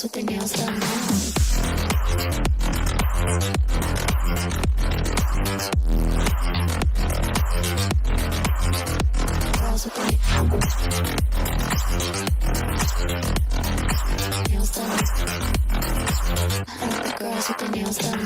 girls with their nails done now. Girls with their nails done. I like the girls with their nails done.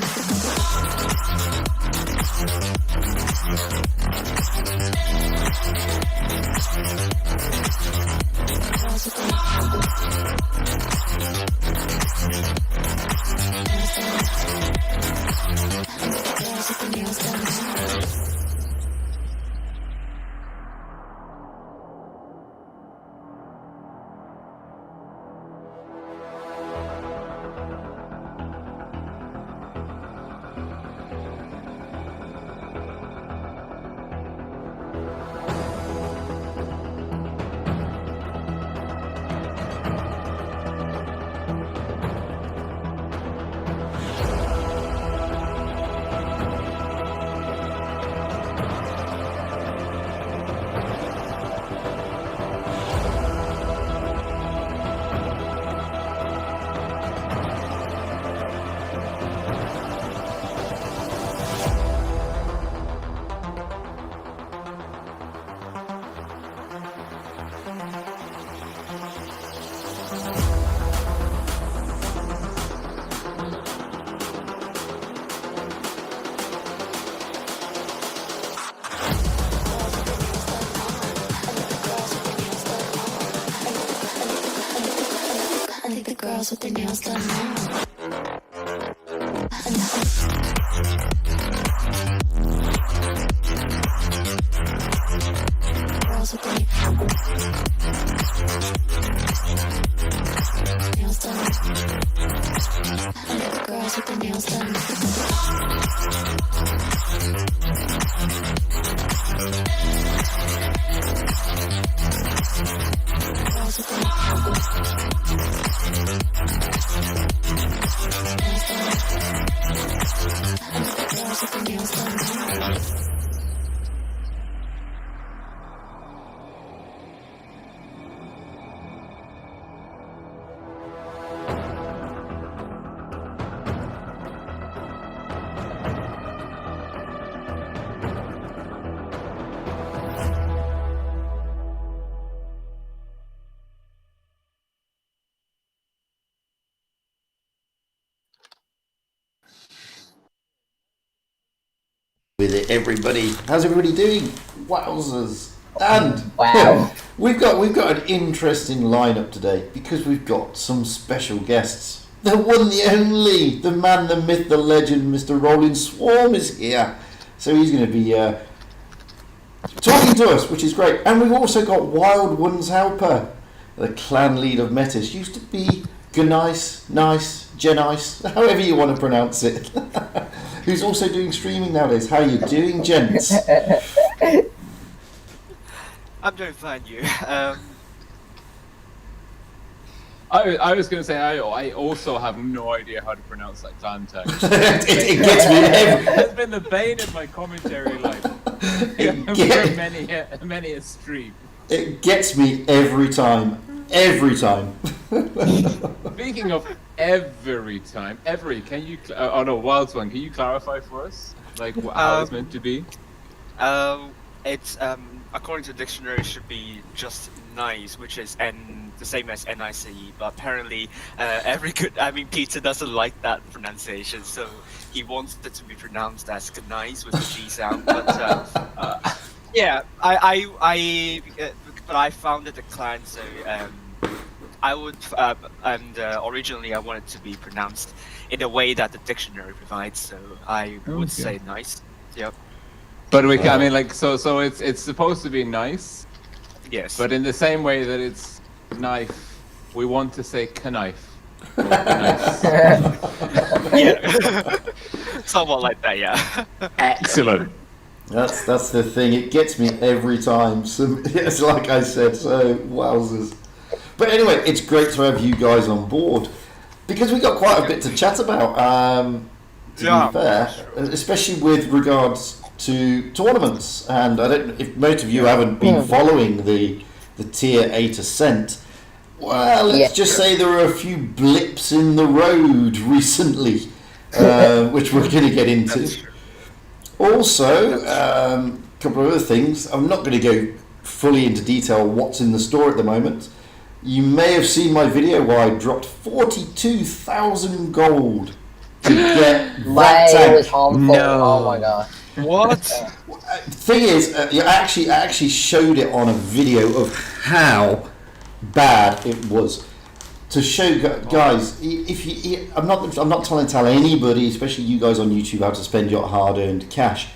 Girls with their nails done. Girls with their nails done now. Girls with their nails done. I like the girls with their nails done. Girls with their nails done. With it, everybody. How's everybody doing? Wowzers! And wow, we've got an interesting lineup today because we've got some special guests. The one, the only, the man, the myth, the legend, Mr. Rolling Swarm is here. So he's going to be talking to us, which is great. And we've also got Wild One's Helper, the clan lead of Metis. Used to be Genice, Genice, however you want to pronounce it. Who's also doing streaming nowadays. How are you doing, gents? I'm doing fine, you. I was going to say I also have no idea how to pronounce that clan tag. it gets me It's been the bane of my commentary life for many a stream. It gets me every time. Every time. Speaking of every time, can you? Oh no, Wild One, can you clarify for us, like how it's meant to be? It's according to the dictionary, it should be just nice, which is the same as NICE. But apparently, Peter doesn't like that pronunciation, so he wants it to be pronounced as nice with the G sound. But yeah, but I founded the clan, so I would, originally I wanted to be pronounced in the way that the dictionary provides, so I would say nice. Yep. But we can, I mean, like, so it's supposed to be nice. Yes. But in the same way that it's knife, we want to say knife. Yeah. Somewhat like that, yeah. Excellent. That's the thing. It gets me every time. So, it's like I said. So wowzers. But anyway, it's great to have you guys on board because we got quite a bit to chat about. To be fair, especially with regards to tournaments, and I don't know if most of you haven't been following the Tier 8 Ascent. Well, let's just say there were a few blips in the road recently, which we're going to get into. Also, a couple of other things. I'm not going to go fully into detail what's in the store at the moment. You may have seen my video where I dropped 42,000 gold to get that tank. Was harmful. No. Oh my god. What? Thing is, I actually showed it on a video of how bad it was. To show guys, if you, I'm not trying to tell anybody, especially you guys on YouTube, how to spend your hard-earned cash,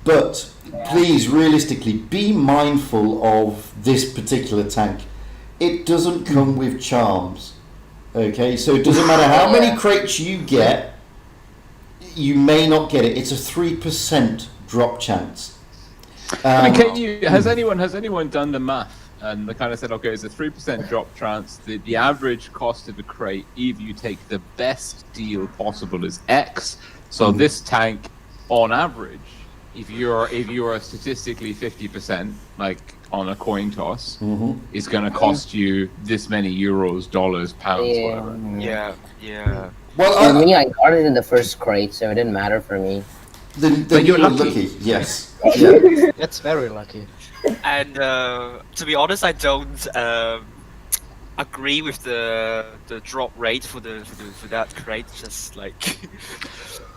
but please, realistically, be mindful of this particular tank. It doesn't come with charms. Okay, so it doesn't matter how many crates you get, you may not get it. It's a 3% drop chance. I mean, has anyone done the math and they kind of said, okay, it's a 3% drop chance. The average cost of a crate, if you take the best deal possible, is X. So this tank, on average, if you're statistically 50%, like on a coin toss, is going to cost you this many euros, dollars, pounds, whatever. Yeah. Well, For me, I got it in the first crate, so it didn't matter for me. Then you're you're lucky. Yes. Yeah. That's very lucky. And to be honest, I don't agree with the drop rate for that crate. Just like,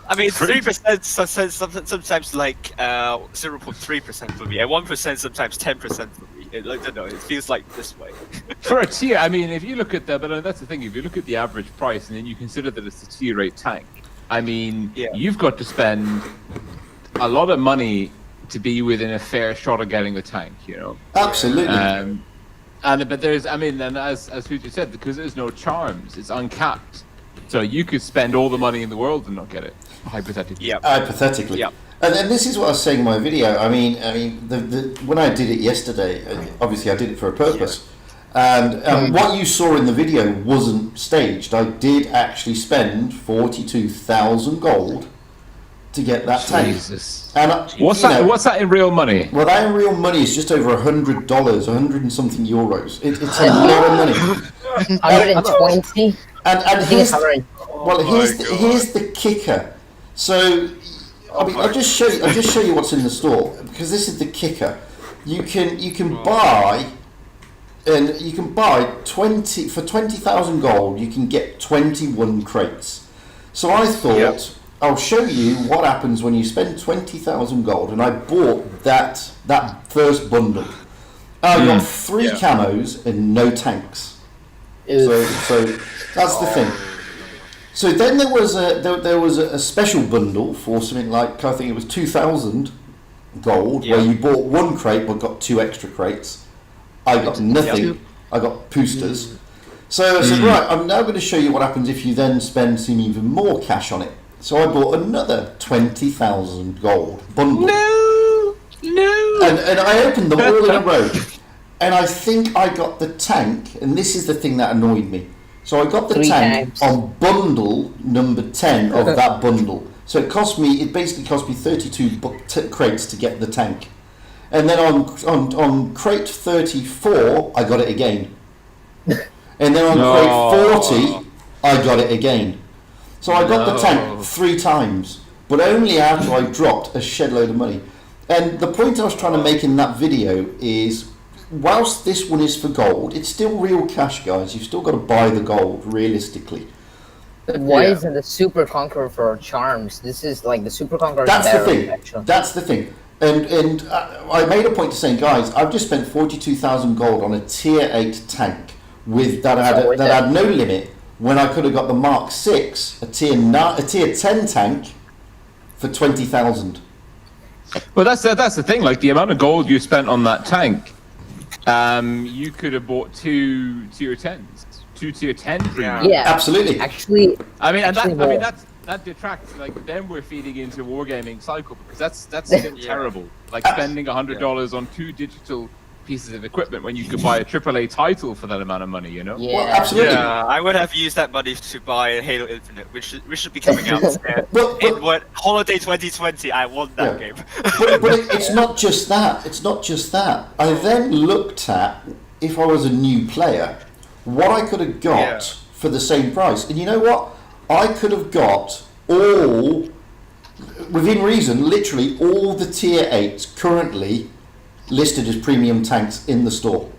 I mean, 3% sometimes like 0.3% for me, and 1% sometimes 10% for me. I don't know. It feels like this way. For a tier, I mean, if you look at but that's the thing. If you look at the average price and then you consider that it's a tier 8 tank, I mean, you've got to spend a lot of money to be within a fair shot of getting the tank, you know. Absolutely. But there's, I mean, and as Fugit said, because there's no charms, it's uncapped. So you could spend all the money in the world and not get it, hypothetically. Yeah. Hypothetically. Yeah. And this is what I was saying in my video. I mean, when I did it yesterday, obviously I did it for a purpose. And what you saw in the video wasn't staged. I did actually spend 42,000 gold to get that tank. Jesus. And What's that in real money? Well, that in real money is just over $100, 100 and something euros. It's a lot of money. 120? And here's Oh here's the kicker. So, I mean, I'll just show you what's in the store, because this is the kicker. You can buy, and you can buy 20,000 gold. You can get 21 crates. So I thought I'll show you what happens when you spend 20,000 gold, and I bought that first bundle. I got 3 camos and no tanks. So that's the thing. So then there was a special bundle for something like, I think it was 2,000 gold, where you bought 1 crate but got 2 extra crates. I got nothing. I got boosters. So I said, right, I'm now going to show you what happens if you then spend some even more cash on it. So I bought another 20,000 gold bundle. No. And I opened them all in a row. And I think I got the tank, and this is the thing that annoyed me. So I got the 3 tank times. on bundle number 10 of that bundle. So it basically cost me 32 crates to get the tank. And then on crate 34, I got it again. And then on crate 40, I got it again. So I got the tank 3 times, but only after I dropped a shed load of money. And the point I was trying to make in that video is, whilst this one is for gold, it's still real cash, guys. You've still got to buy the gold, realistically. But why isn't the Super Conqueror for charms? This is like the Super Conqueror. That's the better, thing. actually. That's the thing. And I made a point to saying, guys, I've just spent 42,000 gold on a tier 8 tank that had no limit, when I could have got the Mark 6, a tier 10 tank, for 20,000. Well, that's the thing. Like, the amount of gold you spent on that tank, you could have bought 2 tier 10s, 2 tier 10 premium. Yeah, Absolutely. Actually, that detracts. Like, then we're feeding into wargaming cycle, because that's still terrible. Like, spending $100 on 2 digital pieces of equipment when you could buy a AAA title for that amount of money, you know? yeah. Well, absolutely. Yeah, I would have used that money to buy Halo Infinite, which should be coming out But Holiday 2020. I want that game. but it's not just that. It's not just that. I then looked at, if I was a new player, what I could have got Yeah. for the same price. And you know what? I could have got all, within reason, literally all the tier 8s currently listed as premium tanks in the store.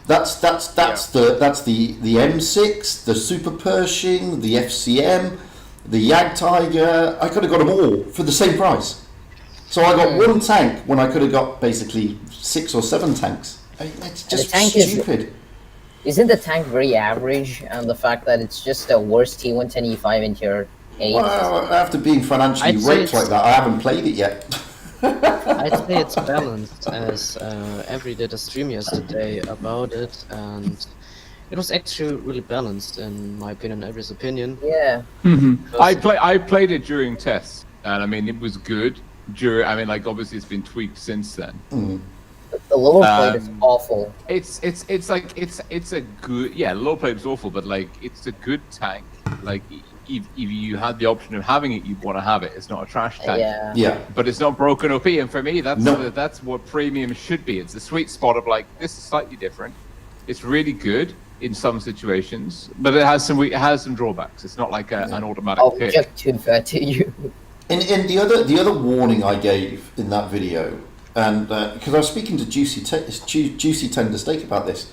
That's the M6, the Super Pershing, the FCM, the YT'er. I could have got them all for the same price. So I got one tank when I could have got basically 6 or 7 tanks. I mean, it's just stupid. Isn't the tank very average, and the fact that it's just a worse T110E5 in tier 8? Well, after being financially I'd say raped like that, I haven't played it yet. I'd say it's balanced, as Every did a stream yesterday about it, and it was actually really balanced, in my opinion, Every's opinion. Yeah. I played it during tests, and I mean it was good. Obviously it's been tweaked since then. The lower plate is awful. It's a good, low plate is awful, but like it's a good tank. Like if you had the option of having it, you'd want to have it. It's not a trash tank. Yeah. But it's not broken OP, and for me, that's what premium should be. It's the sweet spot of like, this is slightly different. It's really good in some situations, but it has some drawbacks. It's not like an automatic pick. Just too fair to you. And the other warning I gave in that video, and because I was speaking to Juicy Tender Steak about this,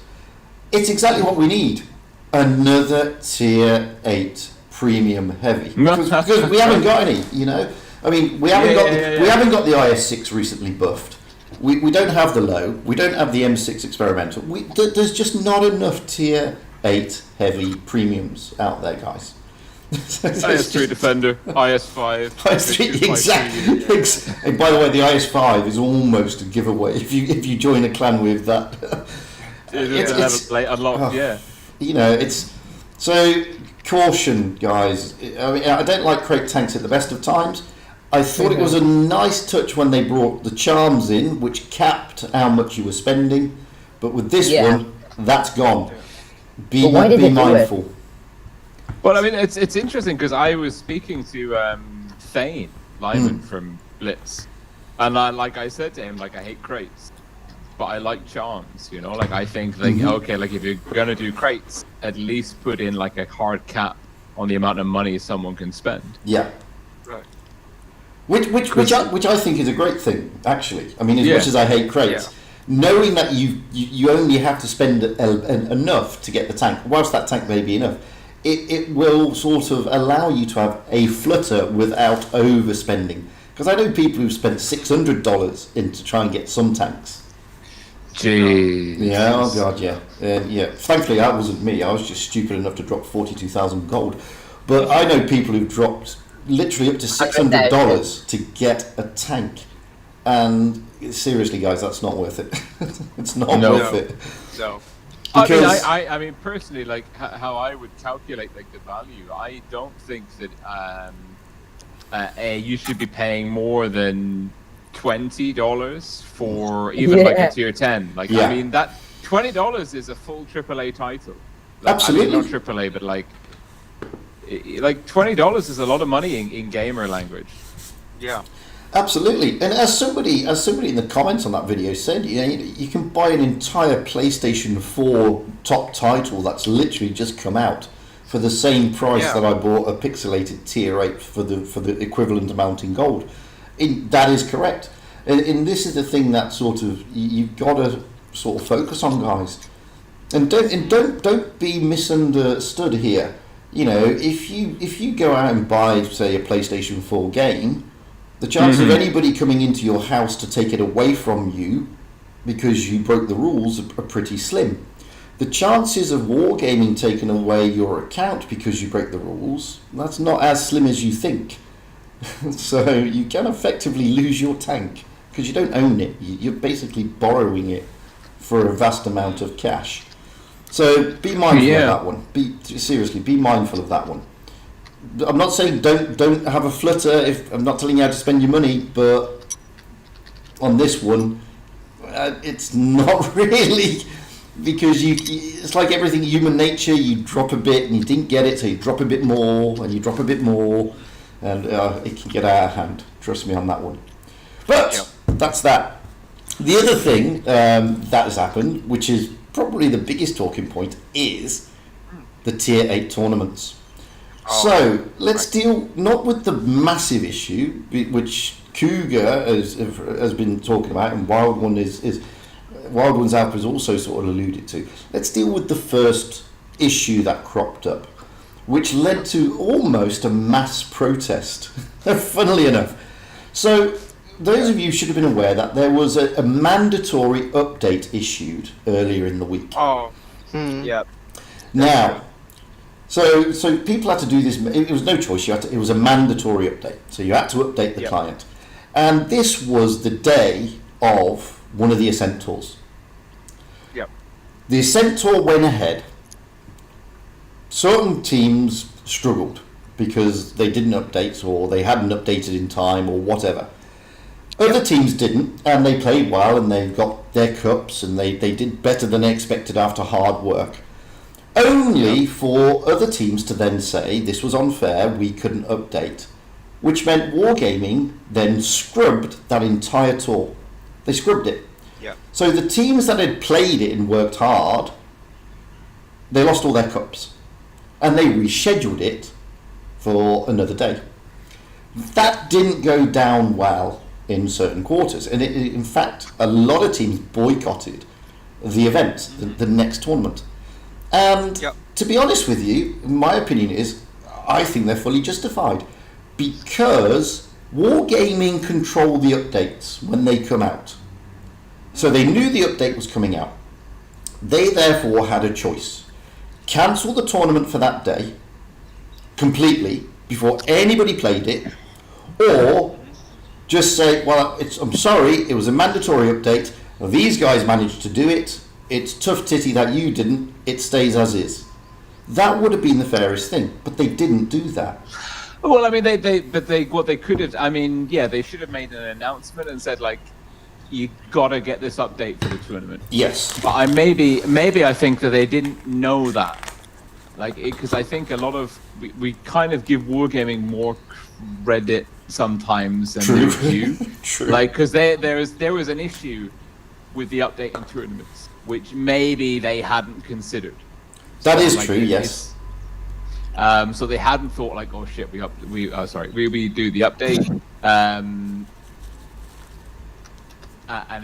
it's exactly what we need. Another tier 8 premium heavy, because we haven't got any. You know, I mean, we haven't got the IS6 recently buffed. We don't have the low. We don't have the M6 experimental. There's just not enough tier 8 heavy premiums out there, guys. IS3 Defender, IS5. IS3, exactly. And by the way, the IS5 is almost a giveaway if you join a clan with that. It's unlocked, yeah. You know, it's so caution, guys. I mean, I don't like crate tanks at the best of times. I thought it was a nice touch when they brought the charms in, which capped how much you were spending. But with this one, that's gone. Be mindful. Well, I mean, it's interesting because I was speaking to Thane Lyman from Blitz, and I said to him, like, I hate crates, but I like charms. You know, like I think okay, like if you're gonna do crates, at least put in like a hard cap on the amount of money someone can spend. Yeah. Right. Which I think is a great thing, actually. I mean, as much as I hate crates, knowing that you only have to spend enough to get the tank, whilst that tank may be enough, it will sort of allow you to have a flutter without overspending. Because I know people who've spent $600 in to try and get some tanks. Jeez. Yeah, oh god, yeah. Yeah. Thankfully, that wasn't me. I was just stupid enough to drop 42,000 gold. But I know people who've dropped literally up to $600 to get a tank. And seriously, guys, that's not worth it. It's not worth it. No. Because I mean, personally, like how I would calculate like the value, I don't think that you should be paying more than $20 for even like a tier 10. Like I mean, that $20 is a full AAA title. Like, absolutely, I mean, not AAA, but like $20 is a lot of money in gamer language. Yeah. absolutely. And as somebody in the comments on that video said, you can buy an entire PlayStation 4 top title that's literally just come out for the same price that I bought a pixelated tier 8 for the equivalent amount in gold. That is correct. And this is the thing that sort of you've got to sort of focus on, guys. And don't be misunderstood here. You know, if you go out and buy, say, a PlayStation 4 game, the chance of anybody coming into your house to take it away from you because you broke the rules are pretty slim. The chances of wargaming taking away your account because you break the rules, that's not as slim as you think. So you can effectively lose your tank because you don't own it. You're basically borrowing it for a vast amount of cash. So be mindful of that one. Be mindful of that one. I'm not saying don't have a flutter. If I'm not telling you how to spend your money, but on this one, it's not really, because it's like everything human nature. You drop a bit and you didn't get it, so you drop a bit more and you drop a bit more, and it can get out of hand. Trust me on that one. But that's that. The other thing that has happened, which is probably the biggest talking point is the Tier 8 tournaments. So let's deal not with the massive issue, which Cougar has been talking about, and Wild One's Alpha has also sort of alluded to. Let's deal with the first issue that cropped up, which led to almost a mass protest, funnily enough. So those of you should have been aware that there was a mandatory update issued earlier in the week. Yeah. Now, so people had to do this. It was no choice. It was a mandatory update. So you had to update the client, and this was the day of one of the Ascent tours. Yep. The Ascent tour went ahead. Certain teams struggled because they didn't update, or they hadn't updated in time, or whatever. Other teams didn't, and they played well, and they got their cups, and they did better than expected after hard work. Only for other teams to then say this was unfair, we couldn't update, which meant Wargaming then scrubbed that entire tour. They scrubbed it. Yeah. So the teams that had played it and worked hard, they lost all their cups, and they rescheduled it for another day. That didn't go down well in certain quarters, and in fact a lot of teams boycotted the event, the next tournament. And to be honest with you, my opinion is I think they're fully justified, because Wargaming control the updates when they come out. So they knew the update was coming out. They therefore had a choice: cancel the tournament for that day completely before anybody played it, or just say, well, I'm sorry, it was a mandatory update, these guys managed to do it, it's tough titty that you didn't, it stays as is. That would have been the fairest thing, but they didn't do that. Well, I mean, what they could have, I mean, yeah, they should have made an announcement and said, like, you gotta get this update for the tournament. Yes. But maybe I think that they didn't know that, like, because I think a lot of we kind of give Wargaming more credit sometimes than they do. True. Like, because there was an issue with the update in tournaments, which maybe they hadn't considered. That is like, true. Yes. So they hadn't thought, like, oh shit, we do the update, and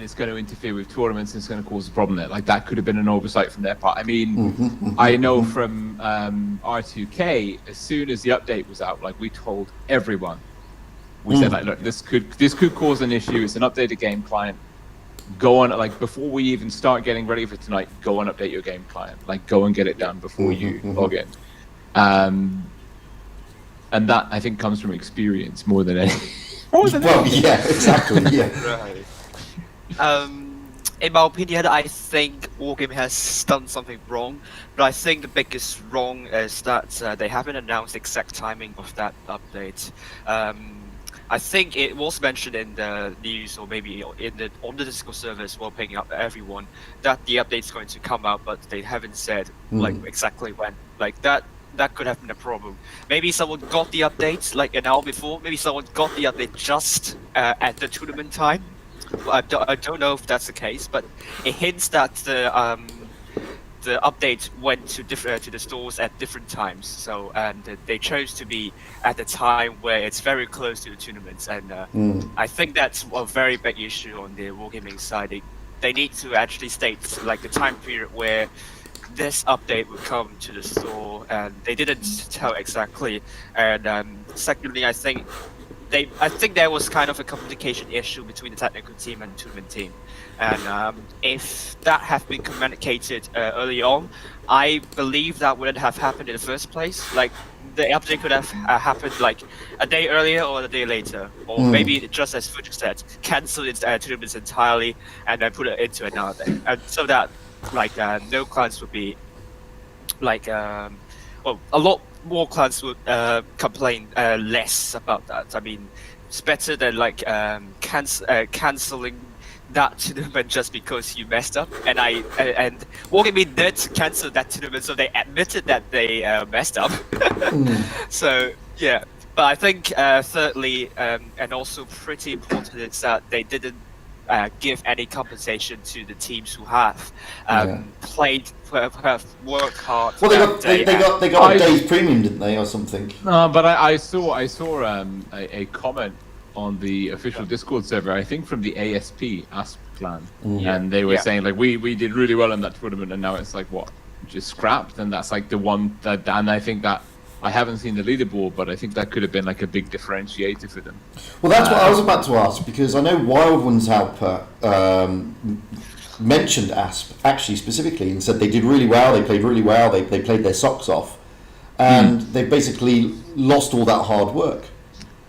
it's going to interfere with tournaments, and it's going to cause a problem there. Like, that could have been an oversight from their part. I mean, I know from R2K, as soon as the update was out, like, we told everyone. We said, like, look, this could cause an issue. It's an updated game client. Go on, like, before we even start getting ready for tonight, go and update your game client. Like, go and get it done before you log in. And that, I think, comes from experience more than anything. Yeah, exactly. Yeah. Right. In my opinion, I think Wargaming has done something wrong, but I think the biggest wrong is that they haven't announced the exact timing of that update. I think it was mentioned in the news, or maybe on the Discord servers, while picking up everyone, that the update's going to come out, but they haven't said like exactly when. Like that could have been a problem. Maybe someone got the update like an hour before. Maybe someone got the update just at the tournament time. I don't know if that's the case, but it hints that the update went to the stores at different times. So and they chose to be at the time where it's very close to the tournaments, and I think that's a very big issue on the Wargaming side. They need to actually state like the time period where this update would come to the store, and they didn't tell exactly. And secondly, I think there was kind of a communication issue between the technical team and the tournament team, and if that had been communicated early on, I believe that wouldn't have happened in the first place. Like the update could have happened like a day earlier or a day later, or maybe just as Fugit said, cancel its tournaments entirely and then put it into another day, and so that like no clients would be like a lot more clients would complain less about that. I mean, it's better than like canceling that tournament just because you messed up. And Wargaming did cancel that tournament, so they admitted that they messed up. So yeah, but I think thirdly, and also pretty important, is that they didn't give any compensation to the teams who have played, who have worked hard. Well, they got a day's premium, didn't they, or something? No, but I saw a comment on the official Discord server, I think from the ASP clan, and they were saying like we did really well in that tournament, and now it's like what, just scrapped, and that's like the one that, and I think that I haven't seen the leaderboard, but I think that could have been like a big differentiator for them. Well, that's what I was about to ask, because I know Wild Ones Helper mentioned ASP actually specifically and said they did really well, they played really well, they played their socks off, and they basically lost all that hard work.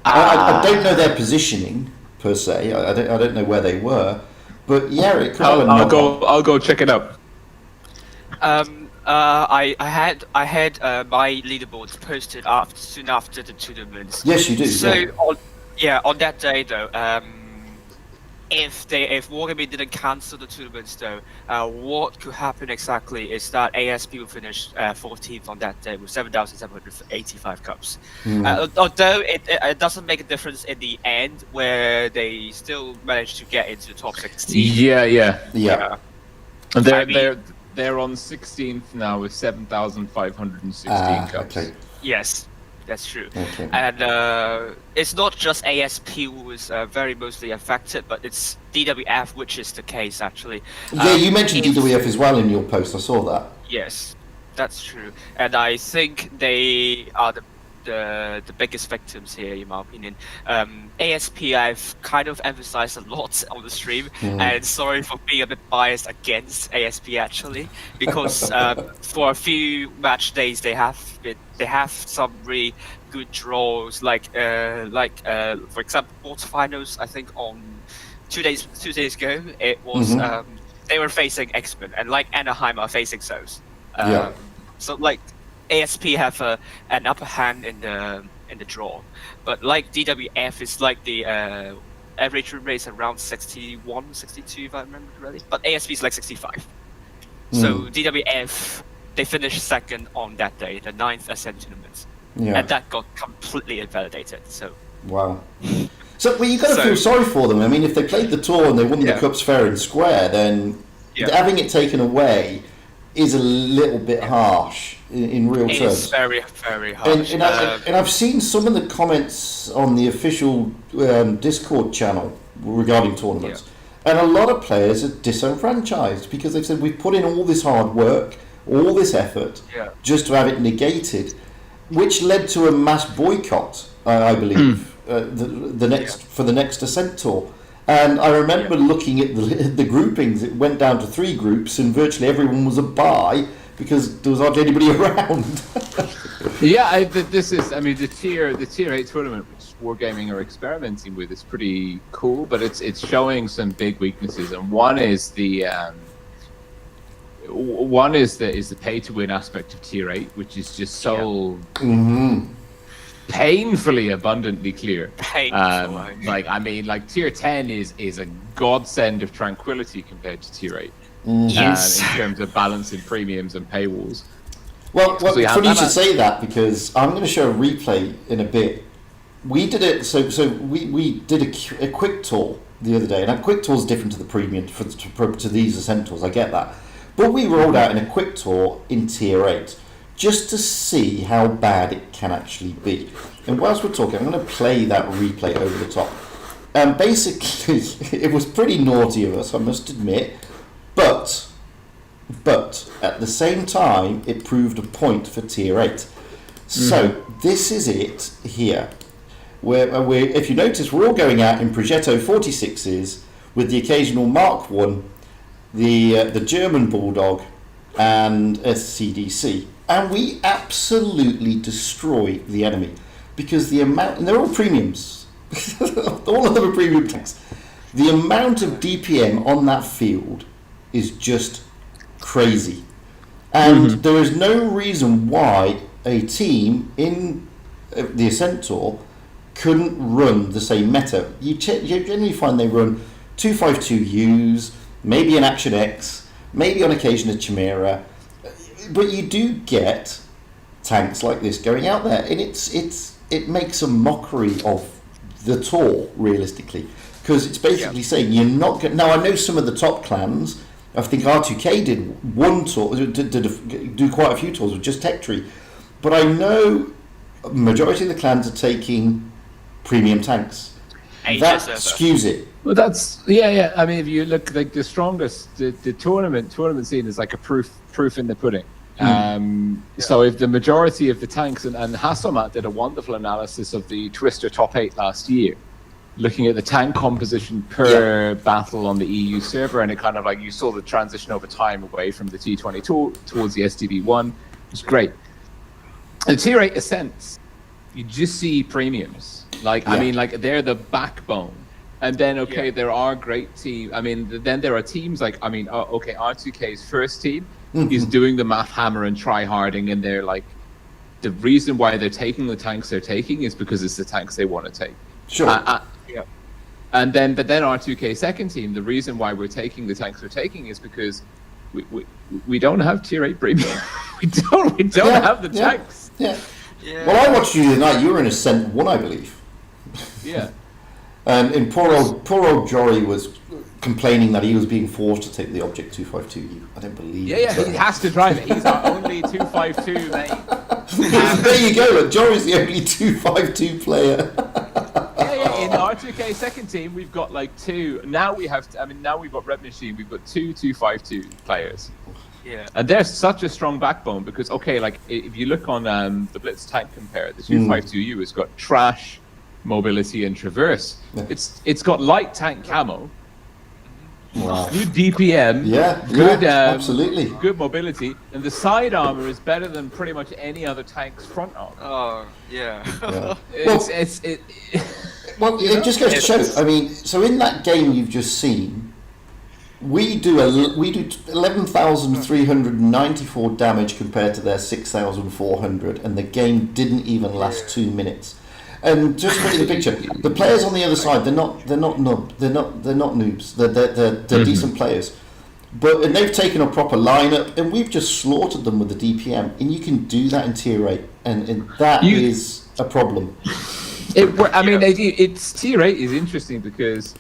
I don't know their positioning per se. I don't know where they were, but yeah, it could have I'll go check it out. I had my leaderboards posted soon after the tournaments. Yes, you do. So on that day though, if WOTB didn't cancel the tournaments though, what could happen exactly is that ASP will finish 14th on that day with 7,785 cups. Although it doesn't make a difference in the end, where they still managed to get into the top 16. Yeah. And they're on 16th now with 7,516 cups. Okay. Yes, that's true. Okay. And it's not just ASP who was very mostly affected, but it's DWF, which is the case actually. Yeah, you mentioned DWF as well in your post. I saw that. Yes, that's true. And I think they are the biggest victims here, in my opinion. ASP, I've kind of emphasized a lot on the stream, and sorry for being a bit biased against ASP actually, because for a few match days they have some really good draws, like for example quarterfinals. I think on 2 days ago it was they were facing X-Men, and like Anaheim are facing Souls. So like ASP have an upper hand in the draw, but like DWF is like the average win rate is around 61, 62 if I remember correctly, but ASP is like 65. So DWF, they finished second on that day, the 9th Ascent tournament, and that got completely invalidated. So wow. So well, you got to feel sorry for them. I mean, if they played the tour and they won the cups fair and square, then having it taken away is a little bit harsh in real terms. It's very, very harsh. And I've seen some of the comments on the official Discord channel regarding tournaments, and a lot of players are disenfranchised because they've said we've put in all this hard work, all this effort, just to have it negated, which led to a mass boycott, I believe, for the next Ascent tour. And I remember looking at the groupings. It went down to 3 groups, and virtually everyone was a bye because there was hardly anybody around. This is. I mean, the tier 8 tournament, which Wargaming are experimenting with, is pretty cool, but it's showing some big weaknesses. And one is the pay to win aspect of tier 8, which is just so. Painfully abundantly clear. Like tier 10 is a godsend of tranquility compared to tier 8. In terms of balancing premiums and paywalls. Well, it's funny you should say that, because I'm going to show a replay in a bit. We did it. So we did a quick tour the other day, and a quick tour is different to the premium to these Ascent tours. I get that, but we rolled out in a quick tour in tier 8. Just to see how bad it can actually be. And whilst we're talking, I'm going to play that replay over the top. Basically, it was pretty naughty of us, I must admit, but at the same time, it proved a point for tier 8. So this is it here, where if you notice, we're all going out in Progetto 46s with the occasional Mark 1, the German Bulldog, and a CDC. And we absolutely destroy the enemy, because the amount, and they're all premiums, all of them are premium tanks. The amount of DPM on that field is just crazy, and there is no reason why a team in the Ascent Tour couldn't run the same meta. You generally find they run 252Us, maybe an Action X, maybe on occasion a Chimera. But you do get tanks like this going out there, and it makes a mockery of the tour realistically, because it's basically saying you're not going. Now I know some of the top clans. I think R2K did one tour, do quite a few tours with just Tech Tree, but I know a majority of the clans are taking premium tanks. That skews it. Well, that's yeah. I mean, if you look like the strongest, the tournament scene is like a proof in the pudding. So if the majority of the tanks, and Hasselmat did a wonderful analysis of the Twister top 8 last year, looking at the tank composition per battle on the EU server, and it kind of like you saw the transition over time away from the T20 towards the STB1. It was great. The Tier 8 Ascents, you just see premiums. I mean, like they're the backbone. And then, there are great teams. I mean, then there are teams like, R2K's first team is doing the math hammer and try-harding, and they're like, the reason why they're taking the tanks they're taking is because it's the tanks they want to take. Sure. And then, but then R2K second team, the reason why we're taking the tanks we're taking is because we don't have Tier 8 premium. we don't have the tanks. Yeah. Well, I watched you tonight. You were in Ascent 1, I believe. Yeah. And poor old Jory was complaining that he was being forced to take the Object 252U. I don't believe it. Yeah, he has to drive it. He's our only 252, mate. There you go. Look, Jory's the only 252 player. In R2K second team, we've got like two. Now we've got Red Machine. We've got two 252 players. Yeah. And they're such a strong backbone because, like, if you look on the Blitz Tank Compare, the 252U has got trash, mobility, and traverse. Yeah. It's got light tank camo. Wow. Good DPM. Good, absolutely. Good mobility, and the side armor is better than pretty much any other tank's front armor. Oh, yeah. It just goes to show. I mean, so in that game you've just seen, we do 11,394 damage compared to their 6,400, and the game didn't even last 2 minutes. And just put in the picture, the players on the other side, they're not noobs. They're decent players. And they've taken a proper lineup, and we've just slaughtered them with the DPM. And you can do that in Tier 8, and that is a problem. It's Tier 8 is interesting because,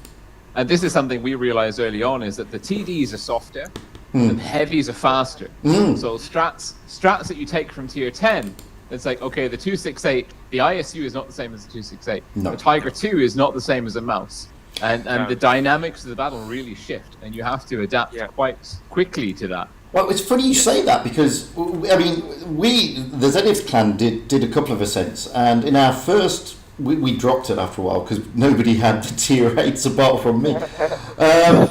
and this is something we realized early on, is that the TDs are softer, and heavies are faster. So strats that you take from Tier 10. It's like, okay, the 268, the ISU is not the same as the 268. No. The Tiger 2 is not the same as a mouse. And the dynamics of the battle really shift, and you have to adapt quite quickly to that. Well, it's funny you say that because, I mean, the Zenith clan did a couple of ascents, and in our first, we dropped it after a while because nobody had the Tier 8s apart from me. And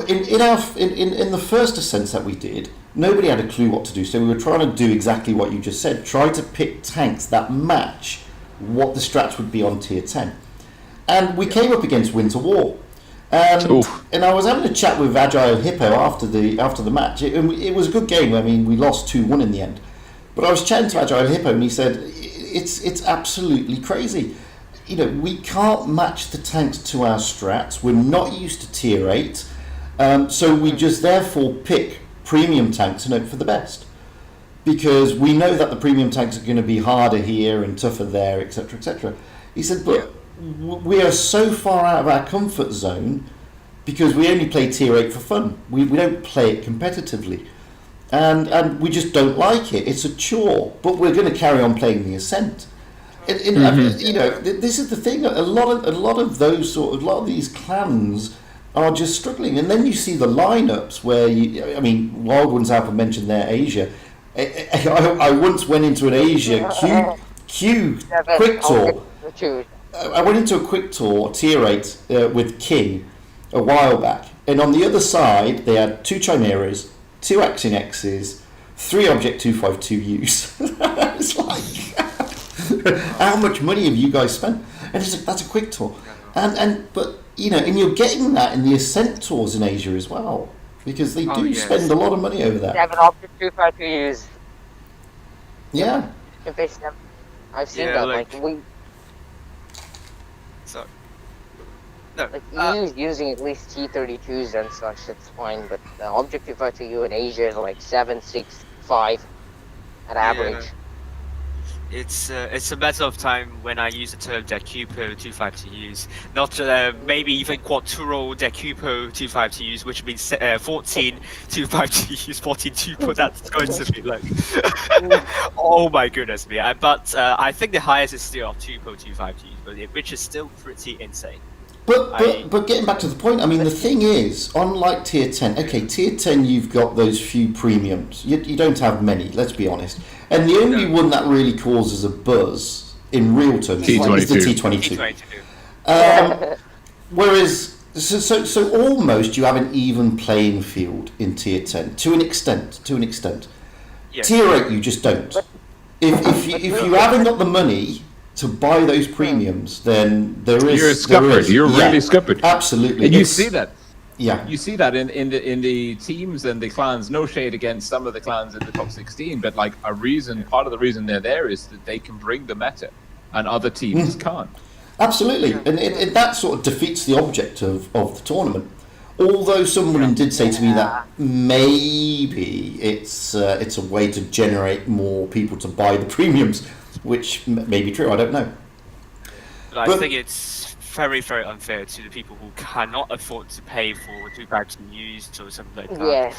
in the first ascents that we did, nobody had a clue what to do, so we were trying to do exactly what you just said, try to pick tanks that match what the strats would be on Tier 10. And we came up against Winter War. And I was having a chat with Agile Hippo after the match. It was a good game. I mean, we lost 2-1 in the end. But I was chatting to Agile Hippo, and he said, it's absolutely crazy. You know, we can't match the tanks to our strats. We're not used to Tier 8. So we just therefore pick premium tanks and hope for the best, because we know that the premium tanks are going to be harder here and tougher there, etc., etc. He said, but we are so far out of our comfort zone because we only play Tier 8 for fun. We don't play it competitively, and we just don't like it. It's a chore, but we're going to carry on playing the Ascent. You know, this is the thing. A lot of these clans are just struggling, and then you see the lineups where Wild Ones Alpha mentioned their Asia. I once went into an Asia Q quick tour. I went into a quick tour Tier 8 with King a while back, and on the other side they had 2 Chimeras, 2 Axin X's, 3 Object 252Us. It's like, how much money have you guys spent? And it's like, that's a quick tour, but you know, and you're getting that in the Ascent tours in Asia as well, because they do spend a lot of money over there. 7 Object 252Us. Yeah. If they I've seen that. Like we. So. No. Like using at least T32s and such, it's fine. But the Object 252U in Asia is like 7, 6, 5 at average. It's a matter of time when I use the term Decupo 25 to use, not maybe even Quattro Decupo 25 to use, which means 14 25 to use, 14 Tupo. That's going to be like, oh my goodness me! But I think the highest is still of Tupo 25 to use, which is still pretty insane. But getting back to the point, I mean, the thing is, unlike tier 10, okay, tier 10 you've got those few premiums. You don't have many, let's be honest. And the only one that really causes a buzz in real terms is the T22. Whereas, so almost you have an even playing field in tier 10 to an extent. Yeah. Tier 8 you just don't. If you haven't got the money to buy those premiums, then you're scuppered. You're really scuppered. Absolutely, and you see that. Yeah, you see that in the teams and the clans. No shade against some of the clans in the top 16, but like part of the reason they're there is that they can bring the meta, and other teams can't. Absolutely, and that sort of defeats the object of the tournament. Although someone did say to me that maybe it's a way to generate more people to buy the premiums, which may be true. I don't know. I think it's very, very unfair to the people who cannot afford to pay for 25 to use or something like that.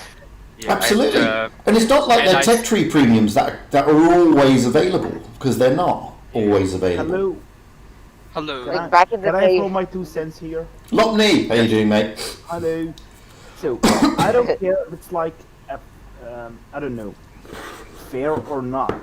Yeah. Absolutely. And it's not like they're tech tree premiums that are always available, because they're not always available. Hello. Like back in the Can I day. throw my 2 cents here? Lockney, how you doing, mate? Hello. So, I don't care if it's like, I don't know, fair or not.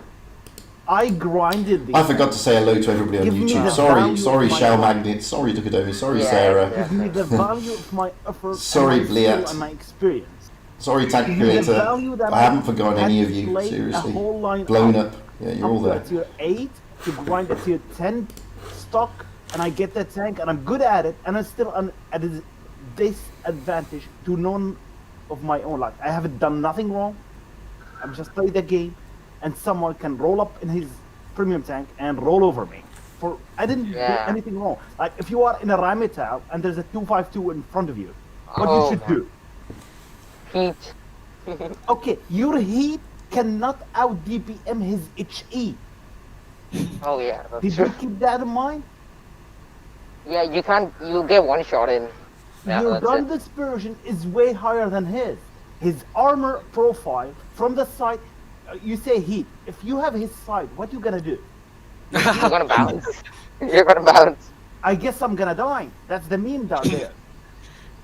I grinded these. I forgot to say hello to everybody on Give me YouTube. the Sorry, value sorry, of my Shell effort. Magnet. Sorry, Dukadomi. Sorry, Yeah, Sarah. yeah. Give me the value of my effort, Sorry, and my Bliat. skill and my experience. Sorry, Tank Give me the Creator. value that I haven't forgotten had any to of you. play a Seriously, whole line blown up. Yeah, you're all up there. to tier 8 to grind a tier 10 stock, and I get that tank, and I'm good at it, and I'm still at a disadvantage to none of my own. Like, I haven't done nothing wrong. I've just played the game, and someone can roll up in his premium tank and roll over me. I didn't do anything wrong. Like, if you are in a Rhymetail and there's a 252 in front of you, what you should do? Heat. Okay, your heat cannot out DPM his HE. Oh yeah, that's Did true. you keep that in mind? Yeah, you can't. You get one shot in. Yeah, Your that's it. gun dispersion is way higher than his. His armor profile from the side. You say heat. If you have his side, what you gonna do? You're gonna bounce. You're gonna bounce. I guess I'm gonna die. That's the meme down there.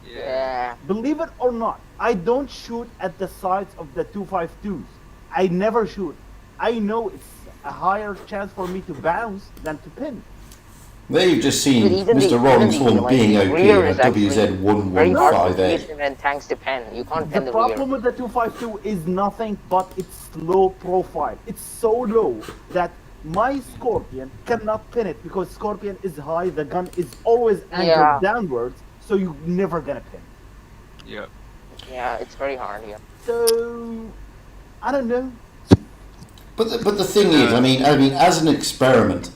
Yeah. Believe it or not, I don't shoot at the sides of the 252s. I never shoot. I know it's a higher chance for me to bounce than to pin. There you've just seen But even Mr. the Rollins enemy, Swarm like, being the OP rear on is actually very hard to WZ1158. beat and tanks to pen. You can't The pen the problem rear. with the 252 is nothing but its low profile. It's so low that my Scorpion cannot pin it because Scorpion is high, the gun is always angled Yeah. downwards, so you're never gonna pin. Yeah. Yeah, it's very hard here. So, I don't know. But the thing is, I mean, as an experiment,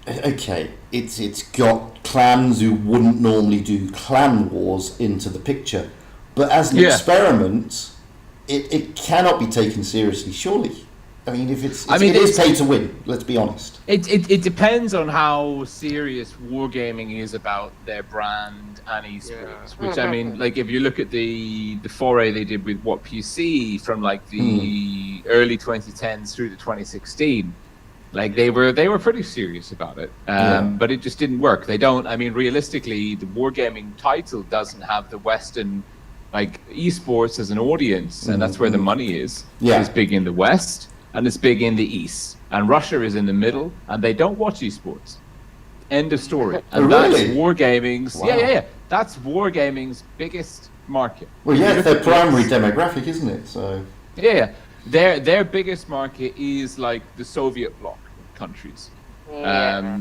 okay, it's got clans who wouldn't normally do clan wars into the picture, but as an experiment, it cannot be taken seriously, surely. I mean, if it is pay to win. Let's be honest. It depends on how serious wargaming is about their brand and esports. Which I mean, like if you look at the foray they did with WOTP from like the early 2010s through to 2016, like they were pretty serious about it. But it just didn't work. They don't. I mean, realistically, the wargaming title doesn't have the Western like esports as an audience, and that's where the money is. Yeah. It's big in the West. And it's big in the East. And Russia is in the middle, and they don't watch esports. End of story. And that's wargaming's. Wow. Yeah. That's wargaming's biggest market. Well, yeah, it's their primary demographic, isn't it? So. Yeah. Their biggest market is like the Soviet bloc countries. Yeah.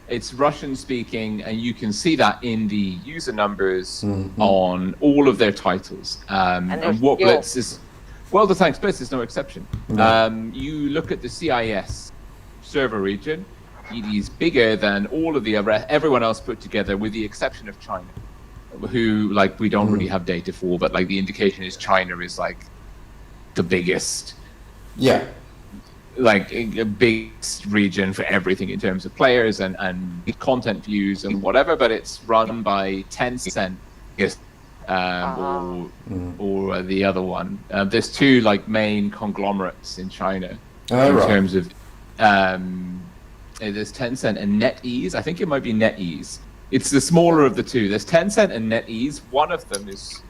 It's Russian speaking, and you can see that in the user numbers on all of their titles. And what Blitz is. Well, the Tanks Blitz is no exception. You look at the CIS server region, it is bigger than all of the everyone else put together, with the exception of China, who like we don't really have data for, but like the indication is China is like the biggest. Yeah. like a big region for everything in terms of players and content views and whatever, but it's run by Tencent, or the other one. There's two like main conglomerates in China in terms of there's Tencent and NetEase. I think it might be NetEase. It's the smaller of the two. There's Tencent and NetEase. One of them is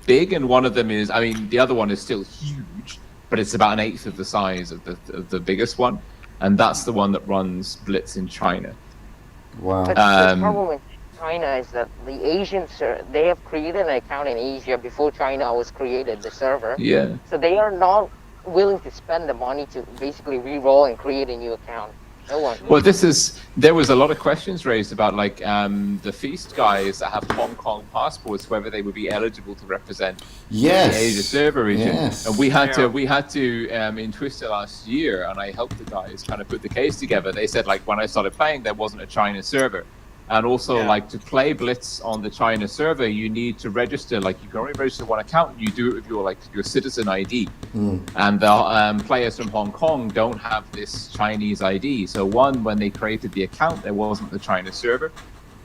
big, and one of them is, I mean, the other one is still huge, but it's about an eighth of the size of the biggest one, and that's the one that runs Blitz in China. Wow. But the problem with China is that the Asians, they have created an account in Asia before China was created, the server. Yeah. So they are not willing to spend the money to basically re-roll and create a new account. No one. Well, there was a lot of questions raised about like the Feast guys that have Hong Kong passports, whether they would be eligible to represent the Asia server region. Yes. And we had to in Twister last year, and I helped the guys kind of put the case together. They said like when I started playing, there wasn't a China server. And also, like, to play Blitz on the China server, you need to register. Like, you can only register one account. You do it with your citizen ID. And the players from Hong Kong don't have this Chinese ID. So one, when they created the account, there wasn't the China server.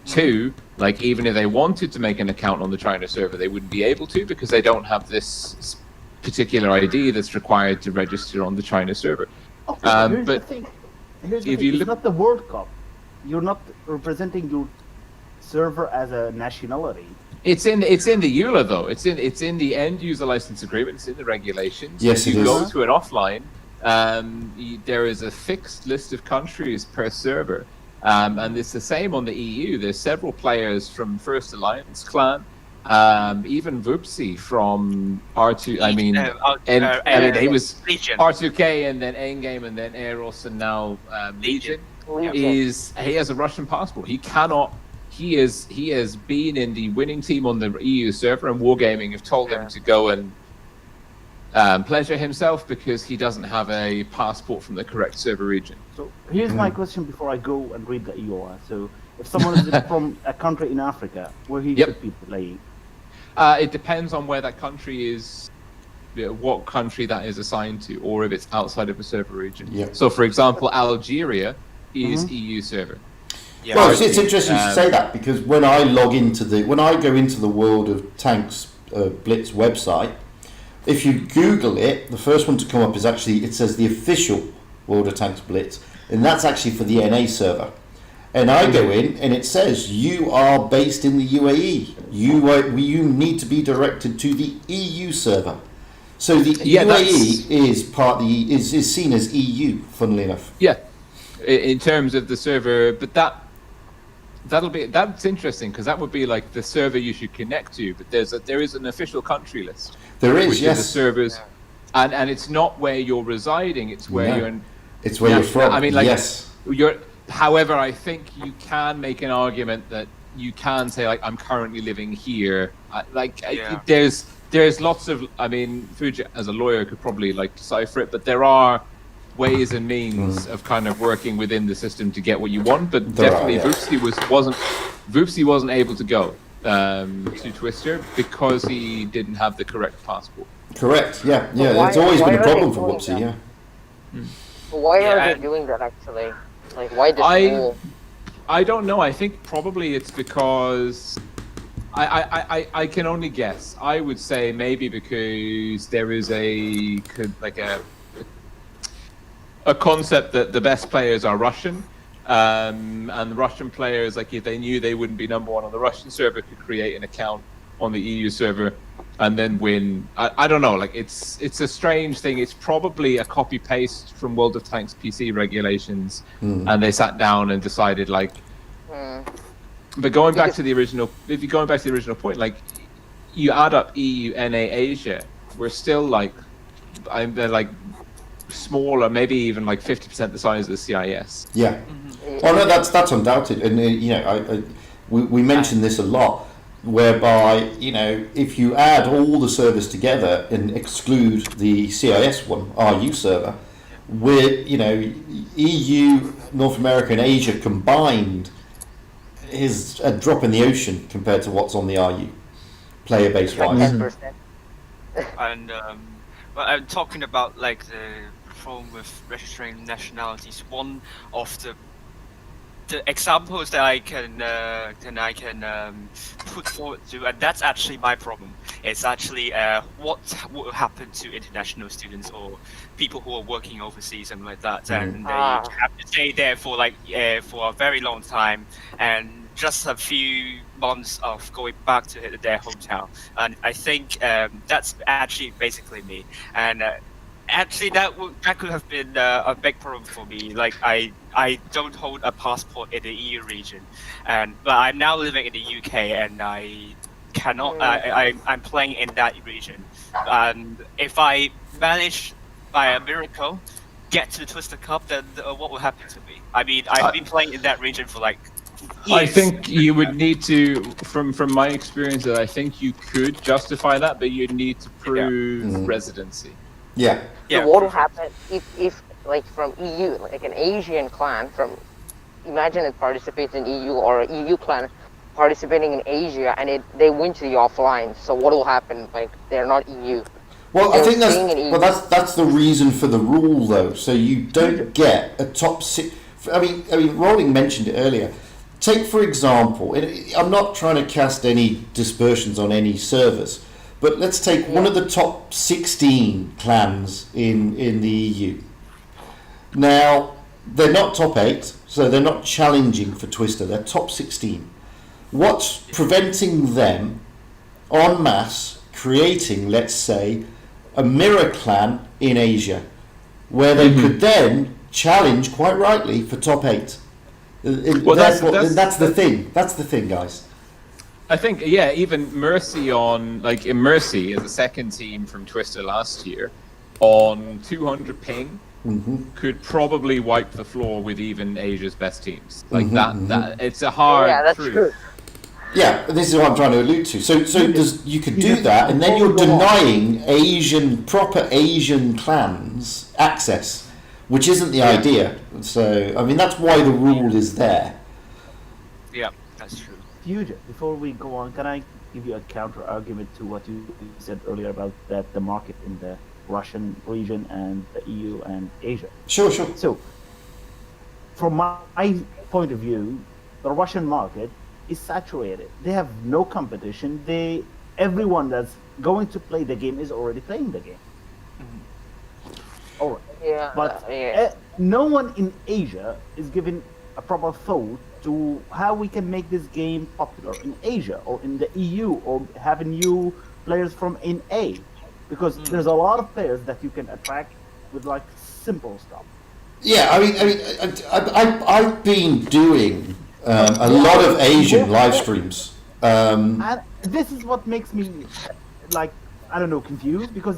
Two, like, even if they wanted to make an account on the China server, they wouldn't be able to because they don't have this particular ID that's required to register on the China server. Okay, here's the thing. It's not the World Cup. You're not representing your server as a nationality. It's in the EULA though. It's in the end user license agreement. It's in the regulations. Yes, if you it go is. to an offline, there is a fixed list of countries per server, and it's the same on the EU. There's several players from First Alliance Clan, even Vupsi from R2. I mean, he was Legion. R2K and then Endgame and then Eros and now Legion. He has a Russian passport. He has been in the winning team on the EU server, and Wargaming have told him to go and pleasure himself because he doesn't have a passport from the correct server region. So here's my question before I go and read the EOR. So if someone is from a country in Africa, where he should be playing? It depends on where that country is, what country that is assigned to, or if it's outside of a server region. So for example, Algeria is EU server. Well, it's interesting to say that because when I go into the World of Tanks Blitz website, if you Google it, the first one to come up is actually, it says the official World of Tanks Blitz, and that's actually for the NA server. And I go in and it says you are based in the UAE. You need to be directed to the EU server. So the UAE is seen as EU, funnily enough. Yeah. In terms of the server, but that's interesting because that would be like the server you should connect to. But there is an official country list. There is, which yes. Is the servers, and it's not where you're residing. It's where you're. It's where you're from. I mean, like, yes. However, I think you can make an argument that you can say like I'm currently living here. There's lots of. I mean, Fugit as a lawyer could probably like decipher it, but there are ways and means of kind of working within the system to get what you want, but definitely Vupsi wasn't able to go to Twister because he didn't have the correct passport. Correct. Yeah. It's always been a problem for Vupsi. Why are they doing that actually? Like, why this rule? I don't know. I think probably it's because I can only guess. I would say maybe because there is a concept that the best players are Russian, and the Russian players, like if they knew they wouldn't be number one on the Russian server, could create an account on the EU server and then win. I don't know, like it's a strange thing. It's probably a copy paste from World of Tanks PC regulations, and they sat down and decided like. But going back to the original, point, like you add up EU, NA, Asia, we're still like, they're like. Smaller, maybe even like 50% the size of the CIS. Yeah. Oh no, that's undoubted, and we mention this a lot, whereby if you add all the servers together and exclude the CIS one, RU server, with EU, North America, and Asia combined is a drop in the ocean compared to what's on the RU player base wise. Like 10%. And I'm talking about like problem with registering nationalities. One of the examples that I can put forward to, and that's actually my problem. It's actually what will happen to international students or people who are working overseas and like that, and they have to stay there for for a very long time, and just a few months of going back to their hometown. And I think that's actually basically me. And actually, that could have been a big problem for me. Like I don't hold a passport in the EU region, but I'm now living in the UK, and I cannot. I'm playing in that region, and if I manage by a miracle get to the Twister Cup, then what will happen to me? I mean, I've been playing in that region for like years. I think you would need to, from my experience, that I think you could justify that, but you'd need to prove residency. Yeah. So what will happen if like from EU, like an Asian clan imagine it participates in EU, or an EU clan participating in Asia, and they win to the offline. So what will happen? Like they're not EU. Well, I think that's the reason for the rule, though. So you don't get a top six. I mean, Rolling mentioned it earlier. Take for example, I'm not trying to cast any dispersions on any servers, but let's take one of the top 16 clans in the EU. Now, they're not top 8, so they're not challenging for Twister. They're top 16. What's preventing them, en masse, creating, let's say, a mirror clan in Asia, where they could then challenge, quite rightly, for top 8? Well, that's the thing. That's the thing, guys. I think, even Mercy Mercy as a second team from Twister last year on 200 ping could probably wipe the floor with even Asia's best teams. Like that it's a hard truth. True. Yeah, this is what I'm trying to allude to. So you could do that, and then you're denying proper Asian clans access, which isn't the idea. So, I mean, that's why the rule is there. Yeah, that's true. Fugit, before we go on, can I give you a counter argument to what you said earlier about that the market in the Russian region and the EU and Asia? Sure. So, from my point of view, the Russian market is saturated. They have no competition. Everyone that's going to play the game is already playing the game. All right. Yeah. But no one in Asia is giving a proper thought to how we can make this game popular in Asia or in the EU, or having new players from NA, because there's a lot of players that you can attract with like simple stuff. Yeah, I mean, I've been doing a lot of Asian live streams. And this is what makes me, like, I don't know, confused, because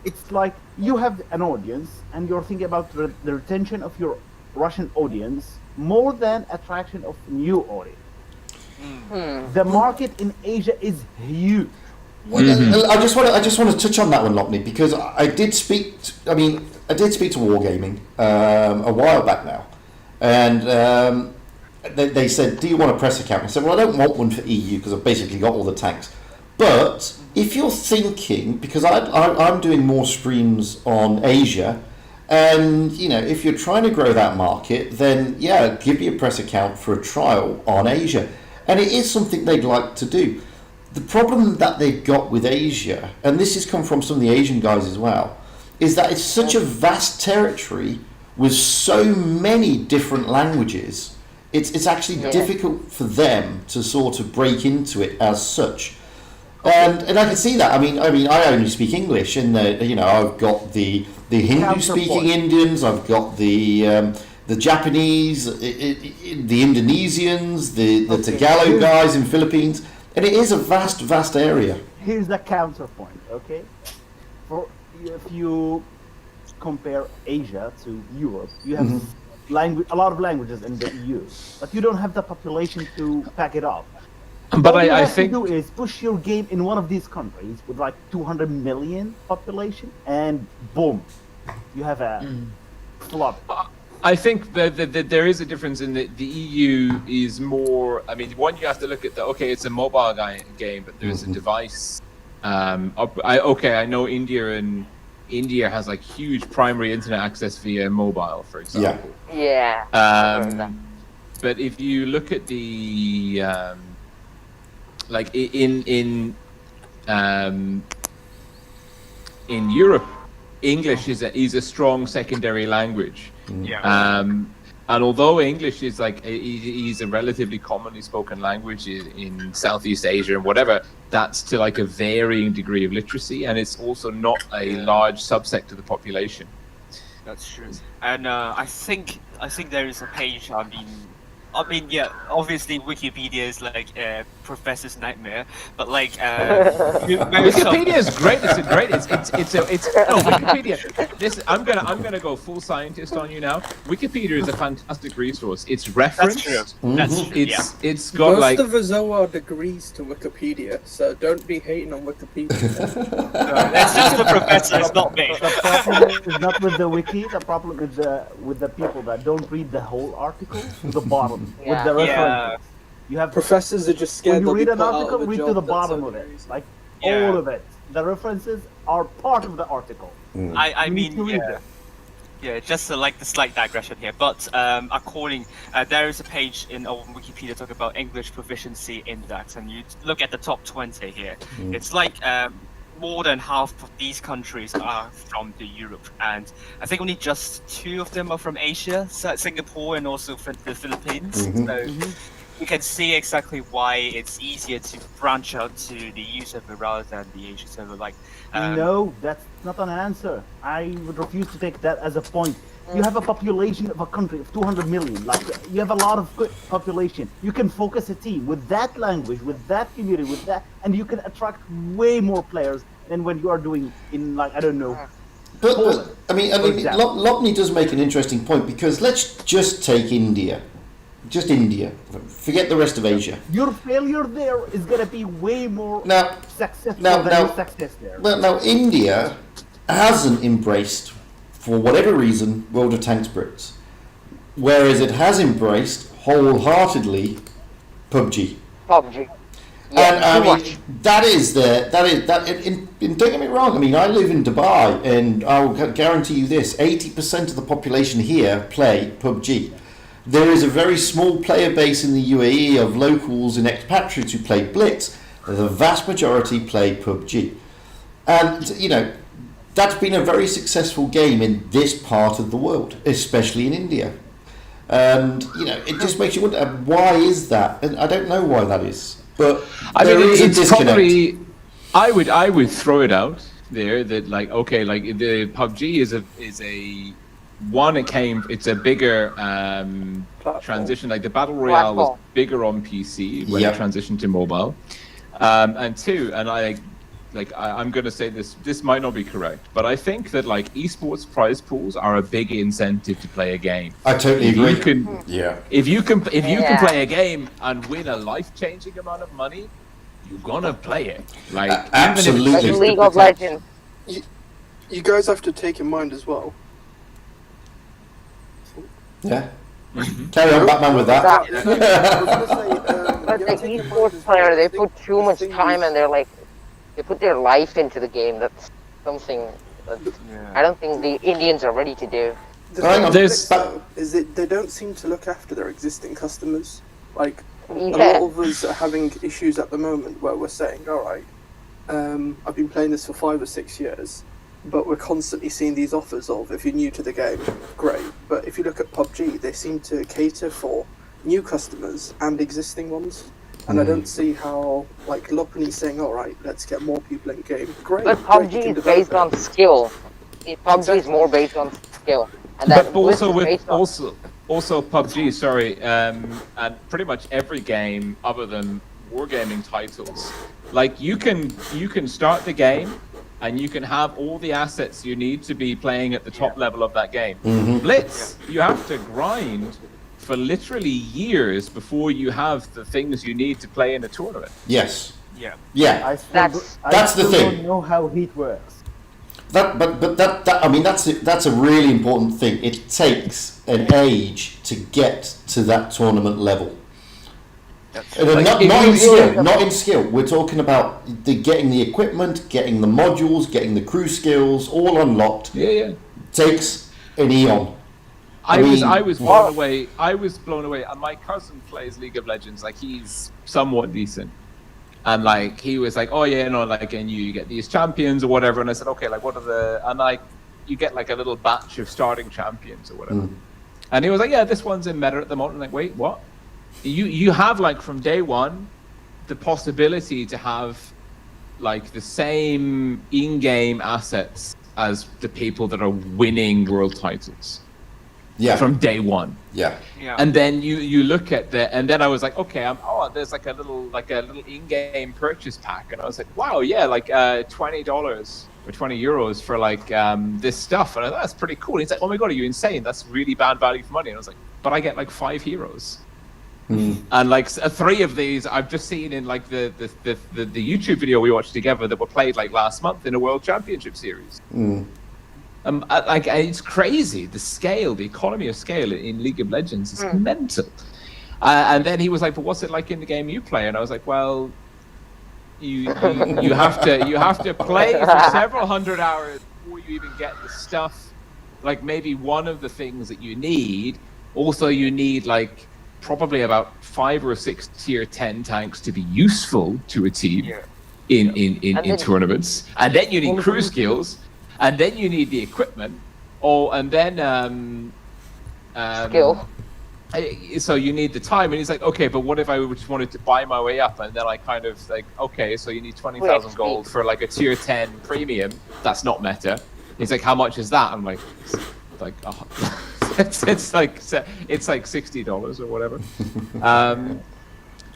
it's like you have an audience and you're thinking about the retention of your Russian audience more than attraction of new audience. The market in Asia is huge. Well, I just want to touch on that one, Lockney, because I did speak to Wargaming a while back now, and they said, "Do you want a press account?" I said, "Well, I don't want one for EU because I've basically got all the tanks." But if you're thinking, because I'm doing more streams on Asia, and if you're trying to grow that market, then give me a press account for a trial on Asia, and it is something they'd like to do. The problem that they've got with Asia, and this has come from some of the Asian guys as well, is that it's such a vast territory with so many different languages. It's actually difficult for them to sort of break into it as such. And I can see that. I mean, I only speak English, and I've got the Hindu-speaking Indians, I've got the Japanese, the Indonesians, the Tagalog guys in Philippines, and it is a vast area. Here's the counterpoint, okay? If you compare Asia to Europe, you have a lot of languages in the EU, but you don't have the population to back it up. But All you I have think to do is push your game in one of these countries with like 200 million population, and boom, you have a flop. I think that there is a difference in the EU is more. I mean, one, you have to look at it's a mobile game, but there's a device. I know India and India has like huge primary internet access via mobile, for example. Yeah. But if you look at the like in Europe, English is a strong secondary language. Yeah. And although English is like is a relatively commonly spoken language in Southeast Asia and whatever, that's to like a varying degree of literacy, and it's also not a large subsect of the population. That's true. And I think there is a page. I mean, yeah. Obviously, Wikipedia is like professor's nightmare. But like, Wikipedia is great. It's no Wikipedia. I'm gonna go full scientist on you now. Wikipedia is a fantastic resource. It's referenced. That's true. That's true. It's got Most like of us owe our degrees to Wikipedia, so don't be hating on Wikipedia. That's just the professor. It's not me. The problem is not with the wiki. The problem is with the people that don't read the whole article to the bottom with the references. You have Professors are just scared. when you they'll be read an put out article, of a read job, to the that's bottom the of only it, reason. like Yeah. all of it. The references are part of the article. I You need mean, to read yeah. them. Yeah, just like the slight digression here, but according, there is a page on Wikipedia talking about English proficiency index, and you look at the top 20 here. It's like more than half of these countries are from the Europe, and I think only just 2 of them are from Asia, so Singapore and also the Philippines. So you can see exactly why it's easier to branch out to the EU server rather than the Asia server. Like, No, that's not an answer. I would refuse to take that as a point. You have a population of a country of 200 million. Like, you have a lot of good population. You can focus a team with that language, with that community, with that, and you can attract way more players than when you are doing in, like, I don't know. But I mean, for example. Lopney does make an interesting point, because let's just take India. Just India. Forget the rest of Asia. Your failure there is going to be way more Now, successful now- than now- your success there. Well, now India hasn't embraced, for whatever reason, World of Tanks Brits, whereas it has embraced wholeheartedly PUBG. PUBG. And Yeah, I too mean, much. that is. Don't get me wrong. I mean, I live in Dubai, and I will guarantee you this: 80% of the population here play PUBG. There is a very small player base in the UAE of locals and expatriates who play Blitz. The vast majority play PUBG, and you know, that's been a very successful game in this part of the world, especially in India. And you know, it just makes you wonder, why is that? And I don't know why that is. But I there mean, is a it's disconnect. probably. I would throw it out there that like okay, like the PUBG is a one. It's a bigger transition. Like the battle royale was Platform. bigger on PC when Yep. it transitioned to mobile. And 2, and I'm going to say this might not be correct, but I think that like esports prize pools are a big incentive to play a game. I totally If agree. you can, Yeah. if you can Yeah. play a game and win a life-changing amount of money, you're gonna play it. Like even if it's absolutely. Like just League to of protect- Legends. You guys have to take in mind as well. Yeah. Carry on, Batman, with that. I was gonna say, But you the have to take in mind esports as well, player, they I think put too much the thing time is- and they put their life into the game. That's something that I don't think the Indians are ready to do. The Hang thing on, there's- though, is that they don't seem to look after their existing customers. Like a lot Yeah. of us are having issues at the moment where we're saying, all right, I've been playing this for 5 or 6 years, but we're constantly seeing these offers of if you're new to the game, great. But if you look at PUBG, they seem to cater for new customers and existing ones. And I don't see how, like, Lopney's saying, all right, let's get more people in game. Great. But great, you PUBG can is develop based it. on skill. PUBG is more based on skill, and that But also Blitz is with based on- also PUBG, sorry, and pretty much every game other than wargaming titles, like you can start the game and you can have all the assets you need to be playing at the top level of that game. Blitz, you have to grind for literally years before you have the things you need to play in a tournament. Yes. Yeah. Yeah. I still That's- That's the still thing. don't know how heat works. That I mean, that's a really important thing. It takes an age to get to that tournament level. That's And Like, not if in you- skill, not in skill. We're talking about getting the equipment, getting the modules, getting the crew skills, all unlocked. Yeah. Takes an eon. I mean- was blown away. I was blown away. And my cousin plays League of Legends. Like, he's somewhat decent. And like, he was like, "Oh yeah, no, like, and you get these champions or whatever." And I said, "Okay, like, what are the?" And like, you get like a little batch of starting champions or whatever. And he was like, "Yeah, this one's in meta at the moment." I'm like, "Wait, what?" You have like from day one the possibility to have like the same in-game assets as the people that are winning world titles Yeah. from day one. Yeah. yeah. And then you look at and then I was like, okay, there's like a little in-game purchase pack, and I was like, wow, yeah, like $20 or €20 for like this stuff, and I thought, that's pretty cool. And he's like, oh my god, are you insane? That's really bad value for money. And I was like, but I get like 5 heroes. And like 3 of these I've just seen in like the YouTube video we watched together that were played like last month in a World Championship series. Like, it's crazy, the scale, the economy of scale in League of Legends is mental. And then he was like, but what's it like in the game you play? And I was like, well, you have to play for several hundred hours before you even get the stuff. Like, maybe one of the things that you need, also you need like probably about 5 or 6 tier 10 tanks to be useful to a team in tournaments. And then you need crew skills. And then you need the equipment, and then Skill. So you need the time, and he's like, okay, but what if I just wanted to buy my way up? And then I kind of like, okay, so you need 20,000 gold for like a tier 10 premium. That's not meta. He's like, how much is that? I'm like, it's like $60 or whatever.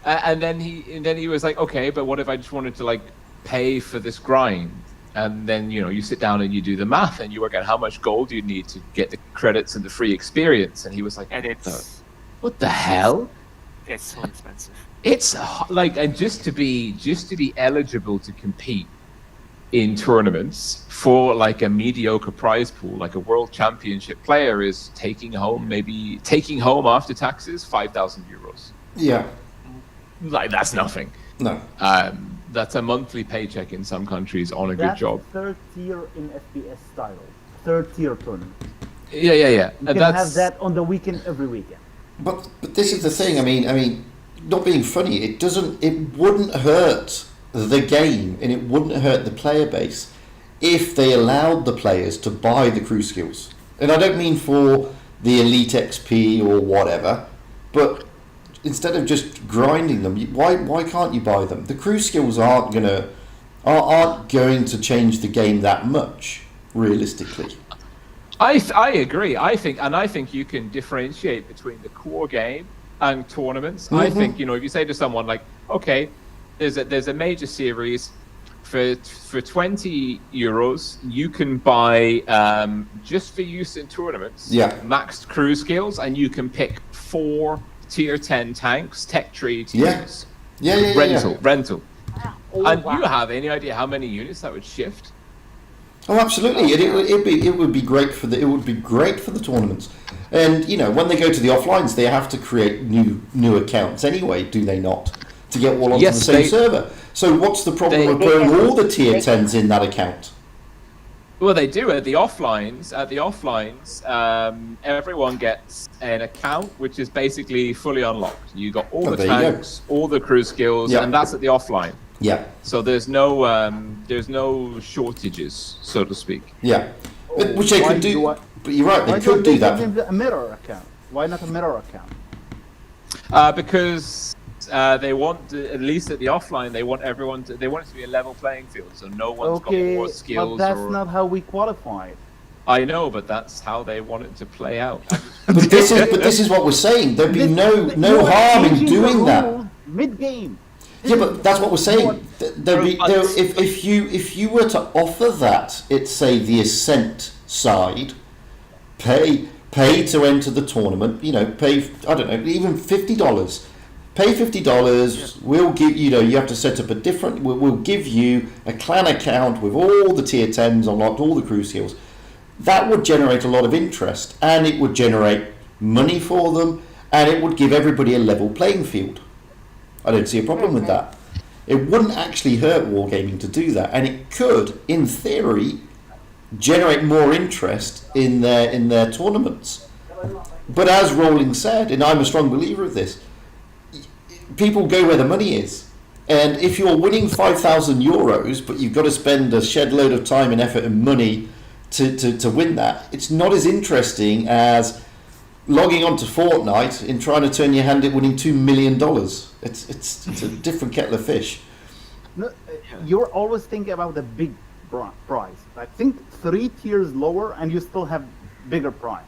And then he was like, okay, but what if I just wanted to like pay for this grind? And then, you sit down and you do the math and you work out how much gold you need to get the credits and the free experience. And he was like, and it's what the hell? It's so expensive. It's like, and just to be eligible to compete in tournaments for like a mediocre prize pool, like a world championship player is taking home after taxes, €5,000. Yeah. Like, that's nothing. No. That's a monthly paycheck in some countries on a good job. Third tier in FPS style. Third tier tournament. Yeah. You can have that on the weekend every weekend. But this is the thing. I mean, not being funny, it wouldn't hurt the game and it wouldn't hurt the player base if they allowed the players to buy the crew skills. And I don't mean for the elite XP or whatever, but instead of just grinding them, why can't you buy them? The crew skills aren't going to change the game that much, realistically. I agree. I think you can differentiate between the core game and tournaments. I think, if you say to someone like, okay, there's a major series for €20, you can buy just for use in tournaments, maxed crew skills, and you can pick 4 tier 10 tanks, tech tree to use. Rental. And you have any idea how many units that would shift? Oh, absolutely. It would be great for the tournaments. And when they go to the offlines, they have to create new accounts anyway, do they not? To get all onto the same server. So what's the problem with putting all the tier 10s in that account? Well, they do at the offlines. Everyone gets an account which is basically fully unlocked. You got all the tanks, all the crew skills, and that's at the offline. Yeah. So there's no shortages, so to speak. Yeah. Which they could do. But you're right. They could do that. A mirror account. Why not a mirror account? Because they want, at least at the offline, they want it to be a level playing field, so no one's got more skills. But that's not how we qualified. I know, but that's how they want it to play out. But this is what we're saying. There'd be no harm in doing that. Mid-game. Yeah, but that's what we're saying. If you were to offer that, it's say the Ascent side, pay to enter the tournament. Pay, I don't know, even $50. Pay $50. We'll give you have to set up a different. We'll give you a clan account with all the tier 10s unlocked, all the crew skills. That would generate a lot of interest, and it would generate money for them, and it would give everybody a level playing field. I don't see a problem with that. It wouldn't actually hurt Wargaming to do that, and it could, in theory, generate more interest in their tournaments. But as Rolling said, and I'm a strong believer of this, people go where the money is. And if you're winning €5,000, but you've got to spend a shed load of time and effort and money to win that, it's not as interesting as logging onto Fortnite and trying to turn your hand at winning $2 million. It's a different kettle of fish. No, you're always thinking about the big prize. I think 3 tiers lower, and you still have bigger prize.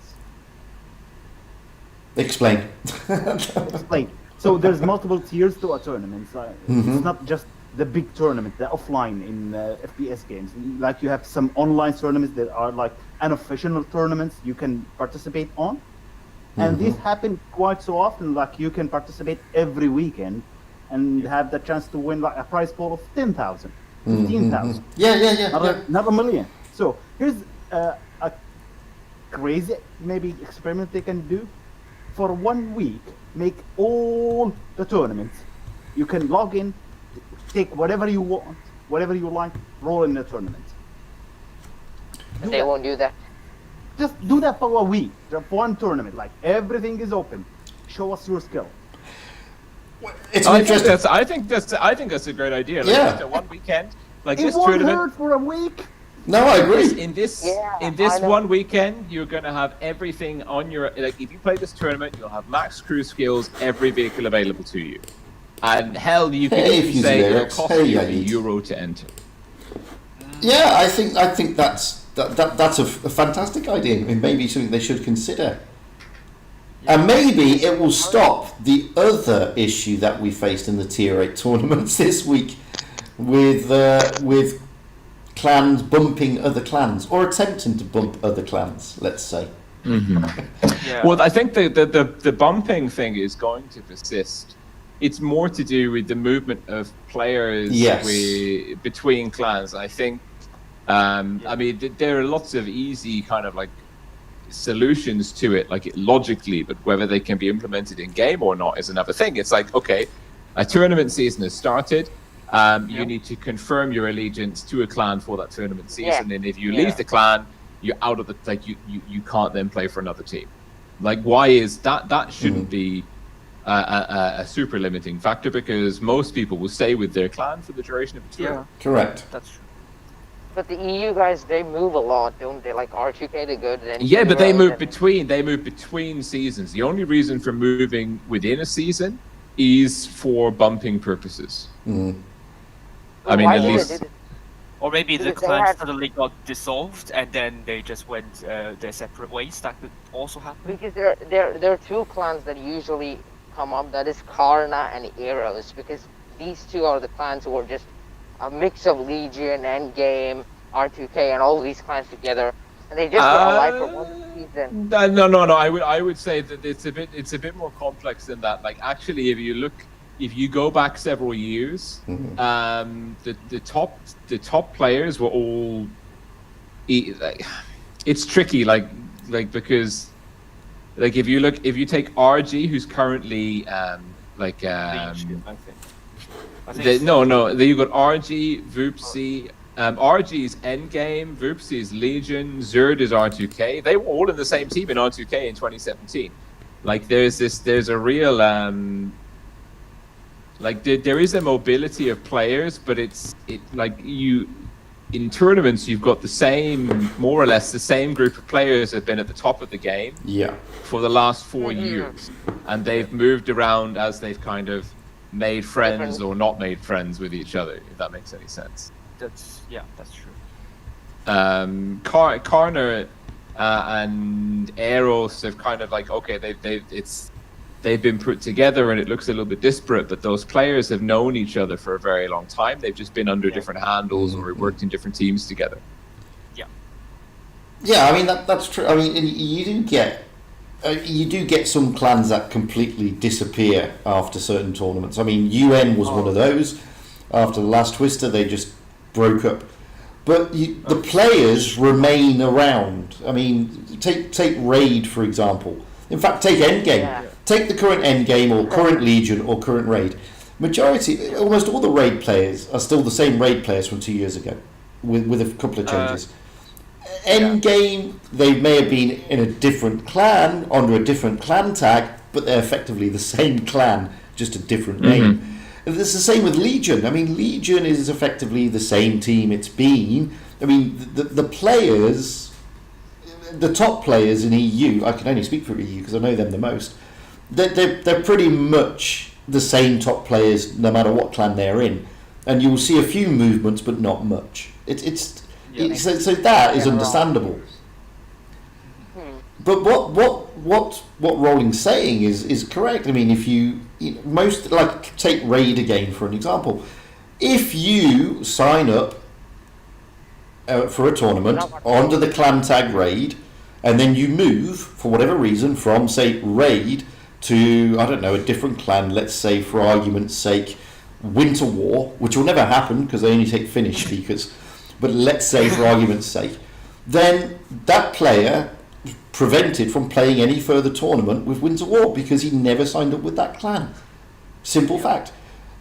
Explain. Explain. So there's multiple tiers to a tournament. So it's not just the big tournament, the offline in FPS games. Like you have some online tournaments that are like unofficial tournaments you can participate on. And these happen quite so often. Like you can participate every weekend and have the chance to win like a prize pool of 10,000, 15,000. Yeah. Not a million. So here's a crazy maybe experiment they can do. For 1 week, make all the tournaments. You can log in, take whatever you want, whatever you like, roll in the tournament. They won't do that. Just do that for a week, just one tournament. Like everything is open. Show us your skill. It's I interesting. think that's a great idea. Like, Yeah. just a one weekend, like It this won't tournament. hurt for a week. No, I agree. In this I know. one weekend, you're gonna have everything on your like. If you play this tournament, you'll have max crew skills, every vehicle available to you, and hell, you can Hey, even Fusy say it'll Lyrics. cost Hey, you Yaid. €1 to enter. Yeah, I think that's a fantastic idea. I mean, maybe something they should consider. And maybe it will stop the other issue that we faced in the Tier 8 tournaments this week with clans bumping other clans, or attempting to bump other clans, let's say. Yeah. Well, I think the bumping thing is going to persist. It's more to do with the movement of players Yes. between clans. I think. I mean, there are lots of easy kind of like solutions to it, like logically, but whether they can be implemented in game or not is another thing. It's like, okay, a tournament season has started. You need to confirm your allegiance to a clan for that tournament season, and if you leave the clan, you're out of the like you can't then play for another team. Like, why is that? That shouldn't be a super limiting factor, because most people will stay with their clan for the duration of the tournament. Correct. That's true. But the EU guys, they move a lot, don't they? Like R2K, they're good. And Yeah, but they move between. between seasons. The only reason for moving within a season is for bumping purposes. I mean, at least. Or maybe the Because they clans had- suddenly got dissolved and then they just went their separate ways. That could also happen. Because there are two clans that usually come up. That is Karna and Eros. Because these two are the clans who are just a mix of Legion, Endgame, R2K, and all these clans together, and they just were alive for one season. No. I would say that it's a bit more complex than that. Like, actually, if you go back several years, the top players were all. Like, it's tricky, like because, like if you take RG, who's currently Legion, I think. No. You got RG, VoopC. RG is Endgame, VoopC is Legion, Zerd is R2K. They were all in the same team in R2K in 2017. Like, there's a real there is a mobility of players, but in tournaments you've got more or less the same group of players that have been at the top of the game for the last 4 years, and they've moved around as they've kind of made friends or not made friends with each other, if that makes any sense. That's true. Karna and Eros have kind of like, okay, they've been put together and it looks a little bit disparate, but those players have known each other for a very long time. They've just been under different handles or worked in different teams together. Yeah, I mean that's true. I mean, you do get some clans that completely disappear after certain tournaments. I mean, UN was one of those. After the last Twister, they just broke up. But the players remain around. I mean, take Raid, for example. In fact, take Endgame. Take the current Endgame or current Legion or current Raid. almost all the raid players are still the same raid players from 2 years ago, with a couple of changes. Endgame, they may have been in a different clan, under a different clan tag, but they're effectively the same clan, just a different name. And it's the same with Legion. I mean, Legion is effectively the same team it's been. I mean, the players, the top players in EU, I can only speak for EU because I know them the most, they're pretty much the same top players no matter what clan they're in. And you will see a few movements, but not much. So that is understandable. But what Rolling's saying is correct. I mean, if you most, like, take Raid again for an example. If you sign up for a tournament under the clan tag Raid, and then you move for whatever reason from, say, Raid to, I don't know, a different clan, let's say for argument's sake Winter War, which will never happen because they only take Finnish speakers, but let's say for argument's sake, then that player prevented from playing any further tournament with Winter War because he never signed up with that clan. Simple fact.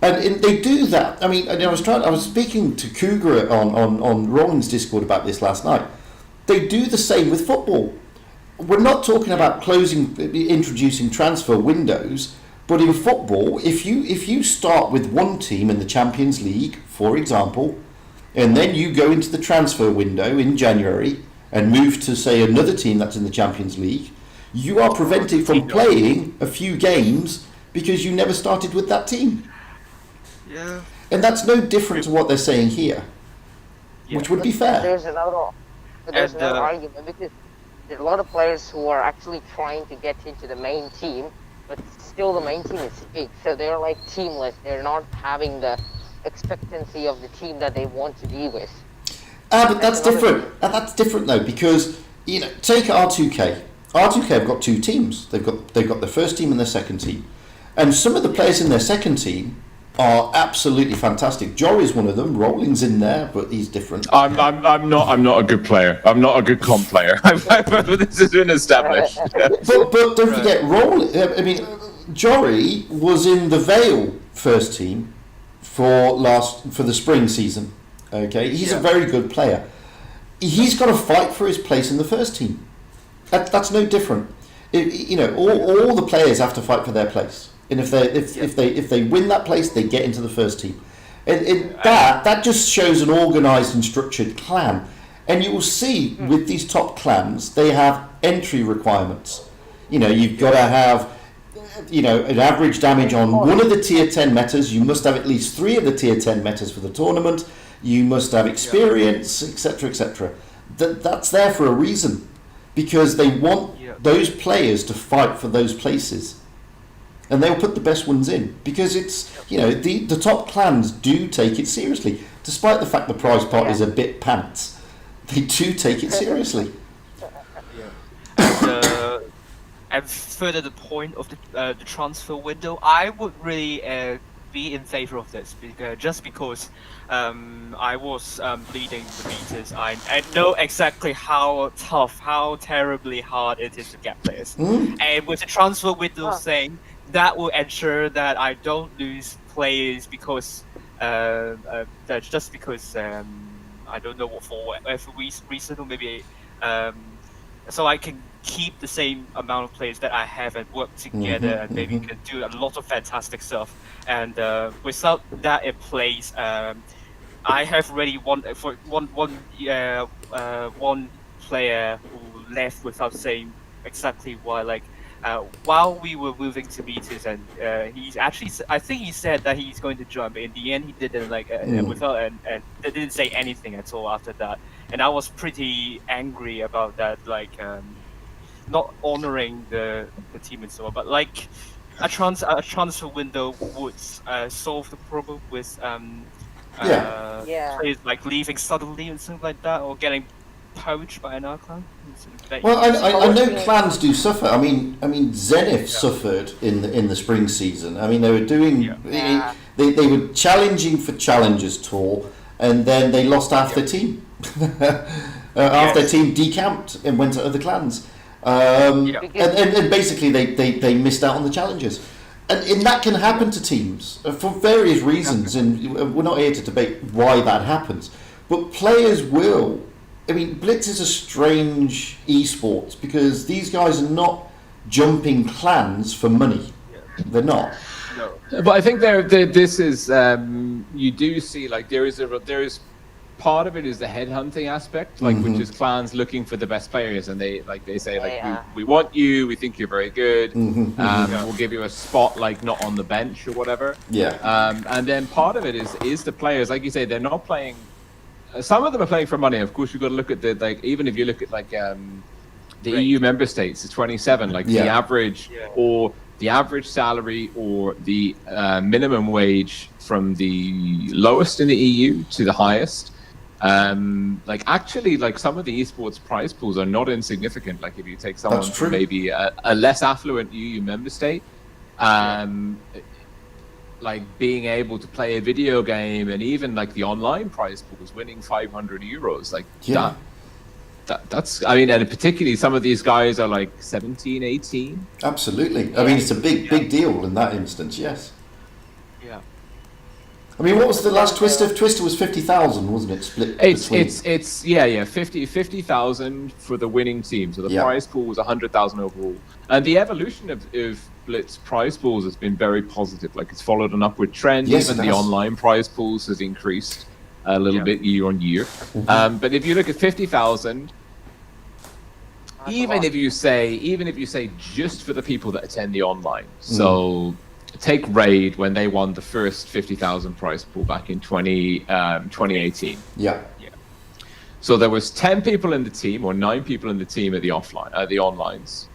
And they do that. I mean, I was speaking to Cougar on Rolling's Discord about this last night. They do the same with football. We're not talking about introducing transfer windows, but in football, if you start with one team in the Champions League, for example, and then you go into the transfer window in January and move to, say, another team that's in the Champions League, you are prevented from playing a few games because you never started with that team. Yeah. And that's no different to what they're saying here, which would be fair. There's another argument, because there are a lot of players who are actually trying to get into the main team, but still the main team is big, so they're like teamless. They're not having the expectancy of the team that they want to be with. But that's different. That's different though, because take R2K. R2K have got two teams. They've got their first team and their second team, and some of the players in their second team are absolutely fantastic. Jory's one of them. Rolling's in there, but he's different. I'm not a good player. I'm not a good comp player. This has been established. but don't forget, Jory was in the Vale first team for the spring season. Okay, he's a very good player. He's got to fight for his place in the first team. That's no different. All the players have to fight for their place. And if they win that place, they get into the first team. And that just shows an organised and structured clan. And you will see with these top clans, they have entry requirements. You've got to have an average damage on one of the tier 10 metas. You must have at least 3 of the tier 10 metas for the tournament. You must have experience, etc., etc. That's there for a reason, because they want those players to fight for those places. And they'll put the best ones in, because it's, the top clans do take it seriously, despite the fact the prize pot is a bit pants. They do take it seriously. And further the point of the transfer window, I would really be in favor of this, because I was leading the beaters. I know exactly how tough, how terribly hard it is to get players. And with the transfer window thing, that will ensure that I don't lose players because just because I don't know for whatever reason, or maybe so I can keep the same amount of players that I have and work together, and maybe can do a lot of fantastic stuff. And without that in place, I have already one player who left without saying exactly why. While we were moving to meters, and he's actually, I think he said that he's going to join, but in the end he didn't, without and they didn't say anything at all after that. And I was pretty angry about that, not honoring the team and so on. But a transfer window would solve the problem with players leaving suddenly and something like that, or getting poached by another clan. Well, I know clans do suffer. I mean, Zenith suffered in the spring season. I mean, they were doing they were challenging for Challengers Tour, and then they lost half their team. Half their team decamped and went to other clans. And basically they missed out on the challenges. And that can happen to teams for various reasons, and we're not here to debate why that happens. But players will. I mean, Blitz is a strange esports because these guys are not jumping clans for money. They're not. No. But I think this is you do see like there is part of it is the headhunting aspect, like which is clans looking for the best players, and they say like we want you, we think you're very good, we'll give you a spot like not on the bench or whatever. And then part of it is the players, like you say, they're not playing. Some of them are playing for money. Of course, you've got to look at the like even if you look at like the EU member states, the 27, like the average or the average salary or the minimum wage from the lowest in the EU to the highest. Like actually, like some of the esports prize pools are not insignificant. Like if you take someone from maybe a less affluent EU member state, like being able to play a video game, and even like the online prize pools, winning 500 euros, like that's, I mean, and particularly some of these guys are like 17, 18. Absolutely. I mean, it's a big deal in that instance, yes. Yeah. I mean, what was the last Twister? Twister was 50,000, wasn't it? Split It's 50,000 for the winning team. So the prize pool was 100,000 overall. And the evolution of Blitz prize pools has been very positive. Like it's followed an upward trend. Yes, even the online prize pools has increased a little bit year on year. But if you look at 50,000, even if you say just for the people that attend the online, so take Raid when they won the first 50,000 prize pool back in 2018. So there was 10 people in the team or 9 people in the team at the onlines.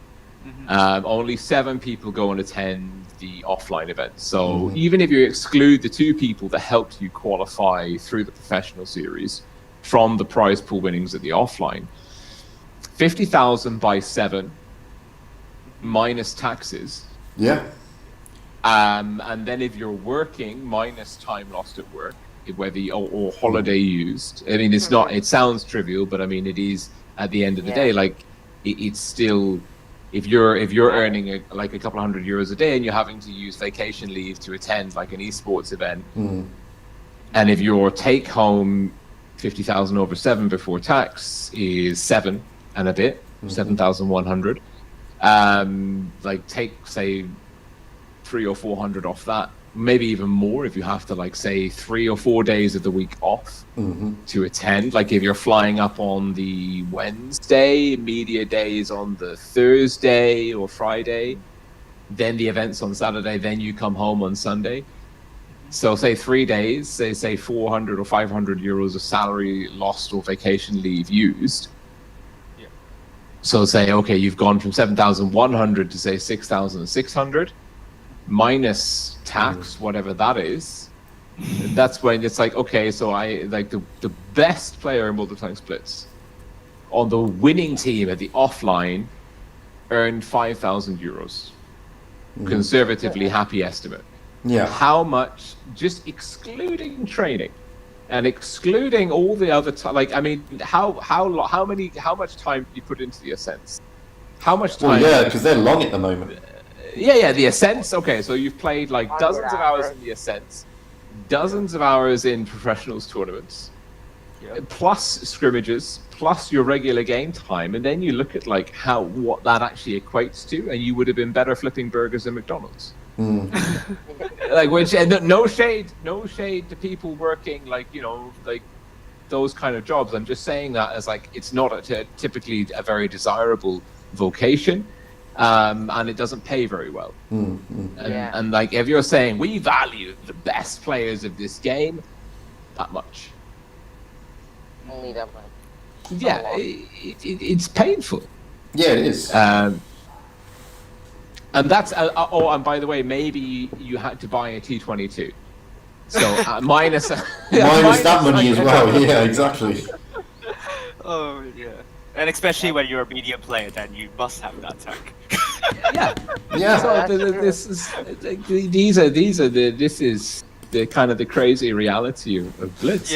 Only 7 people go and attend the offline event. So even if you exclude the 2 people that helped you qualify through the professional series from the prize pool winnings at the offline, 50,000 by 7 minus taxes. And then if you're working, minus time lost at work, whether or holiday used. I mean, it's not. It sounds trivial, but I mean, it is at the end of the day. Like, it's still. If you're earning like a couple of €100 a day and you're having to use vacation leave to attend like an esports event, and if your take home 50,000 over 7 before tax is 7 and a bit, 7,100, like take say 300 or 400 off that, maybe even more if you have to like say 3 or 4 days of the week off to attend. Like if you're flying up on the Wednesday, media days on the Thursday or Friday, then the event's on Saturday, then you come home on Sunday. So say 3 days, say 400 or 500 euros of salary lost or vacation leave used. So say, okay, you've gone from 7,100 to say 6,600 minus tax, whatever that is. That's when it's like, okay, so I like the best player in multiplying splits on the winning team at the offline earned 5,000 euros. Conservatively happy estimate. How much, just excluding training and excluding all the other time, like, I mean, how much time do you put into the Ascents? How much time? Well, because they're long at the moment. The Ascents. Okay, so you've played like dozens of hours in the Ascents, dozens of hours in professionals tournaments, plus scrimmages, plus your regular game time, and then you look at like what that actually equates to, and you would have been better flipping burgers than McDonald's. Like, which, and no shade to people working like, you know, like those kind of jobs. I'm just saying that as like it's not typically a very desirable vocation. And it doesn't pay very well. And like if you're saying we value the best players of this game, that much. Only that much. It's painful. It is. And that's and by the way, maybe you had to buy a T22. So minus that money as well. Yeah, exactly. Oh yeah. And especially when you're a medium player, then you must have that tank. So this is the kind of the crazy reality of Blitz.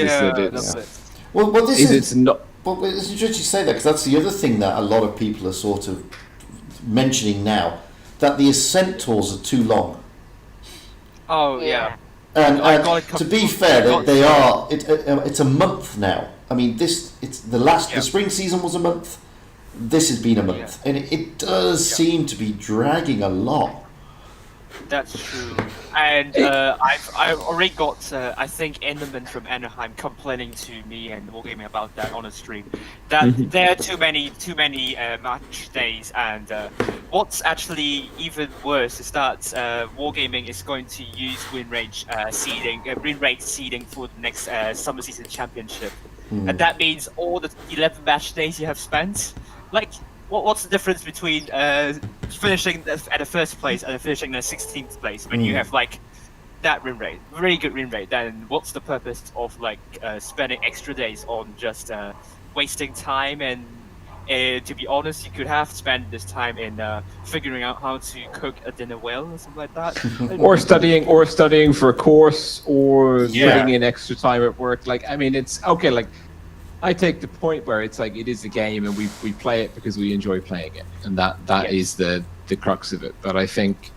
Well, it's not. Well, it's interesting you say that because that's the other thing that a lot of people are sort of mentioning now, that the Ascent tours are too long. Oh yeah. And, I got it to be confused. fair, I got they it. are. It's a month now. I mean, it's the spring season was a month. This has been a month, and it does seem to be dragging a lot. That's true. And I've already got I think Enderman from Anaheim complaining to me and Wargaming about that on a stream. That there are too many match days, and what's actually even worse is that Wargaming is going to use win rate seeding for the next summer season championship, and that means all the 11 match days you have spent, like. What's the difference between finishing at the first place and finishing in the 16th place when you have like that win rate, really good win rate? Then what's the purpose of like spending extra days on just wasting time? And to be honest, you could have spent this time in figuring out how to cook a dinner well or something like that, or studying for a course, or putting in extra time at work. Like, I mean, it's okay. Like, I take the point where it's like it is a game and we play it because we enjoy playing it, and that is the crux of it. But I think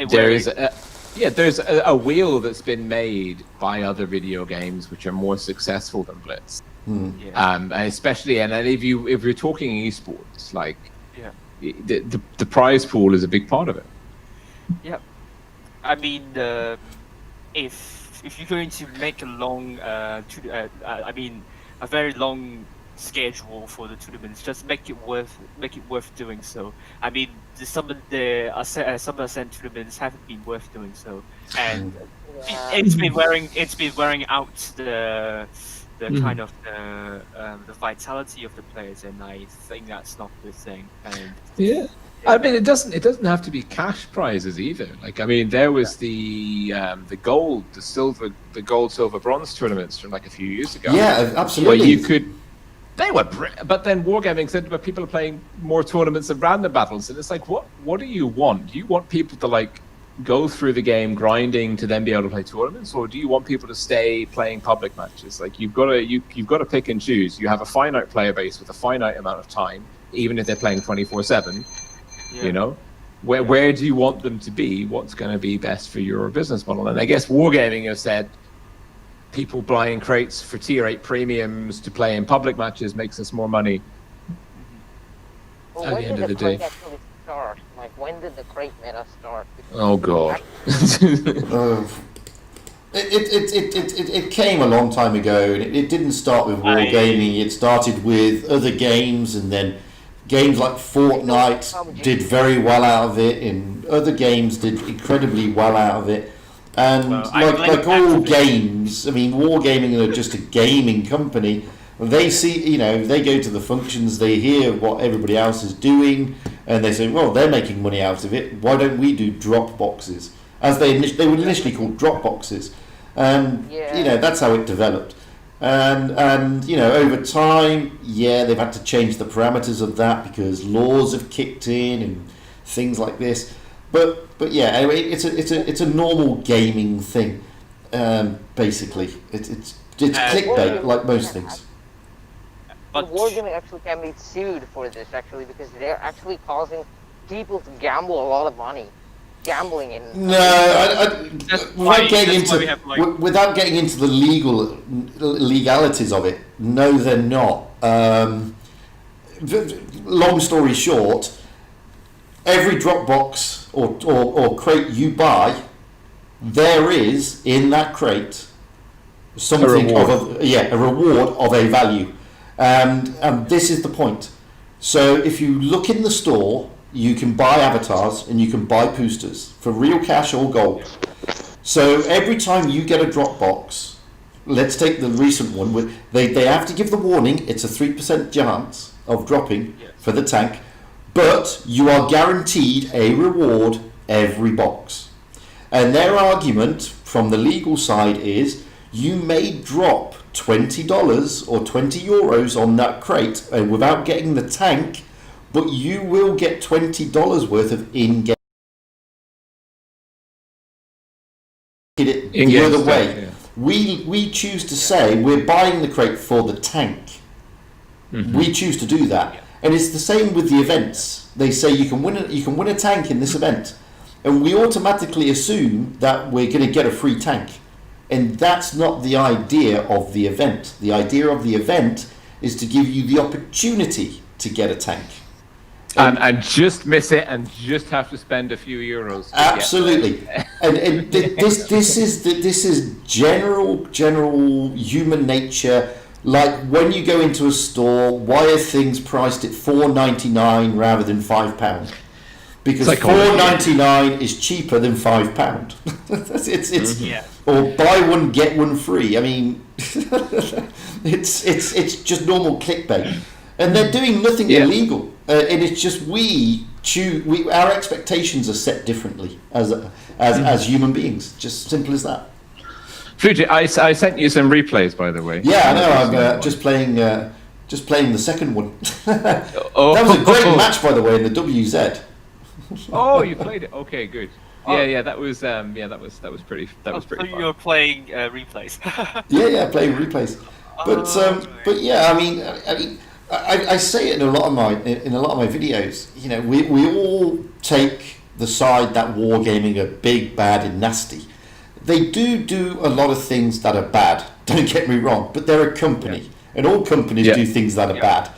there's a wheel that's been made by other video games which are more successful than Blitz. And especially, and if you're talking esports, like the prize pool is a big part of it. Yeah, I mean, if you're going to make a long, a very long schedule for the tournaments, just make it worth doing so. I mean, some of the Ascent tournaments haven't been worth doing so, and it's been wearing out the kind of the vitality of the players, and I think that's not a good thing. And I mean, it doesn't have to be cash prizes either. Like, I mean, there was the gold, the silver, the gold, silver, bronze tournaments from like a few years ago. Yeah, absolutely. Where you could, but then Wargaming said, but people are playing more tournaments and random battles, and it's like, what do you want? Do you want people to like go through the game grinding to then be able to play tournaments, or do you want people to stay playing public matches? Like, you've got to pick and choose. You have a finite player base with a finite amount of time, even if they're playing 24/7. You know, where do you want them to be? What's going to be best for your business model? And I guess Wargaming has said people buying crates for tier 8 premiums to play in public matches makes us more money. Well, at the end of the crate day. actually start? Like, when did the crate meta start? Oh God. It came a long time ago, and it didn't start with Wargaming. It started with other games, and then games like Fortnite did very well out of it, and other games did incredibly well out of it. And like all games, I mean, Wargaming are just a gaming company. They see, they go to the functions, they hear what everybody else is doing, and they say, well, they're making money out of it. Why don't we do drop boxes? As they were initially called drop boxes, and that's how it developed. And over time, they've had to change the parameters of that because laws have kicked in and things like this. But it's a normal gaming thing. Basically, it's clickbait like most things. But Wargaming actually can be sued for this actually, because they're actually causing people to gamble a lot of money. Gambling in without getting into the legalities of it. No, they're not. Long story short, every Dropbox or crate you buy, there is in that crate something a reward of a value, and this is the point. So if you look in the store, you can buy avatars and you can buy boosters for real cash or gold. So every time you get a Dropbox, let's take the recent one, they have to give the warning, it's a 3% chance of dropping for the tank, but you are guaranteed a reward every box. And their argument from the legal side is, you may drop $20 or €20 on that crate without getting the tank, but you will get $20 worth of in-game. The other way, we choose to say we're buying the crate for the tank. We choose to do that, and it's the same with the events. They say you can win a tank in this event, and we automatically assume that we're going to get a free tank. And that's not the idea of the event. The idea of the event is to give you the opportunity to get a tank. And just miss it and just have to spend a few euros. Absolutely. and this is general human nature. Like when you go into a store, why are things priced at £4.99 rather than £5? Because £4.99 is cheaper than £5. it's or buy one get one free. I mean, it's just normal clickbait, and they're doing nothing illegal. And it's just our expectations are set differently as human beings. Just simple as that. Fugit, I sent you some replays, by the way. Yeah, I know. I'm just playing the second one. That was a great match, by the way, in the WZ. Oh, you played it. Okay, good. Yeah, that was pretty. So fun. you're playing replays. yeah, playing replays. But yeah, I mean, I say it in a lot of my videos. You know, we all take the side that wargaming are big, bad, and nasty. They do a lot of things that are bad. Don't get me wrong, but they're a company, and all companies do things that are bad.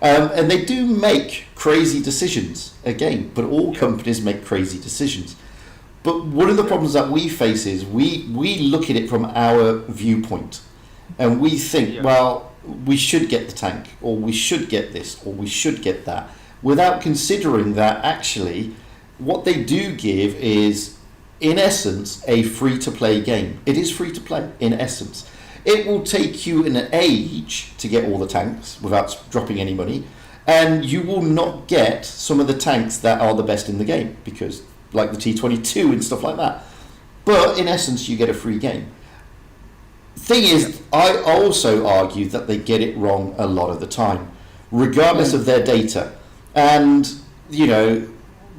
And they do make crazy decisions again, but all companies make crazy decisions. But one of the problems that we face is we look at it from our viewpoint, and we think, well, we should get the tank, or we should get this, or we should get that, without considering that actually what they do give is, in essence, a free-to-play game. It is free-to-play, in essence. It will take you an age to get all the tanks without dropping any money, and you will not get some of the tanks that are the best in the game, because like the T22 and stuff like that. But in essence, you get a free game. Thing is, I also argue that they get it wrong a lot of the time, regardless of their data. And you know,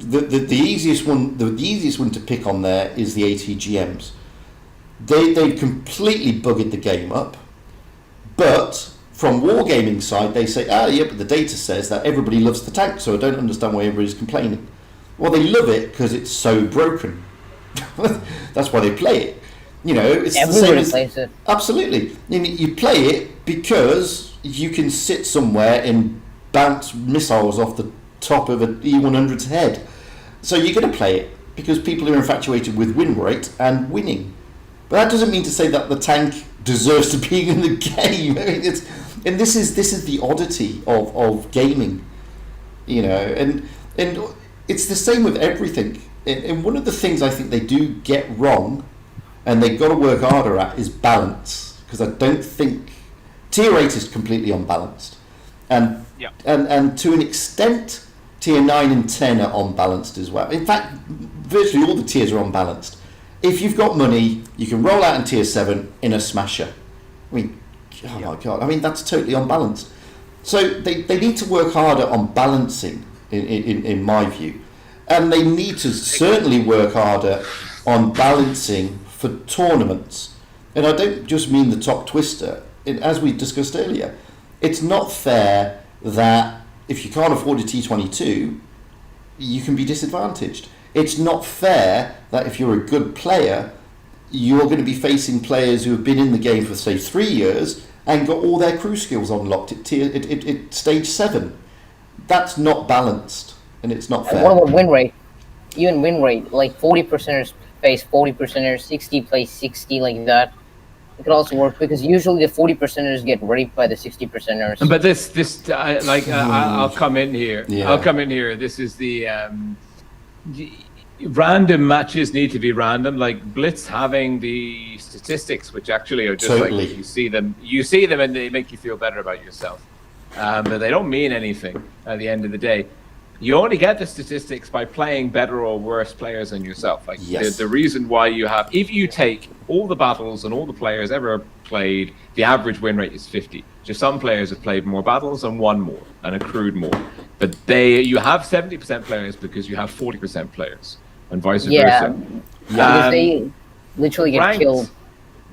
the easiest one to pick on there is the ATGMs. They completely buggered the game up, but from wargaming side they say, but the data says that everybody loves the tank, so I don't understand why everybody's complaining. Well, they love it because it's so broken. That's why they play it. You know, it's everybody the same plays it. Absolutely. You play it because you can sit somewhere and bounce missiles off the top of an E100's head. So you're going to play it because people are infatuated with win rate and winning. But that doesn't mean to say that the tank deserves to be in the game. I mean, this is the oddity of gaming, you know, and it's the same with everything. And one of the things I think they do get wrong, and they've got to work harder at, is balance. Because I don't think Tier 8 is completely unbalanced, and to an extent, Tier 9 and 10 are unbalanced as well. In fact, virtually all the tiers are unbalanced. If you've got money, you can roll out in Tier 7 in a smasher. I mean, oh my God, I mean, that's totally unbalanced. So they need to work harder on balancing, in my view. And they need to certainly work harder on balancing for tournaments. And I don't just mean the top twister. As we discussed earlier, it's not fair that if you can't afford a T22, you can be disadvantaged. It's not fair that if you're a good player, you're going to be facing players who have been in the game for, say, 3 years and got all their crew skills unlocked at stage 7. That's not balanced, and it's not fair. And what about win rate? Even win rate, like 40%ers face 40%ers, 60 plays 60, like that. It could also work because usually the 40%ers get raped by the 60%ers. But I'll come in here. Yeah. I'll come in here. This is the random matches need to be random. Like Blitz having the statistics, which actually are just Totally. like you see them and they make you feel better about yourself. But they don't mean anything at the end of the day. You only get the statistics by playing better or worse players than yourself. Like Yes. the reason why you have, if you take all the battles and all the players ever played, the average win rate is 50. Just some players have played more battles and won more and accrued more. But you have 70% players because you have 40% players, and vice versa. Because they literally get ranked, killed.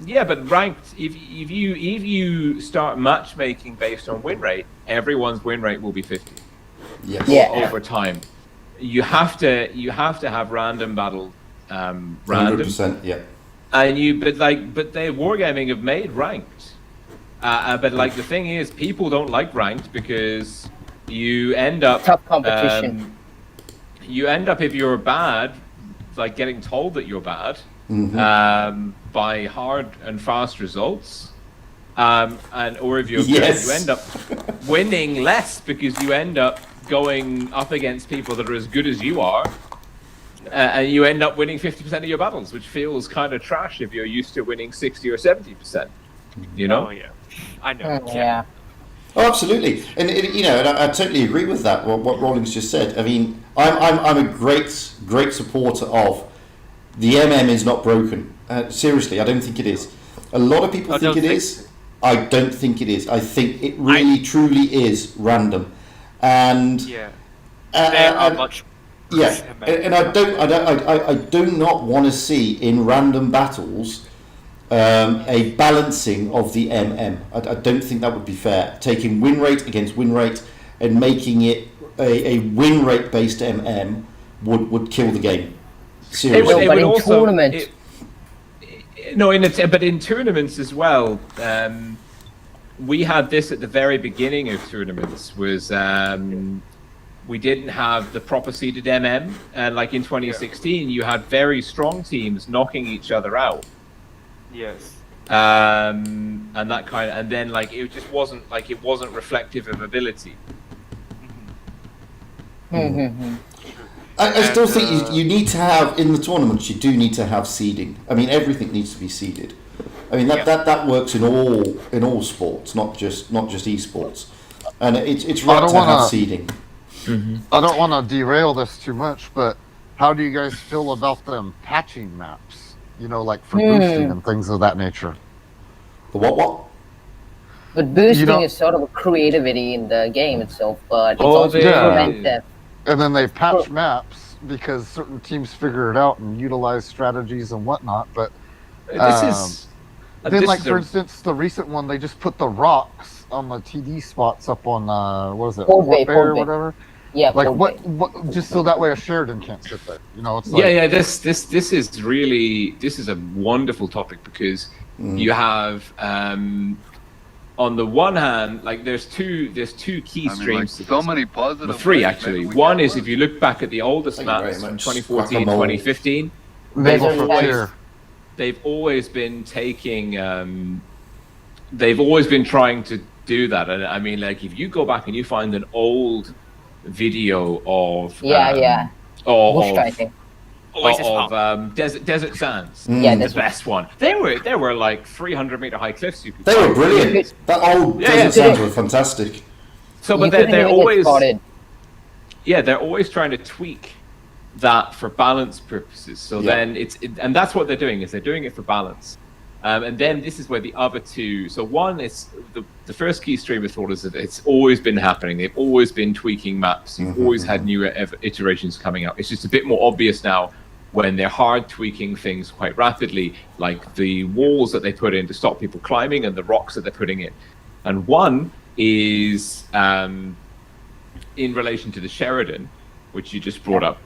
Yeah, but ranked, if you start matchmaking based on win rate, everyone's win rate will be 50. Yes. Yeah. Over time. you have to have random battle, random. 100%, yeah. And but they wargaming have made ranked. But like the thing is, people don't like ranked because you end up tough competition. You end up, if you're bad, like getting told that you're bad by hard and fast results, or if you're good, you end up winning less because you end up going up against people that are as good as you are. And you end up winning 50% of your battles, which feels kind of trash if you're used to winning 60 or 70%. You know? Oh yeah, I know. Yeah. Oh, absolutely, and you know, and I totally agree with that. What Rollins just said. I mean, I'm a great supporter of the MM is not broken. Seriously, I don't think it is. A lot of people think it is. I don't think it is. I think it really, truly is random, and there are much. Yeah, and I do not want to see in random battles a balancing of the MM. I don't think that would be fair. Taking win rate against win rate and making it a win rate based MM would kill the game. Seriously. But in tournaments, but in tournaments as well. We had this at the very beginning of tournaments. Was we didn't have the proper seeded MM, and like in 2016, you had very strong teams knocking each other out. Yes. And that kind of, and then like it just wasn't reflective of ability. I still think you need to have in the tournaments. You do need to have seeding. I mean, everything needs to be seeded. I mean that works in all sports, not just esports. And it's right to have seeding. I don't want to derail this too much, but how do you guys feel about them patching maps? You know, like for boosting and things of that nature. The what? But boosting is sort of a creativity in the game itself, but it's also preventive. And then they patch maps because certain teams figure it out and utilize strategies and whatnot. But then, like for instance, the recent one, they just put the rocks on the TD spots up on what is it, Fort Bay or whatever. Yeah, like what? Just so that way a Sheridan can't sit there. You know, it's like, This is a wonderful topic because you have on the one hand, like there's two key streams. Like so many positive. Well, three actually. One is if you look back at the oldest maps from 2014, 2015. They've always been taking. They've always been trying to do that, and I mean, like if you go back and you find an old video of Desert Sands, the best one. There were like 300-meter high cliffs. They were brilliant. That old Desert Sands were fantastic. So, but they're always they're always trying to tweak that for balance purposes. So then and that's what they're doing, is they're doing it for balance. And then this is where the other two. So one is the first key stream of thought is that it's always been happening. They've always been tweaking maps. You've always had new iterations coming out. It's just a bit more obvious now when they're hard tweaking things quite rapidly, like the walls that they put in to stop people climbing and the rocks that they're putting in. And one is in relation to the Sheridan, which you just brought up.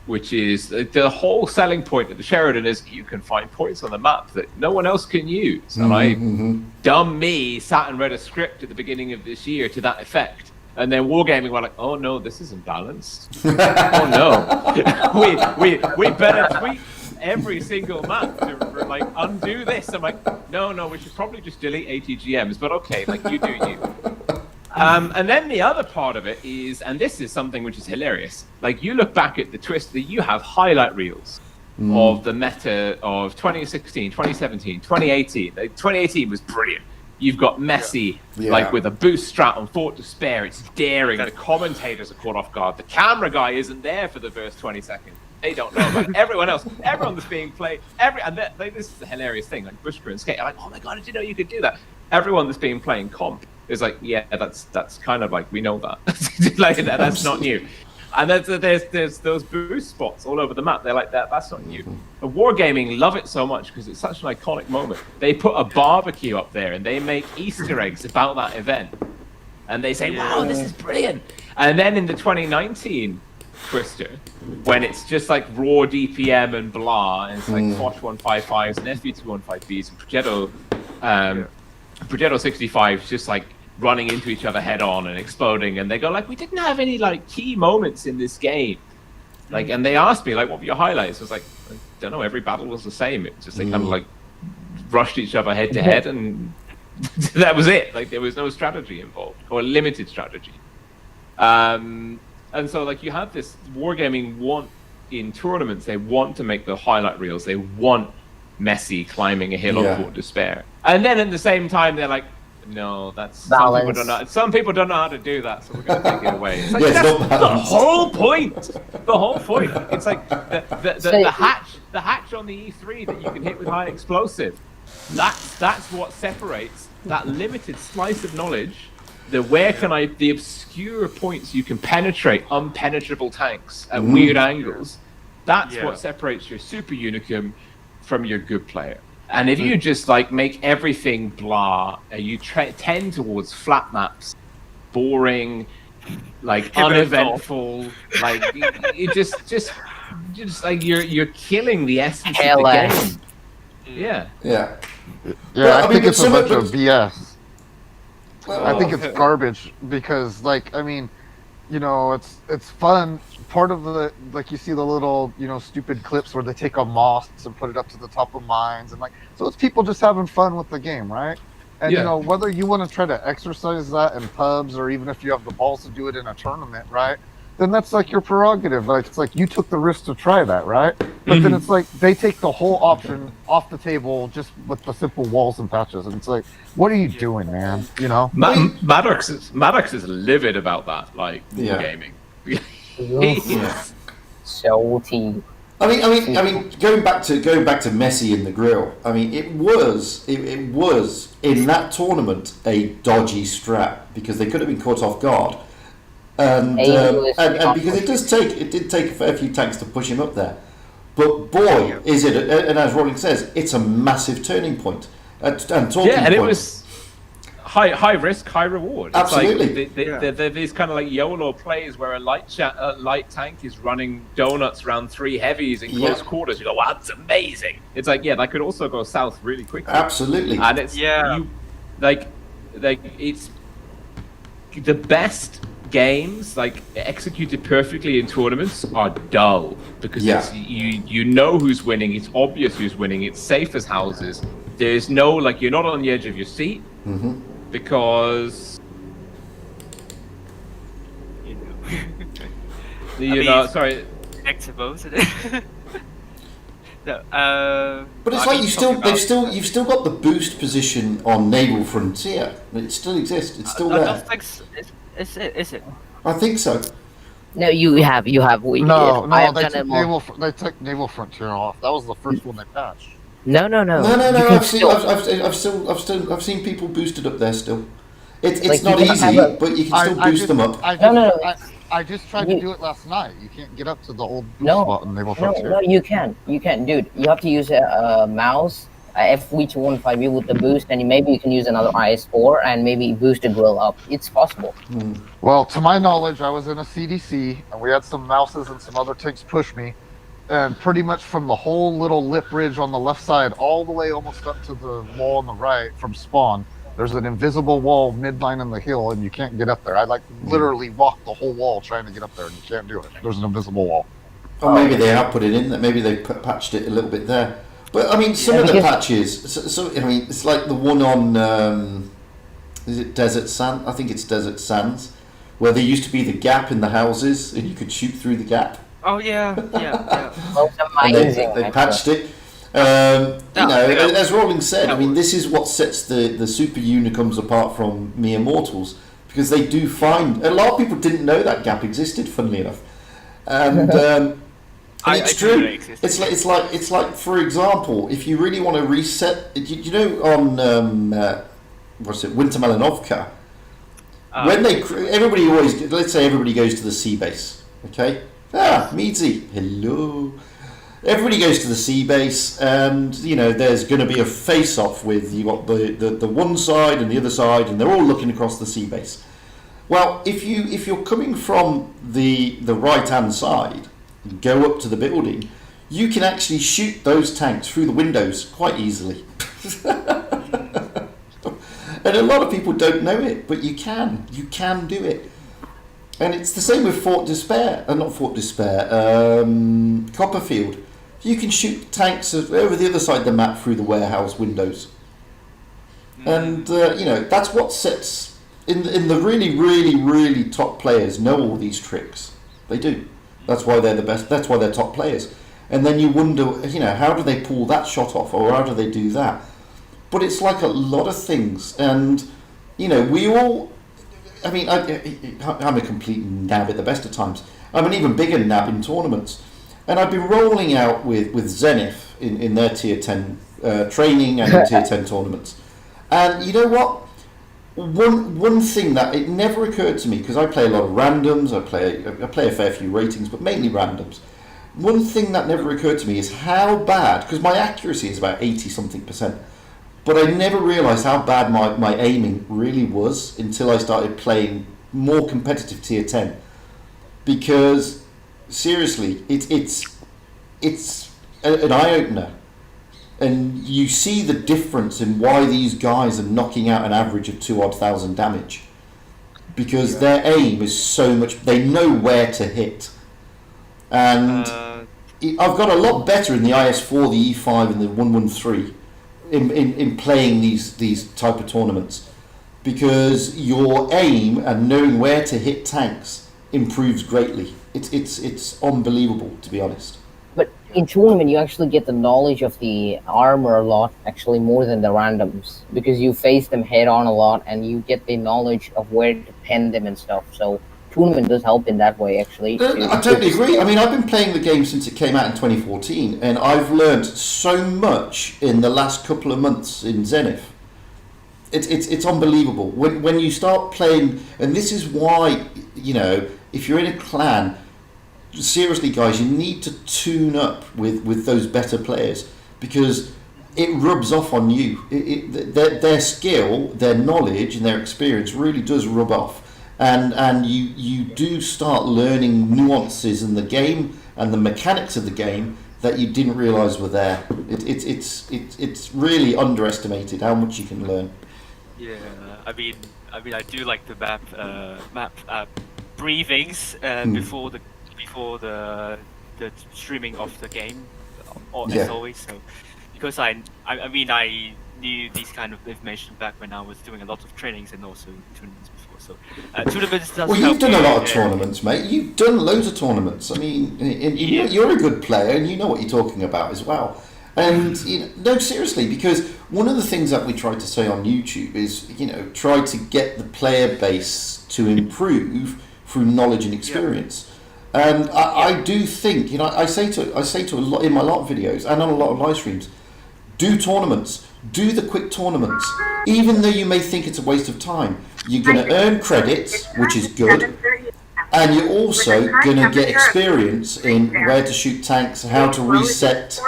Which is the whole selling point of the Sheridan is you can find points on the map that no one else can use. And dumb me, sat and read a script at the beginning of this year to that effect. And then Wargaming were like, oh no, this isn't balanced. Oh no. we better tweak every single map to like undo this. I'm like, no, we should probably just delete ATGMs, but okay, like you do you. And then the other part of it is, and this is something which is hilarious, like you look back at the twist that you have highlight reels of the meta of 2016, 2017, 2018. Like, 2018 was brilliant. You've got Messi, like with a boost strat on Fort Despair. It's daring. The commentators are caught off guard. The camera guy isn't there for the first 20 seconds. They don't know. But everyone else, everyone that's being played, this is a hilarious thing. Like Bushker and Skate, I'm like, oh my god, did you know you could do that? Everyone that's being playing comp is like, yeah, that's kind of like, we know that. Like that's not new. And there's those boost spots all over the map. They're like, that's not new. And Wargaming love it so much because it's such an iconic moment. They put a barbecue up there and they make Easter eggs about that event. and they say, "Wow, this is brilliant." And then in the 2019 Twister, when it's just like raw DPM and blah, and it's like Foch 155s and SV215Bs and Progetto 65s just like running into each other head on and exploding, and they go like, "We didn't have any like key moments in this game." Like, and they asked me like, "What were your highlights?" I was like, "I don't know. Every battle was the same. It just they kind of like rushed each other head to head, and that was it. Like, there was no strategy involved, or limited strategy." And so like you have this wargaming want in tournaments. They want to make the highlight reels. They want Messi climbing a hill of Fort Despair, and then at the same time they're like, "No, that's some people don't know how to do that, so we're going to take it away." It's like, that's the whole point. The whole point. It's like the hatch on the E3 that you can hit with high explosive. That's what separates that limited slice of knowledge. The obscure points you can penetrate unpenetrable tanks at weird angles. That's what separates your super unicum from your good player. And if you just like make everything blah, you tend towards flat maps, boring, like uneventful, like you just like you're killing the essence of the game. Yeah. I think it's a bunch of BS. I think it's garbage because, like, I mean, you know, it's fun. Part of the, like, you see the little, you know, stupid clips where they take a moss and put it up to the top of mines, and like, so it's people just having fun with the game, right? And you know, whether you want to try to exercise that in pubs or even if you have the balls to do it in a tournament, right? Then that's like your prerogative. Like, it's like you took the risk to try that, right? But then it's like they take the whole option off the table just with the simple walls and patches, and it's like, what are you doing, man? You know, Maddox is livid about that, like gaming. Salty. I mean, going back to Messi in the grill. I mean, it was in that tournament a dodgy strap because they could have been caught off guard. And because it did take a fair few tanks to push him up there, but boy, is it! And as Rolling says, it's a massive turning point. And it was high risk, high reward. Absolutely, it's like they're these kind of like YOLO plays where a light tank is running donuts around 3 heavies in close quarters. You go, wow, that's amazing. It's like, that could also go south really quickly. Absolutely, and it's like it's the best games, like executed perfectly in tournaments, are dull because it's, you know who's winning, it's obvious who's winning, it's safe as houses. There's no, like, you're not on the edge of your seat because sorry, predictable, isn't it? No, but it's like you've still got the boost position on Naval Frontier. It still exists. It's still there. Is it? I think so. No, you have. No, they took Naval Frontier off. That was the first one they patched. No. I've seen people boosted up there still. It's like, not easy, but you can still boost them up. I just tried to do it last night. You can't get up to the old boost spot in Naval Frontier. No, you can, dude. You have to use a mouse. FV215B with the boost, and maybe you can use another IS4 and maybe boost the grill up. It's possible. Well, to my knowledge, I was in a CDC and we had some mouses and some other tanks push me, and pretty much from the whole little lip ridge on the left side all the way almost up to the wall on the right from spawn, there's an invisible wall midline in the hill and you can't get up there. I literally walked the whole wall trying to get up there and you can't do it. There's an invisible wall. Or maybe they have put it in there. Maybe they patched it a little bit there. But I mean, some of the patches. So I mean, it's like the one on is it Desert Sand? I think it's Desert Sands, where there used to be the gap in the houses, and you could shoot through the gap. Oh yeah. And they patched it. As Rolling said, I mean, this is what sets the Super Unicums apart from mere mortals, because they do find a lot of people didn't know that gap existed. Funnily enough, and. It's true. It's like, for example, if you really want to reset, you know, on Winter Melanovka, when everybody always, let's say everybody goes to the sea base, okay? Meadsy, hello. Everybody goes to the sea base, and you know there's going to be a face-off with you got the one side and the other side, and they're all looking across the sea base. Well, if you're coming from the right hand side, go up to the building, you can actually shoot those tanks through the windows quite easily. And a lot of people don't know it, but you can do it. And it's the same with Copperfield. You can shoot tanks over the other side of the map through the warehouse windows. And that's what sets in the really, really, really top players know all these tricks. They do. That's why they're the best. That's why they're top players. And then you wonder, how do they pull that shot off, or how do they do that? But it's like a lot of things, and we all. I mean, I'm a complete nab at the best of times. I'm an even bigger nab in tournaments, and I've been rolling out with Zenith in their tier 10 training and in tier 10 tournaments. And you know what? One thing that it never occurred to me, because I play a lot of randoms, I play a fair few ratings, but mainly randoms. One thing that never occurred to me is how bad, because my accuracy is about 80-something%, but I never realised how bad my aiming really was until I started playing more competitive tier 10. Because seriously, it's an eye-opener. And you see the difference in why these guys are knocking out an average of 2,000 damage. Because their aim is so much, they know where to hit. And I've got a lot better in the IS4, the E5 and the 113 in playing these type of tournaments. Because your aim and knowing where to hit tanks improves greatly. It's unbelievable, to be honest. But in tournament, you actually get the knowledge of the armor a lot, actually more than the randoms, because you face them head on a lot, and you get the knowledge of where to pen them and stuff. So tournament does help in that way, actually. I totally agree. I mean, I've been playing the game since it came out in 2014, and I've learned so much in the last couple of months in Zenith. It's unbelievable when you start playing, and this is why if you're in a clan. Seriously, guys, you need to tune up with those better players, because it rubs off on you. Their skill, their knowledge, and their experience really does rub off, and you do start learning nuances in the game and the mechanics of the game that you didn't realise were there. It's really underestimated how much you can learn. Yeah, I mean, I do like the map briefings before the streaming of the game, as always. So because I knew these kind of information back when I was doing a lot of trainings and also tournaments before. So tournaments does. Well, you've done a lot of tournaments, mate. You've done loads of tournaments. I mean, you're a good player and you know what you're talking about as well. And no, seriously, because one of the things that we try to say on YouTube is, try to get the player base to improve through knowledge and experience. And I do think, I say to a lot in my lot of videos and on a lot of live streams, do tournaments, do the quick tournaments, even though you may think it's a waste of time. You're going to earn credits, which is good, and you're also going to get experience in where to shoot tanks, how to reset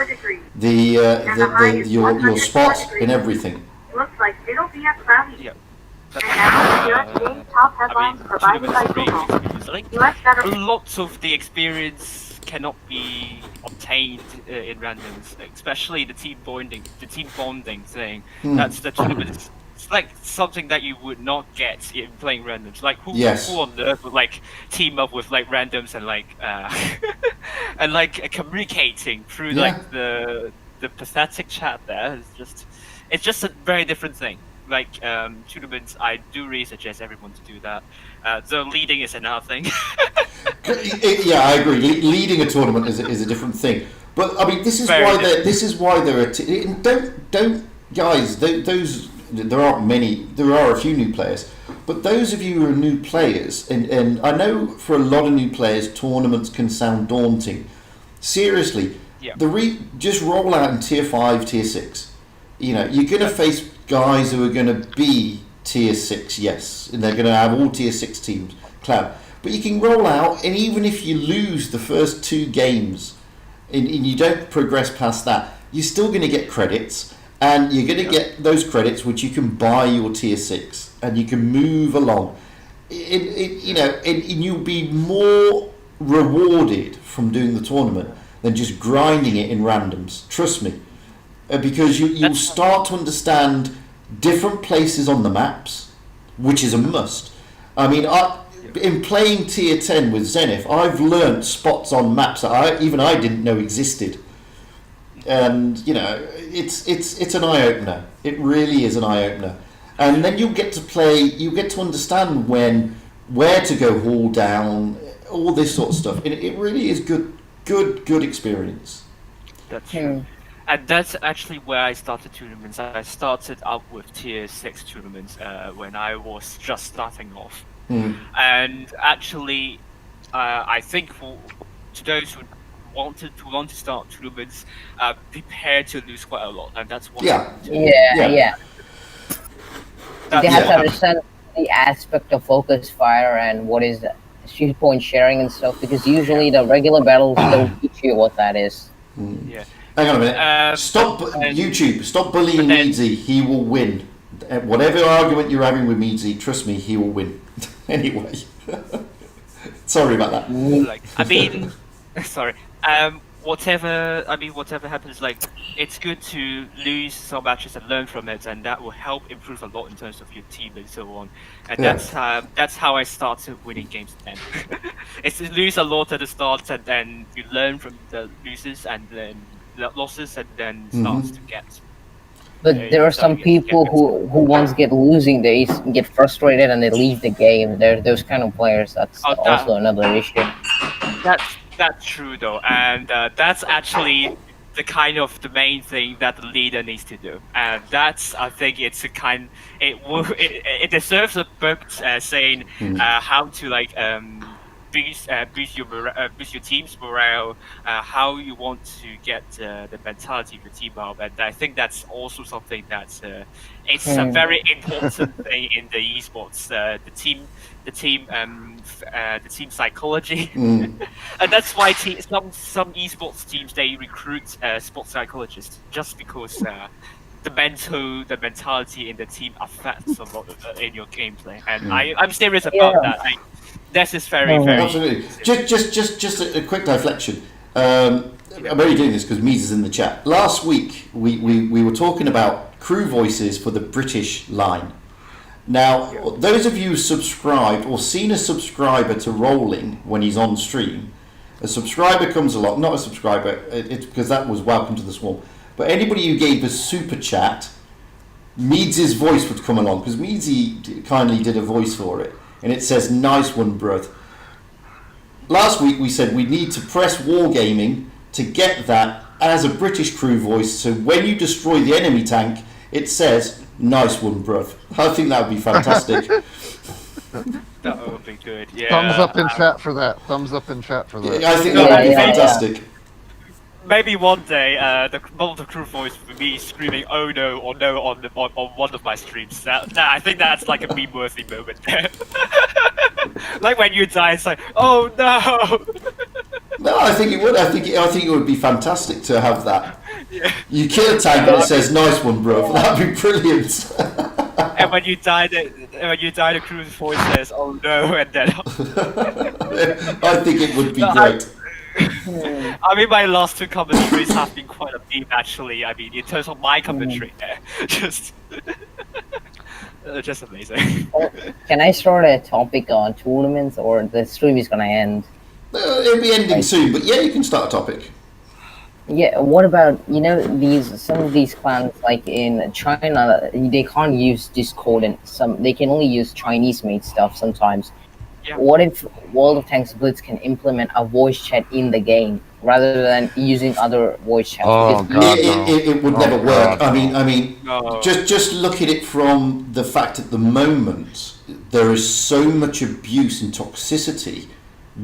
your spot and everything. Looks like it'll be a cloudy. Yeah. Lots of the experience cannot be obtained in randoms, especially the team bonding thing. That's the tournament. It's like something that you would not get in playing randoms. Like who on earth would team up with randoms and communicating through the pathetic chat there? It's just a very different thing. Tournaments, I do really suggest everyone to do that. The leading is another thing. Yeah, I agree. Leading a tournament is a different thing. But I mean, this is why there are. Don't guys. There aren't many. There are a few new players, but those of you who are new players, and I know for a lot of new players, tournaments can sound daunting. Seriously, just roll out in tier 5, tier 6. You're going to face guys who are going to be tier 6, yes, and they're going to have all tier 6 teams, clan. But you can roll out, and even if you lose the first 2 games, and you don't progress past that, you're still going to get credits, and you're going to get those credits which you can buy your tier 6, and you can move along. you'll be more rewarded from doing the tournament than just grinding it in randoms. Trust me, because you'll start to understand different places on the maps, which is a must. I mean, in playing tier 10 with Zenith, I've learnt spots on maps that I didn't know existed. And it's an eye opener. It really is an eye opener. And then you get to understand where to go haul down, all this sort of stuff. It really is good experience. That's true. And that's actually where I started tournaments. I started up with tier 6 tournaments when I was just starting off. And actually, I think to those who want to start tournaments, prepare to lose quite a lot, and that's what. Yeah. They have to understand the aspect of focus fire and what is shoot point sharing and stuff, because usually the regular battles don't teach you what that is. Yeah. Hang on a minute. Stop YouTube. Stop bullying Meadsy. He will win. Whatever argument you're having with Meadsy, trust me, he will win. Anyway. Sorry about that. Sorry. Whatever happens, it's good to lose some matches and learn from it, and that will help improve a lot in terms of your team and so on. And that's how I started winning games then. It's to lose a lot at the start, and then you learn from the losses and then losses, and then starts to get. But there are some people who once get losing, they get frustrated and they leave the game. They're those kind of players. That's also another issue. That's true though, and that's actually the main thing that the leader needs to do, and I think it's it deserves a book saying how to boost your team's morale, how you want to get the mentality of your team up, and I think that's also something that's it's a very important thing in the esports. The team psychology, and that's why some esports teams they recruit sports psychologists, just because the mentality in the team affects a lot in your gameplay, and I'm serious about that. This is very absolutely. Just a quick deflection. I'm only doing this because Meads is in the chat. Last week we were talking about crew voices for the British line. Now, those of you who subscribed or seen a subscriber to Rolling when he's on stream, a subscriber comes along, not a subscriber, it's because that was Welcome to the Swarm, but anybody who gave a super chat, Meads' voice would come along, because Meadsy kindly did a voice for it, and it says, "Nice one, bruv." Last week we said we need to press Wargaming to get that as a British crew voice, so when you destroy the enemy tank, it says, "Nice one, bruv." I think that would be fantastic. That would be good. Yeah. Thumbs up in chat for that. Thumbs up in chat for that. I think that would be fantastic. Maybe one day, the crew voice would be screaming "Oh no" or "No" on one of my streams. I think that's like a meme-worthy moment. Like when you die, it's like, "Oh no." No, I think it would. I think it would be fantastic to have that. Yeah. You kill a tank and it says, "Nice one, bro." That'd be brilliant. And when you die, the crew voice says, "Oh no," and then. I think it would be great. I mean, my last two commentaries have been quite a meme, actually. I mean, in terms of my commentary, just amazing. Can I start a topic on tournaments, or the stream is gonna end? It'll be ending soon, but yeah, you can start a topic. Yeah, what about, some of these clans, like in China, they can't use Discord, and they can only use Chinese-made stuff sometimes. Yeah. What if World of Tanks Blitz can implement a voice chat in the game rather than using other voice chats? Oh, God, it would never work. God, I mean, no. just look at it from the fact at the moment there is so much abuse and toxicity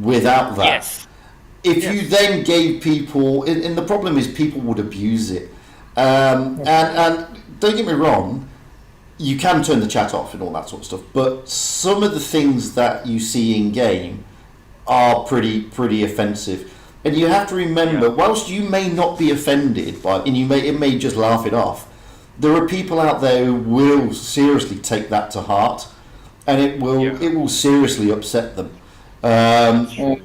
without that. Yes. If you then gave people, and the problem is people would abuse it, and don't get me wrong, you can turn the chat off and all that sort of stuff, but some of the things that you see in game are pretty offensive, and you have to remember, whilst you may not be offended by, and it may just laugh it off, there are people out there who will seriously take that to heart, and it will seriously upset them.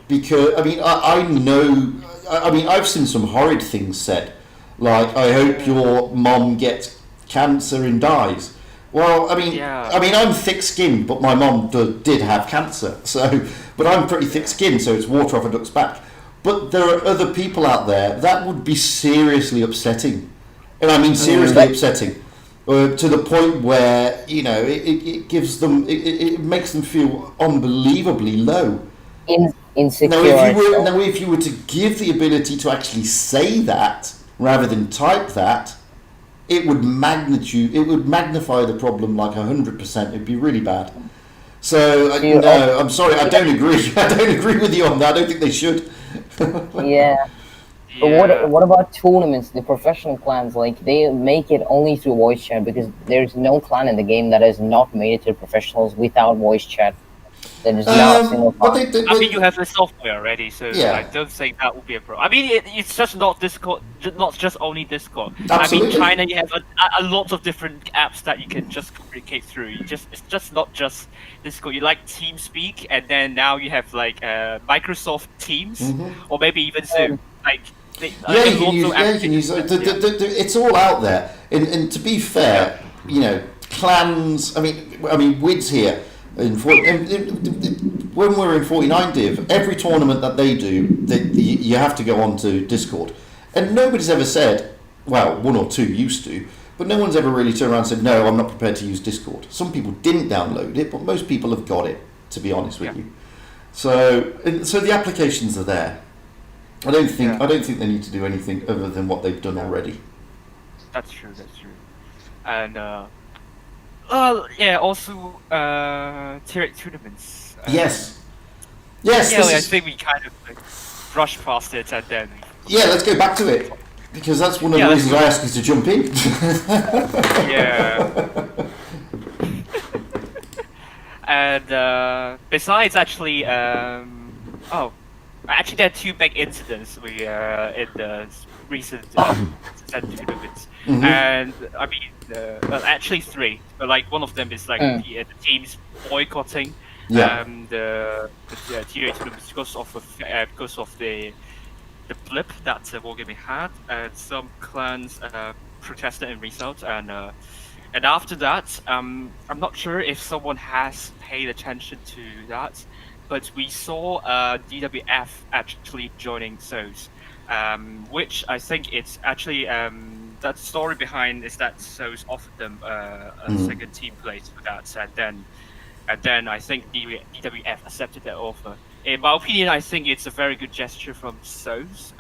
Because I know, I've seen some horrid things said, like, I hope your mom gets cancer and dies. Well, I'm thick-skinned, but my mom did have cancer, but I'm pretty thick-skinned, so it's water off a duck's back. But there are other people out there that would be seriously upsetting, and I mean seriously upsetting, to the point where it gives them, it makes them feel unbelievably low. Insecure. Now, if you were to give the ability to actually say that rather than type that, it would magnify the problem like 100%. It'd be really bad. So no, I'm sorry, I don't agree. I don't agree with you on that. I don't think they should. Yeah. But what about tournaments? The professional clans, like, they make it only through voice chat, because there's no clan in the game that has not made it to professionals without voice chat. There's not a single clan. I mean, you have the software already, so Yeah. I don't think that would be a problem. I mean, it's just not Discord, not just only Discord. Absolutely. I mean, China, you have a lot of different apps that you can just communicate through. It's just not just Discord. You like TeamSpeak, and then now you have like Microsoft Teams, or maybe even Zoom. You can use it's all out there. And to be fair, clans. I mean, WID's here. When we're in 49 Div, every tournament that they do, you have to go on to Discord, and nobody's ever said, well, one or two used to, but no one's ever really turned around and said, no, I'm not prepared to use Discord. Some people didn't download it, but most people have got it, to be honest with you. So the applications are there. I don't think they need to do anything other than what they've done already. That's true. And also Tier 8 tournaments. Yes. I think we kind of rushed past it, and then. Yeah, let's go back to it, because that's one of the reasons I asked you to jump in. Yeah. And besides, actually, actually, there are two big incidents in the recent tournaments, and I mean, actually three. But like one of them is like the teams boycotting the T8 tournaments because of the blip that Wargaming had, and some clans protested in result, and after that, I'm not sure if someone has paid attention to that. But we saw DWF actually joining SOS, which I think it's actually that story behind is that SOS offered them a second team place for that, and then I think DWF accepted that offer. In my opinion, I think it's a very good gesture from SOS,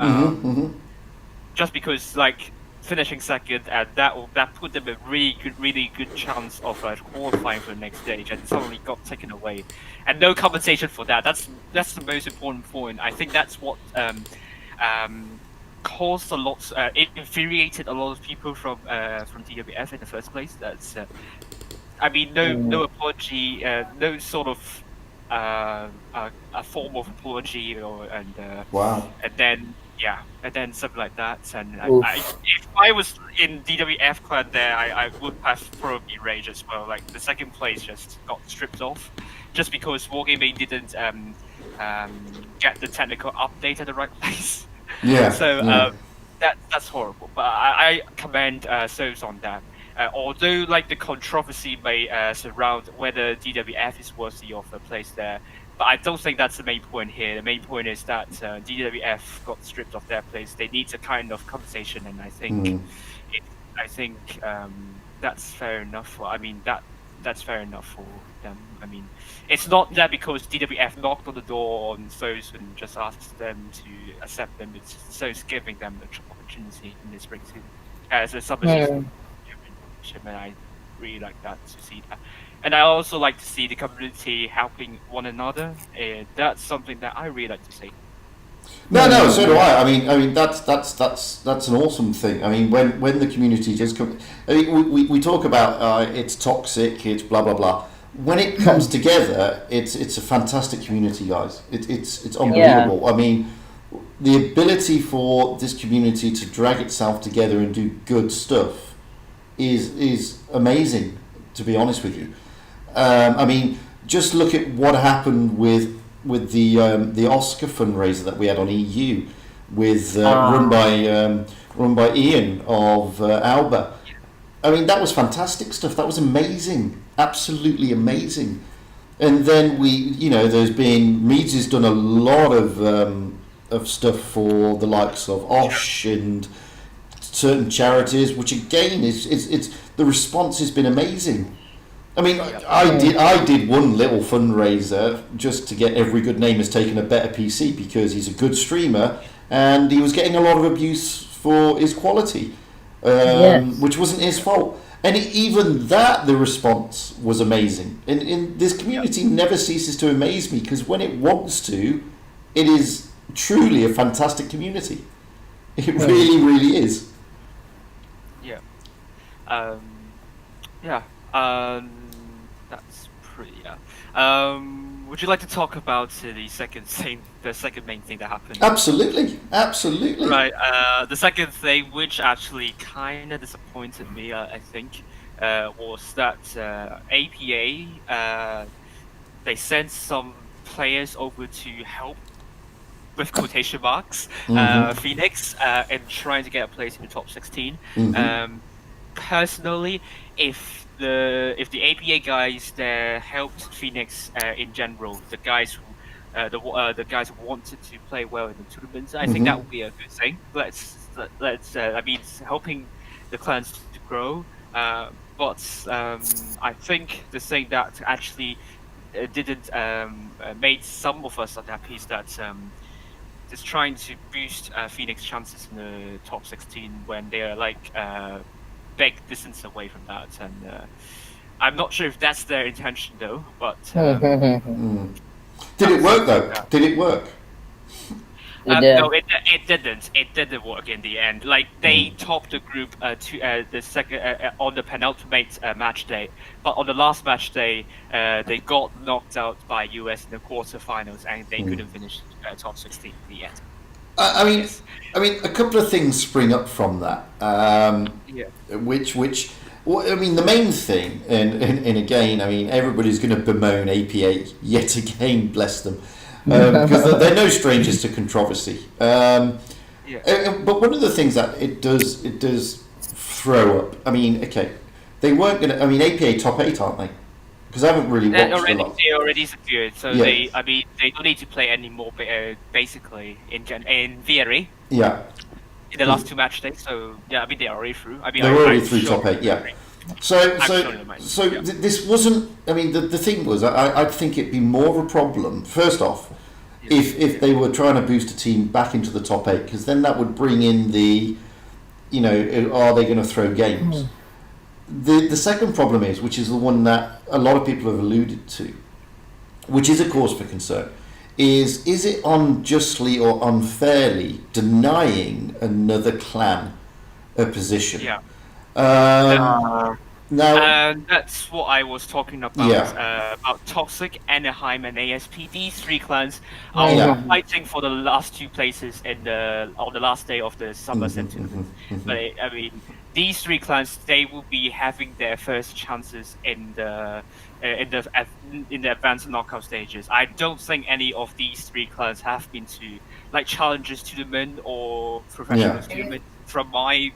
just because like finishing second, and that put them a really good chance of qualifying for the next stage, and suddenly got taken away, and no compensation for that. That's the most important point. I think that's what caused a lot, it infuriated a lot of people from DWF in the first place. That's I mean, no apology, no sort of a form of apology, and then something like that. And if I was in DWF clan there, I would have probably raged as well. Like the second place just got stripped off, just because Wargaming didn't get the technical update at the right place. Yeah. So that's horrible. But I commend SOS on that. Although like the controversy may surround whether DWF is worthy of a place there. But I don't think that's the main point here. The main point is that DWF got stripped of their place. They need a kind of compensation, and I think, that's fair enough. That's fair enough for them. I mean, it's not that because DWF knocked on the door on SOS and just asked them to accept them. It's SOS giving them the opportunity in this breakthrough as a summer season championship, and I really like that to see that. And I also like to see the community helping one another. That's something that I really like to see. No, so do I. I mean, that's an awesome thing. I mean, when the community just come, I mean, we talk about it's toxic, it's blah blah blah. When it comes together, it's a fantastic community, guys. It's unbelievable. I mean, the ability for this community to drag itself together and do good stuff is amazing, to be honest with you. I mean, just look at what happened with the Oscar fundraiser that we had on EU, with run by Ian of Alba. I mean, that was fantastic stuff. That was amazing, absolutely amazing. And then Meads has done a lot of stuff for the likes of OSH and certain charities, which again it's the response has been amazing. I mean, I did one little fundraiser just to get Every Good Name Has Taken a Better PC, because he's a good streamer and he was getting a lot of abuse for his quality, which wasn't his fault. And even that, the response was amazing. And this community never ceases to amaze me, because when it wants to, it is truly a fantastic community. It really, really is. Yeah. That's pretty. Would you like to talk about the second main thing that happened? Absolutely. Right. The second thing, which actually kind of disappointed me, I think, was that APA they sent some players over to help, with quotation marks, Phoenix in trying to get a place in the top 16. Personally, if the APA guys there helped Phoenix in general, the guys who the guys who wanted to play well in the tournaments, I think that would be a good thing. Let's I mean, it's helping the clans to grow. But I think the thing that actually didn't made some of us unhappy is that just trying to boost Phoenix chances in the top 16 when they are like big distance away from that, and I'm not sure if that's their intention though. But did it work though? Did it work? No, it didn't. It didn't work in the end. Like they topped the group to the second on the penultimate match day, but on the last match day, they got knocked out by US in the quarterfinals, and they couldn't finish top 16 in the end. I mean, a couple of things spring up from that. I mean, the main thing, and again, I mean, everybody's going to bemoan APA yet again, bless them, because they're no strangers to controversy. But one of the things that it does throw up. I mean, okay, they weren't going to. I mean, APA top 8, aren't they? Because I haven't really watched a lot. They already secured, so they don't need to play anymore. Basically, in theory. Yeah. In the last 2 match days, so yeah, I mean they're already through. I mean they're already through top 8. Yeah. So this wasn't. I mean, the thing was, I'd think it'd be more of a problem. First off, if they were trying to boost a team back into the top 8, because then that would bring in the, are they going to throw games? The second problem is, which is the one that a lot of people have alluded to, which is a cause for concern, is it unjustly or unfairly denying another clan a position? Yeah. Now, that's what I was talking about. About Toxic, Anaheim, and ASP. These 3 clans are fighting for the last 2 places on the last day of the Summer Center. But I mean, these 3 clans, they will be having their first chances in the advanced knockout stages. I don't think any of these 3 clans have been to like Challengers Tournament or Professional Tournament from my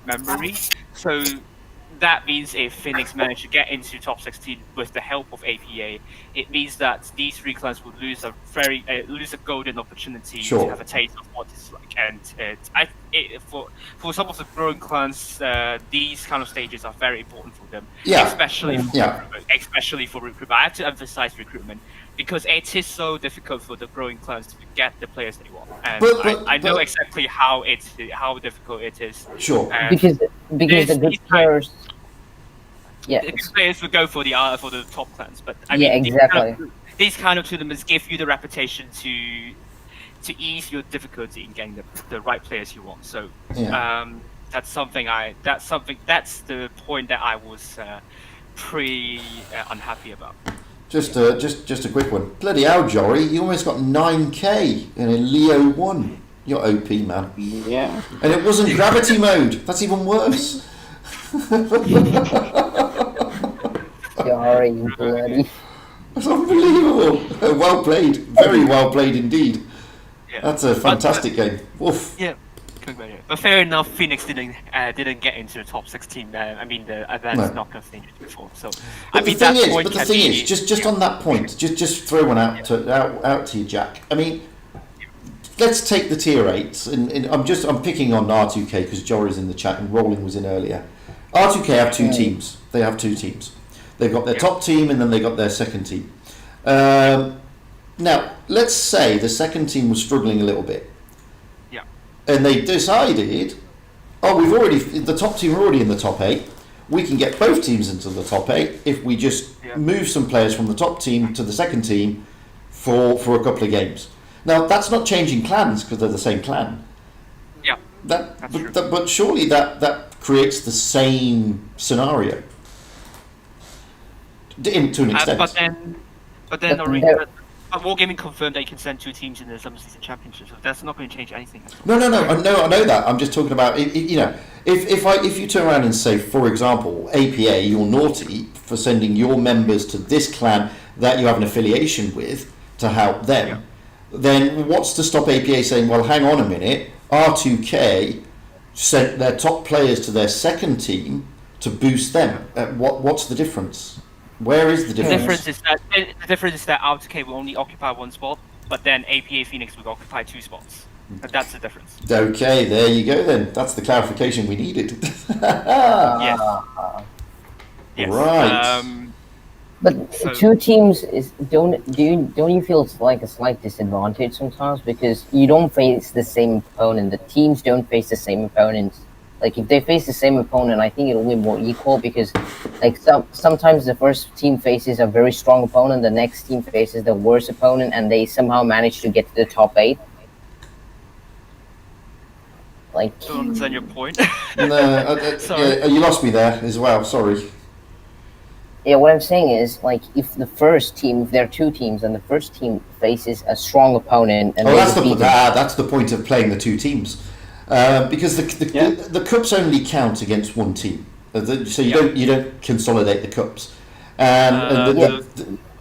memory. So that means if Phoenix managed to get into top 16 with the help of APA, it means that these 3 clans would lose a golden opportunity to have a taste of what it's like. And for some of the growing clans, these kind of stages are very important for them, especially for recruitment. I have to emphasize recruitment, because it is so difficult for the growing clans to get the players they want, and I know exactly how difficult it is. Sure. Because the good players. The good players would go for the top clans, but I mean, exactly. These kind of tournaments give you the reputation to ease your difficulty in getting the right players you want. So that's the point that I was pretty unhappy about. Just a quick one. Bloody hell, Jory, you almost got 9k in a Leo 1. You're OP, man. Yeah. And it wasn't gravity mode. That's even worse. Are you bloody? That's unbelievable. Well played. Very well played indeed. Yeah. That's a fantastic game. Woof. Yeah. But fair enough, Phoenix didn't get into the top 16. I mean, the advanced knockout stage before. So, But the thing is, just on that point, just throw one out to you, Jack. I mean, let's take the tier 8s, and I'm picking on R2K because Jory's in the chat and Rolling was in earlier. R2K have two teams. They have two teams. They've got their top team and then they got their second team. Now, let's say the second team was struggling a little bit. Yeah. And they decided, the top team are already in the top 8. We can get both teams into the top 8 if we just move some players from the top team to the second team for a couple of games. Now, that's not changing clans because they're the same clan. Yeah. But surely that creates the same scenario. To an extent. But then Wargaming confirmed they can send two teams in the Summer Season Championship, so that's not going to change anything. No. I know that. I'm just talking about if you turn around and say, for example, APA, you're naughty for sending your members to this clan that you have an affiliation with to help them. Yeah. Then what's to stop APA saying, well, hang on a minute, R2K sent their top players to their second team to boost them. What's the difference? Where is the difference? The difference is that R2K will only occupy one spot, but then APA Phoenix will occupy two spots. And that's the difference. Okay, there you go then. That's the clarification we needed. Yes. Right. But two teams don't you feel it's like a slight disadvantage sometimes because you don't face the same opponent. The teams don't face the same opponents. Like if they face the same opponent, I think it'll be more equal because, like sometimes the first team faces a very strong opponent, the next team faces the worst opponent, and they somehow manage to get to the top 8. Like. Don't understand your point. No, sorry. You lost me there as well. Sorry. Yeah, what I'm saying is, like, if there are two teams, and the first team faces a strong opponent, and that's the point of playing the two teams. Because the cups only count against one team, so you don't consolidate the cups. And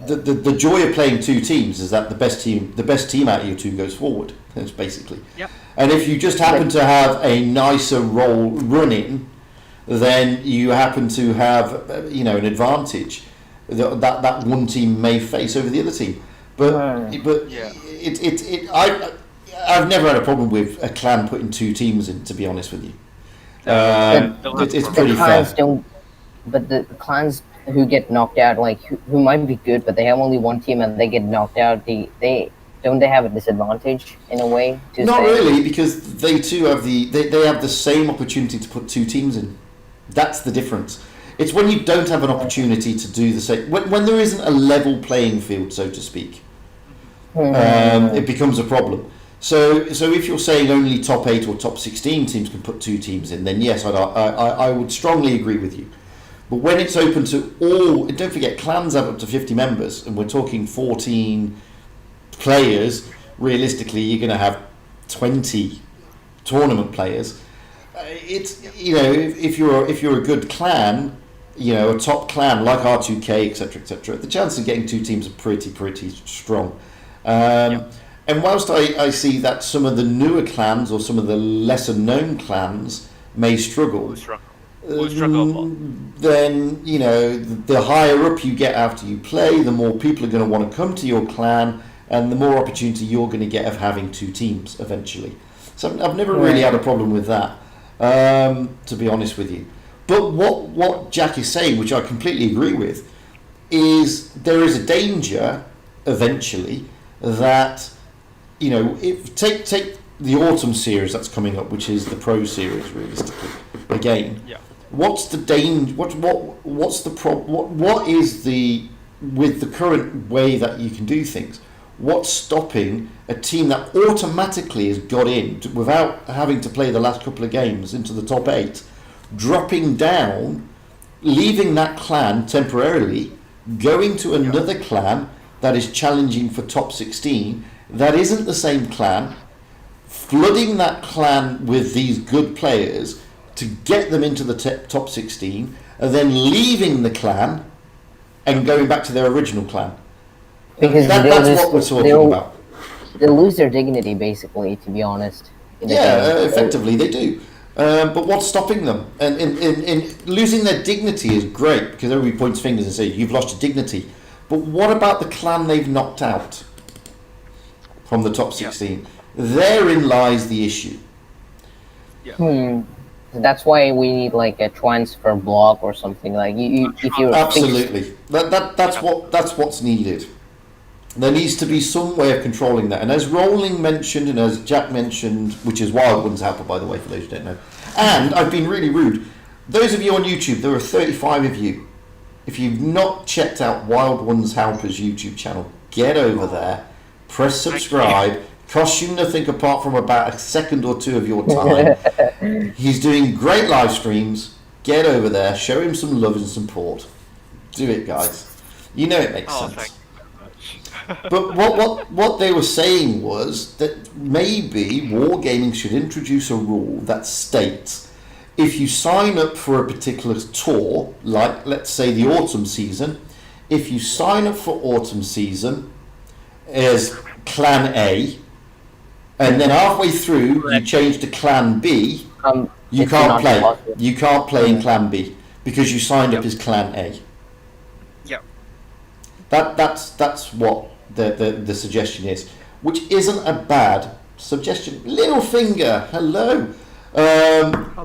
the joy of playing two teams is that the best team out of your two goes forward. That's basically. Yep. And if you just happen to have a nicer roll running, then you happen to have an advantage that one team may face over the other team. I've never had a problem with a clan putting two teams in, to be honest with you. It's pretty fair. But the clans who get knocked out, like who might be good, but they have only one team and they get knocked out, they have a disadvantage in a way? Not really, because they too have they have the same opportunity to put two teams in. That's the difference. It's when you don't have an opportunity to do the same, when there isn't a level playing field, so to speak. It becomes a problem. So if you're saying only top 8 or top 16 teams can put two teams in, then yes, I would strongly agree with you. But when it's open to all, and don't forget, clans have up to 50 members, and we're talking 14 players. Realistically, you're going to have 20 tournament players. It's if you're a good clan, a top clan like R2K, etc., the chances of getting two teams are pretty strong. And whilst I see that some of the newer clans or some of the lesser known clans may struggle, then the higher up you get after you play, the more people are going to want to come to your clan, and the more opportunity you're going to get of having two teams eventually. So I've never really had a problem with that, to be honest with you. But what Jack is saying, which I completely agree with, is there is a danger eventually that if take the autumn series that's coming up, which is the pro series, realistically, again. Yeah. What's the danger? What's the problem? What is with the current way that you can do things? What's stopping a team that automatically has got in without having to play the last couple of games into the top 8, dropping down, leaving that clan temporarily, going to another clan that is challenging for top 16? That isn't the same clan, flooding that clan with these good players to get them into the top 16, and then leaving the clan and going back to their original clan. Because That's what we're talking about. They'll lose their dignity, basically, to be honest. Effectively they do. But what's stopping them? And in losing their dignity is great, because everybody points fingers and says, you've lost your dignity. But what about the clan they've knocked out from the top 16? Therein lies the issue. That's why we need like a transfer block or something. Like if you absolutely, that's what's needed. There needs to be some way of controlling that. And as Rolling mentioned, and as Jack mentioned, which is Wild One's helper, by the way, for those who don't know. And I've been really rude. Those of you on YouTube, there are 35 of you. If you've not checked out Wild One's Helper's YouTube channel, get over there, press subscribe. Costs you nothing apart from about a second or two of your time. He's doing great live streams. Get over there, show him some love and support. Do it, guys. You know it makes sense. Thank you very much. But what they were saying was that maybe Wargaming should introduce a rule that states if you sign up for a particular tour, like let's say the autumn season, if you sign up for autumn season as Clan A, and then halfway through you change to Clan B, you can't play. You can't play in Clan B because you signed up as Clan A. Yep. That's what the suggestion is, which isn't a bad suggestion. Littlefinger, hello.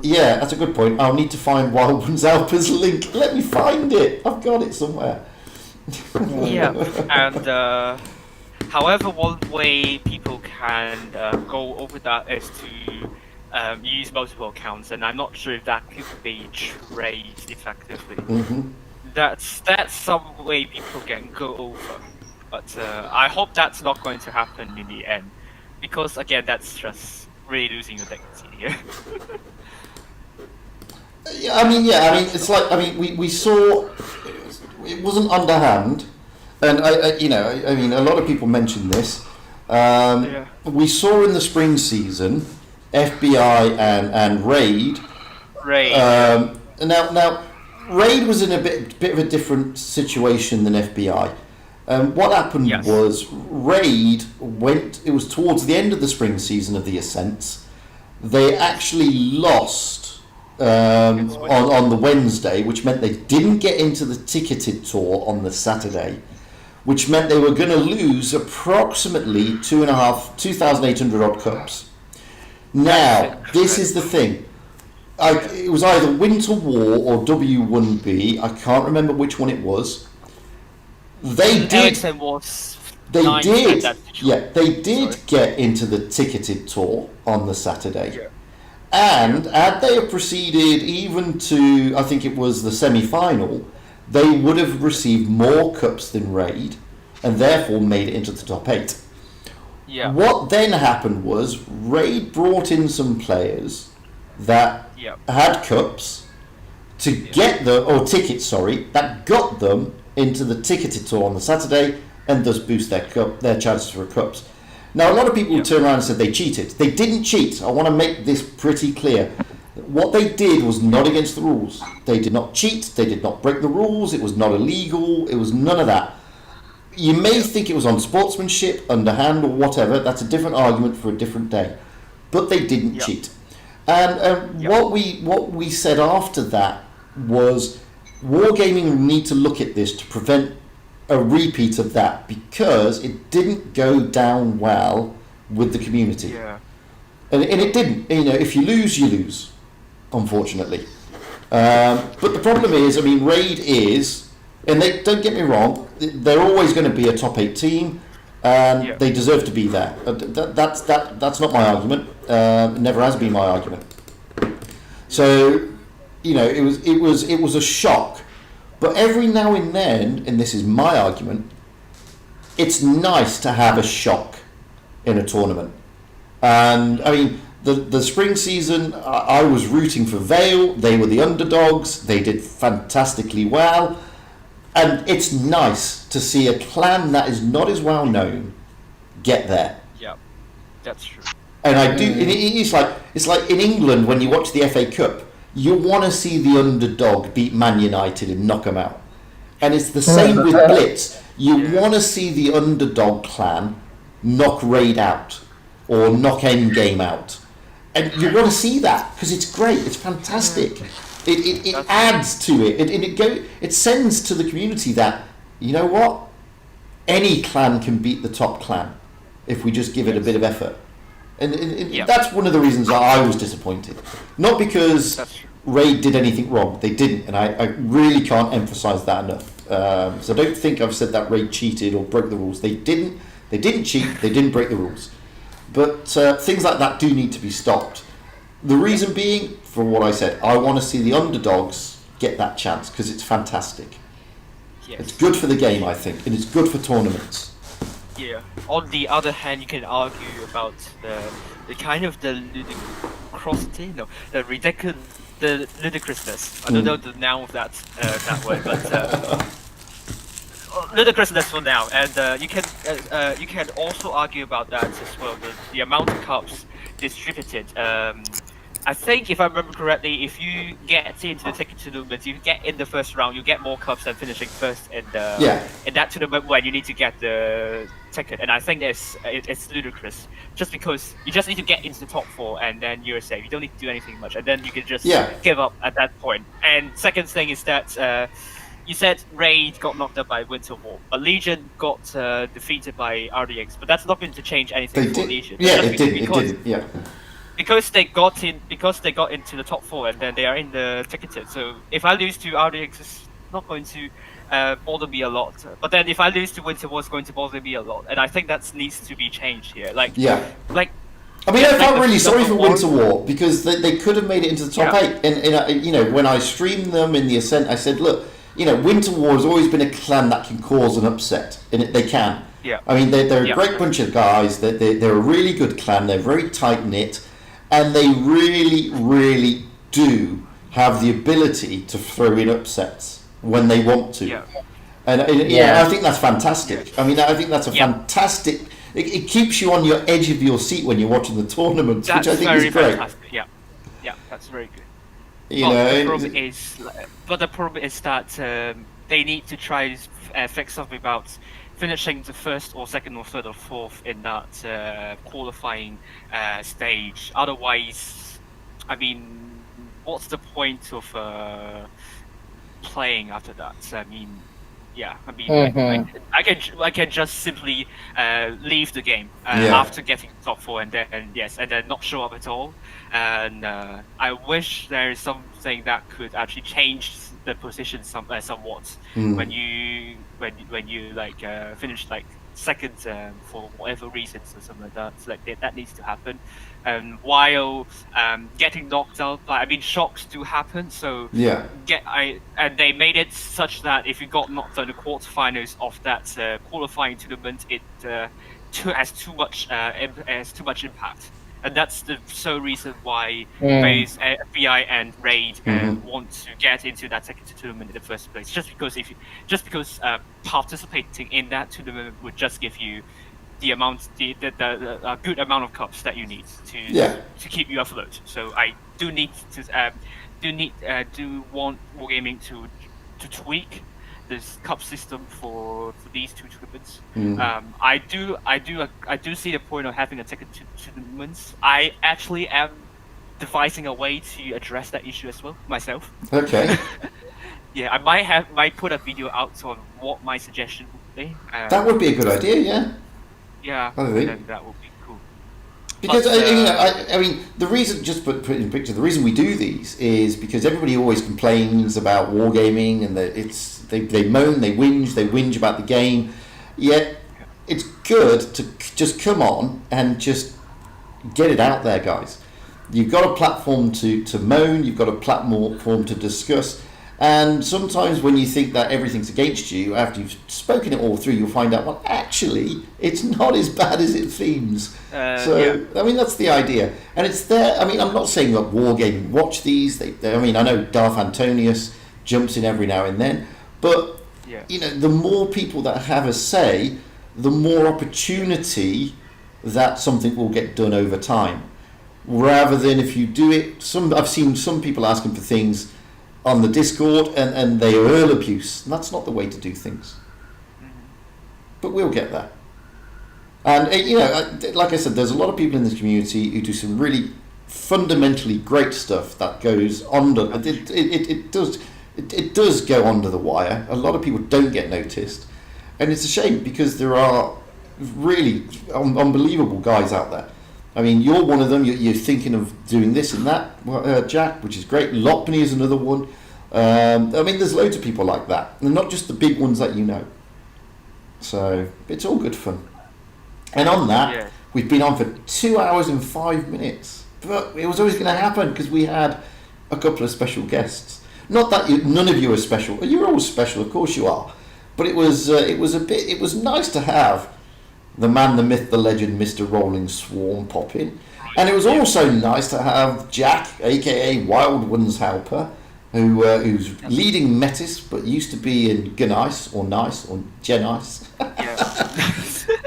Yeah, that's a good point. I'll need to find Wild One's Alpha's link. Let me find it. I've got it somewhere. Yeah, and however, one way people can go over that is to use multiple accounts, and I'm not sure if that could be traced effectively. That's some way people can go over, but I hope that's not going to happen in the end, because again, that's just really losing your dignity here. I mean, it's like, we saw it wasn't underhand. And I mean, a lot of people mentioned this. We saw in the spring season, FBI and Raid. Now, Raid was in a bit of a different situation than FBI. What happened was Raid went. It was towards the end of the spring season of the Ascents. They actually lost on the Wednesday, which meant they didn't get into the ticketed tour on the Saturday, which meant they were going to lose approximately 2,800 odd cups. Now, this is the thing. It was either Winter War or W1B. I can't remember which one it was. They did get into the ticketed tour on the Saturday. And had they have proceeded even to, I think it was the semi-final, they would have received more cups than Raid, and therefore made it into the top 8. Yeah. What then happened was Raid brought in some players that had cups to get tickets, that got them into the ticketed tour on the Saturday, and thus boost their chances for cups. Now, a lot of people turn around and said they cheated. They didn't cheat. I want to make this pretty clear. What they did was not against the rules. They did not cheat. They did not break the rules. It was not illegal. It was none of that. You may think it was on sportsmanship, underhand, or whatever. That's a different argument for a different day. But they didn't cheat. And what we said after that was Wargaming need to look at this to prevent a repeat of that, because it didn't go down well with the community. And it didn't. If you lose, you lose, unfortunately. But the problem is, Raid is, and they don't get me wrong, they're always going to be a top 8 team, and they deserve to be there. That's not my argument. It never has been my argument. So, it was a shock. But every now and then, and this is my argument, it's nice to have a shock in a tournament. And the spring season, I was rooting for Vale. They were the underdogs. They did fantastically well. And it's nice to see a clan that is not as well known get there. Yeah, that's true. And I do. It's like in England when you watch the FA Cup, you want to see the underdog beat Man United and knock them out. And it's the same with Blitz. You want to see the underdog clan knock Raid out or knock Endgame out. And you want to see that because it's great, it's fantastic. It adds to it. It sends to the community that, you know what? Any clan can beat the top clan if we just give it a bit of effort. And that's one of the reasons I was disappointed. Not because Raid did anything wrong. They didn't. And I really can't emphasize that enough. So I don't think I've said that Raid cheated or broke the rules. They didn't cheat. They didn't break the rules. But things like that do need to be stopped. The reason being, from what I said, I want to see the underdogs get that chance because it's fantastic. Yes. It's good for the game, I think, and it's good for tournaments. Yeah. On the other hand, you can argue about the kind of the ludicrosity, the ludicrousness. I don't know the noun of that word, but ludicrousness for now. And you can also argue about that as well. The amount of cups distributed. I think, if I remember correctly, if you get into the ticket tournament, you get in the first round, you get more cups than finishing first in that tournament when you need to get the ticket. And I think it's ludicrous, just because you just need to get into the top 4 and then you're safe. You don't need to do anything much, and then you can just give up at that point. And second thing is that you said Raid got knocked up by Winter War, but Legion got defeated by RDX, but that's not going to change anything for Legion. Yeah, it didn't. Yeah. Because they got into the top 4 and then they are in the ticketed. So if I lose to RDX, it's not going to bother me a lot. But then if I lose to Winter War, it's going to bother me a lot. And I think that needs to be changed here. I felt really sorry for Winter War because they could have made it into the top 8. And when I streamed them in the Ascent, I said, look, Winter War has always been a clan that can cause an upset, and they can. Yeah. I mean, they're a great bunch of guys. They're a really good clan. They're very tight knit. And they really, really do have the ability to throw in upsets when they want to. Yeah. And I think that's fantastic. I mean, I think that's a fantastic... It keeps you on your edge of your seat when you're watching the tournaments, which I think is great. Fantastic. Yeah, that's very good. But the problem is that they need to try fix something about finishing the first or second or third or fourth in that qualifying stage. Otherwise, I mean, what's the point of playing after that? I mean, I can just simply leave the game after getting top 4 and then not show up at all. And I wish there is something that could actually change the position somewhat when you finish second for whatever reasons or something like that. So that needs to happen. While getting knocked out, shocks do happen. So and they made it such that if you got knocked out in the quarterfinals of that qualifying tournament, it has too much impact. And that's the sole reason why both FBI and Raid want to get into that second tournament in the first place. Just because participating in that tournament would just give you the good amount of cups that you need to keep you afloat. So I do want Wargaming to tweak this cup system for these two tournaments. I do see the point of having a ticket to tournaments. I actually am devising a way to address that issue as well myself. Okay. I might put a video out on what my suggestion would be. That would be a good idea. Yeah. Yeah. I think that would be cool. Because I mean, the reason, just put in picture, the reason we do these is because everybody always complains about wargaming and that they moan, they whinge about the game. Yet it's good to just come on and just get it out there, guys. You've got a platform to moan, you've got a platform to discuss, and sometimes when you think that everything's against you, after you've spoken it all through, you'll find out, well, actually, it's not as bad as it seems. I mean, that's the idea. And it's there. I mean, I'm not saying that Wargaming watch these. I mean, I know Darth Antonius jumps in every now and then, but the more people that have a say, the more opportunity that something will get done over time. Rather than if you do it, I've seen some people asking for things on the Discord and they hurl abuse. And that's not the way to do things. But we'll get there. And like I said, there's a lot of people in this community who do some really fundamentally great stuff that goes under. It does go under the wire. A lot of people don't get noticed, and it's a shame because there are really unbelievable guys out there. I mean, you're one of them. You're thinking of doing this and that, Jack, which is great. Lockney is another one. I mean, there's loads of people like that, and not just the big ones that you know. So it's all good fun. And on that, we've been on for 2 hours and 5 minutes. But it was always going to happen because we had a couple of special guests. Not that none of you are special. You're all special, of course you are. But it was nice to have the man, the myth, the legend, Mr. Rolling Swarm pop in. And it was also nice to have Jack, aka Wild Ones Helper, who's leading Metis, but used to be in Genice or Nice or Genice.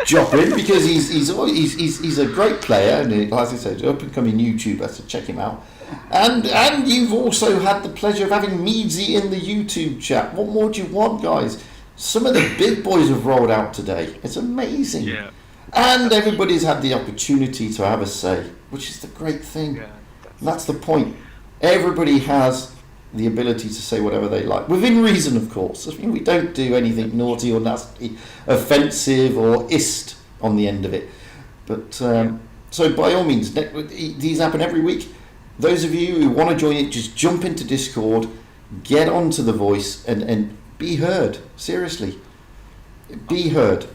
Drop in because he's a great player and as I said, up and coming YouTuber, so check him out. And you've also had the pleasure of having Meadsy in the YouTube chat. What more do you want, guys? Some of the big boys have rolled out today. It's amazing. Yeah. And everybody's had the opportunity to have a say, which is the great thing. Yeah, that's the point. Everybody has the ability to say whatever they like, within reason, of course. I mean, we don't do anything naughty or nasty, offensive or ist on the end of it. But so by all means, these happen every week. Those of you who want to join it, just jump into Discord, get onto the voice, and be heard. Seriously, be heard.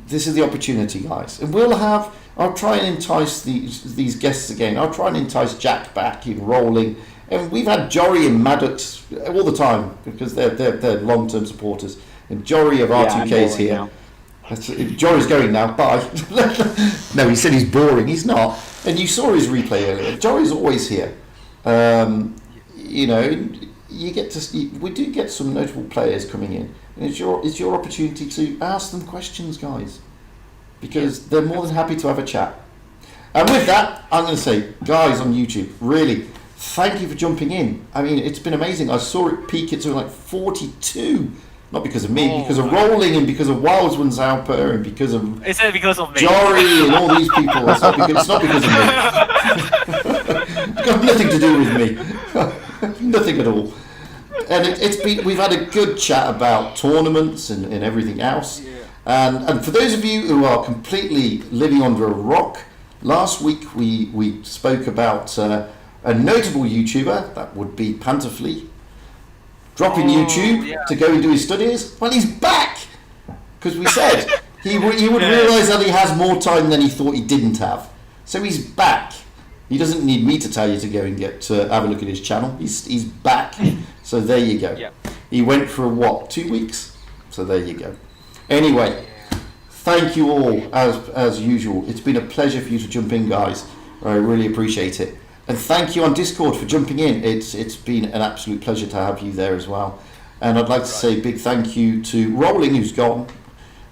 This is the opportunity, guys. And I'll try and entice these guests again. I'll try and entice Jack back in rolling. And we've had Jory and Maddox all the time because they're long-term supporters. And Jory of R2K is here. Jory's going now. Bye. No, he said he's boring. He's not. And you saw his replay earlier. Jory's always here. We do get some notable players coming in, and it's your opportunity to ask them questions, guys, because they're more than happy to have a chat. And with that, I'm going to say, guys on YouTube, really, thank you for jumping in. I mean, it's been amazing. I saw it peak at like 42. Not because of me, because of rolling and because of Wild Ones Alper and because of it's because of me. Jory and all these people. It's not because of me. It's got nothing to do with me. Nothing at all. And we've had a good chat about tournaments and everything else. Yeah. And for those of you who are completely living under a rock, last week we spoke about a notable YouTuber, that would be Pantherfleet, dropping YouTube to go and do his studies. Well, he's back! Because we said he would realise that he has more time than he thought he didn't have. So he's back. He doesn't need me to tell you to go and have a look at his channel. He's back. So there you go. Yep. He went for 2 weeks? So there you go. Anyway, thank you all as usual. It's been a pleasure for you to jump in, guys. I really appreciate it. And thank you on Discord for jumping in. It's been an absolute pleasure to have you there as well. And I'd like to say a big thank you to Rolling, who's gone,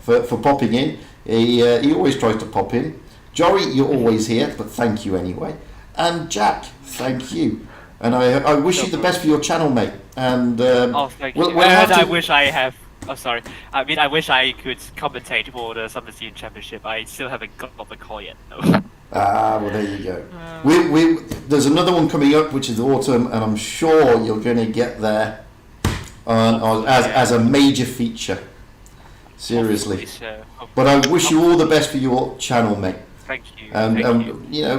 for popping in. He always tries to pop in. Jory, you're always here, but thank you anyway. And Jack, thank you. And I wish you the best for your channel, mate. And thank you. I wish I have. Oh, sorry. I mean, I wish I could commentate for the Summer Season Championship. I still haven't got the call yet, though. Well, there you go. There's another one coming up, which is the autumn, and I'm sure you're going to get there as a major feature. Seriously. But I wish you all the best for your channel, mate. Thank you. And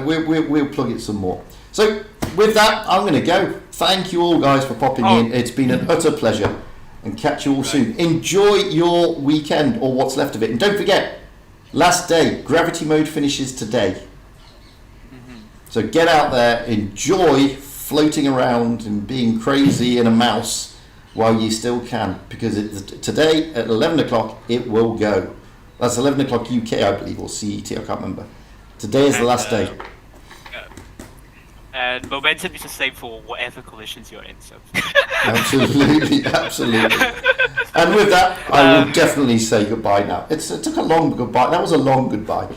we'll plug it some more. So with that, I'm going to go. Thank you all, guys, for popping in. It's been an utter pleasure, and catch you all soon. Enjoy your weekend, or what's left of it, and don't forget, last day, gravity mode finishes today. So get out there, enjoy floating around and being crazy in a mouse while you still can, because today at 11 o'clock it will go. That's 11 o'clock UK, I believe, or CET, I can't remember. Today is the last day. And momentum is the same for whatever collisions you're in. So. Absolutely. And with that, I will definitely say goodbye now. It took a long goodbye. That was a long goodbye.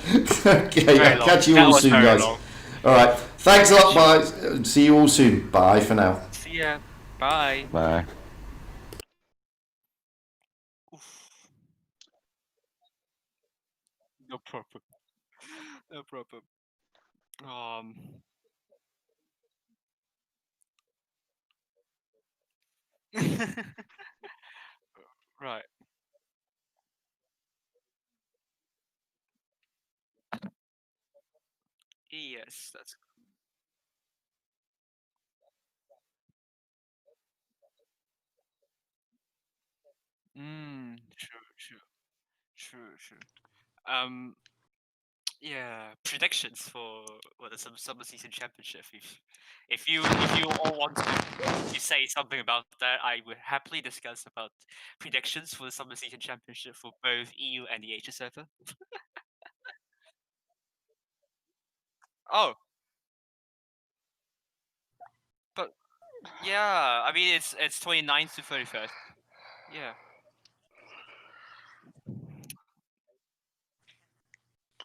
Okay, I'll catch you all soon, guys. All right. Thanks a lot. Bye. See you all soon. Bye for now. See ya. Bye. Bye. Bye. Oof. No problem. No problem. Right. Yes, that's. True. Um, yeah, predictions for the summer season championship. If you all want to say something about that, I would happily discuss about predictions for the summer season championship for both EU and the HS server. Oh, but yeah, I mean it's 29th to 31st. Yeah.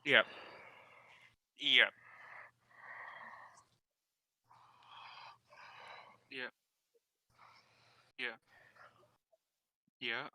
Yeah. Yeah. Yeah. Yeah. Yeah.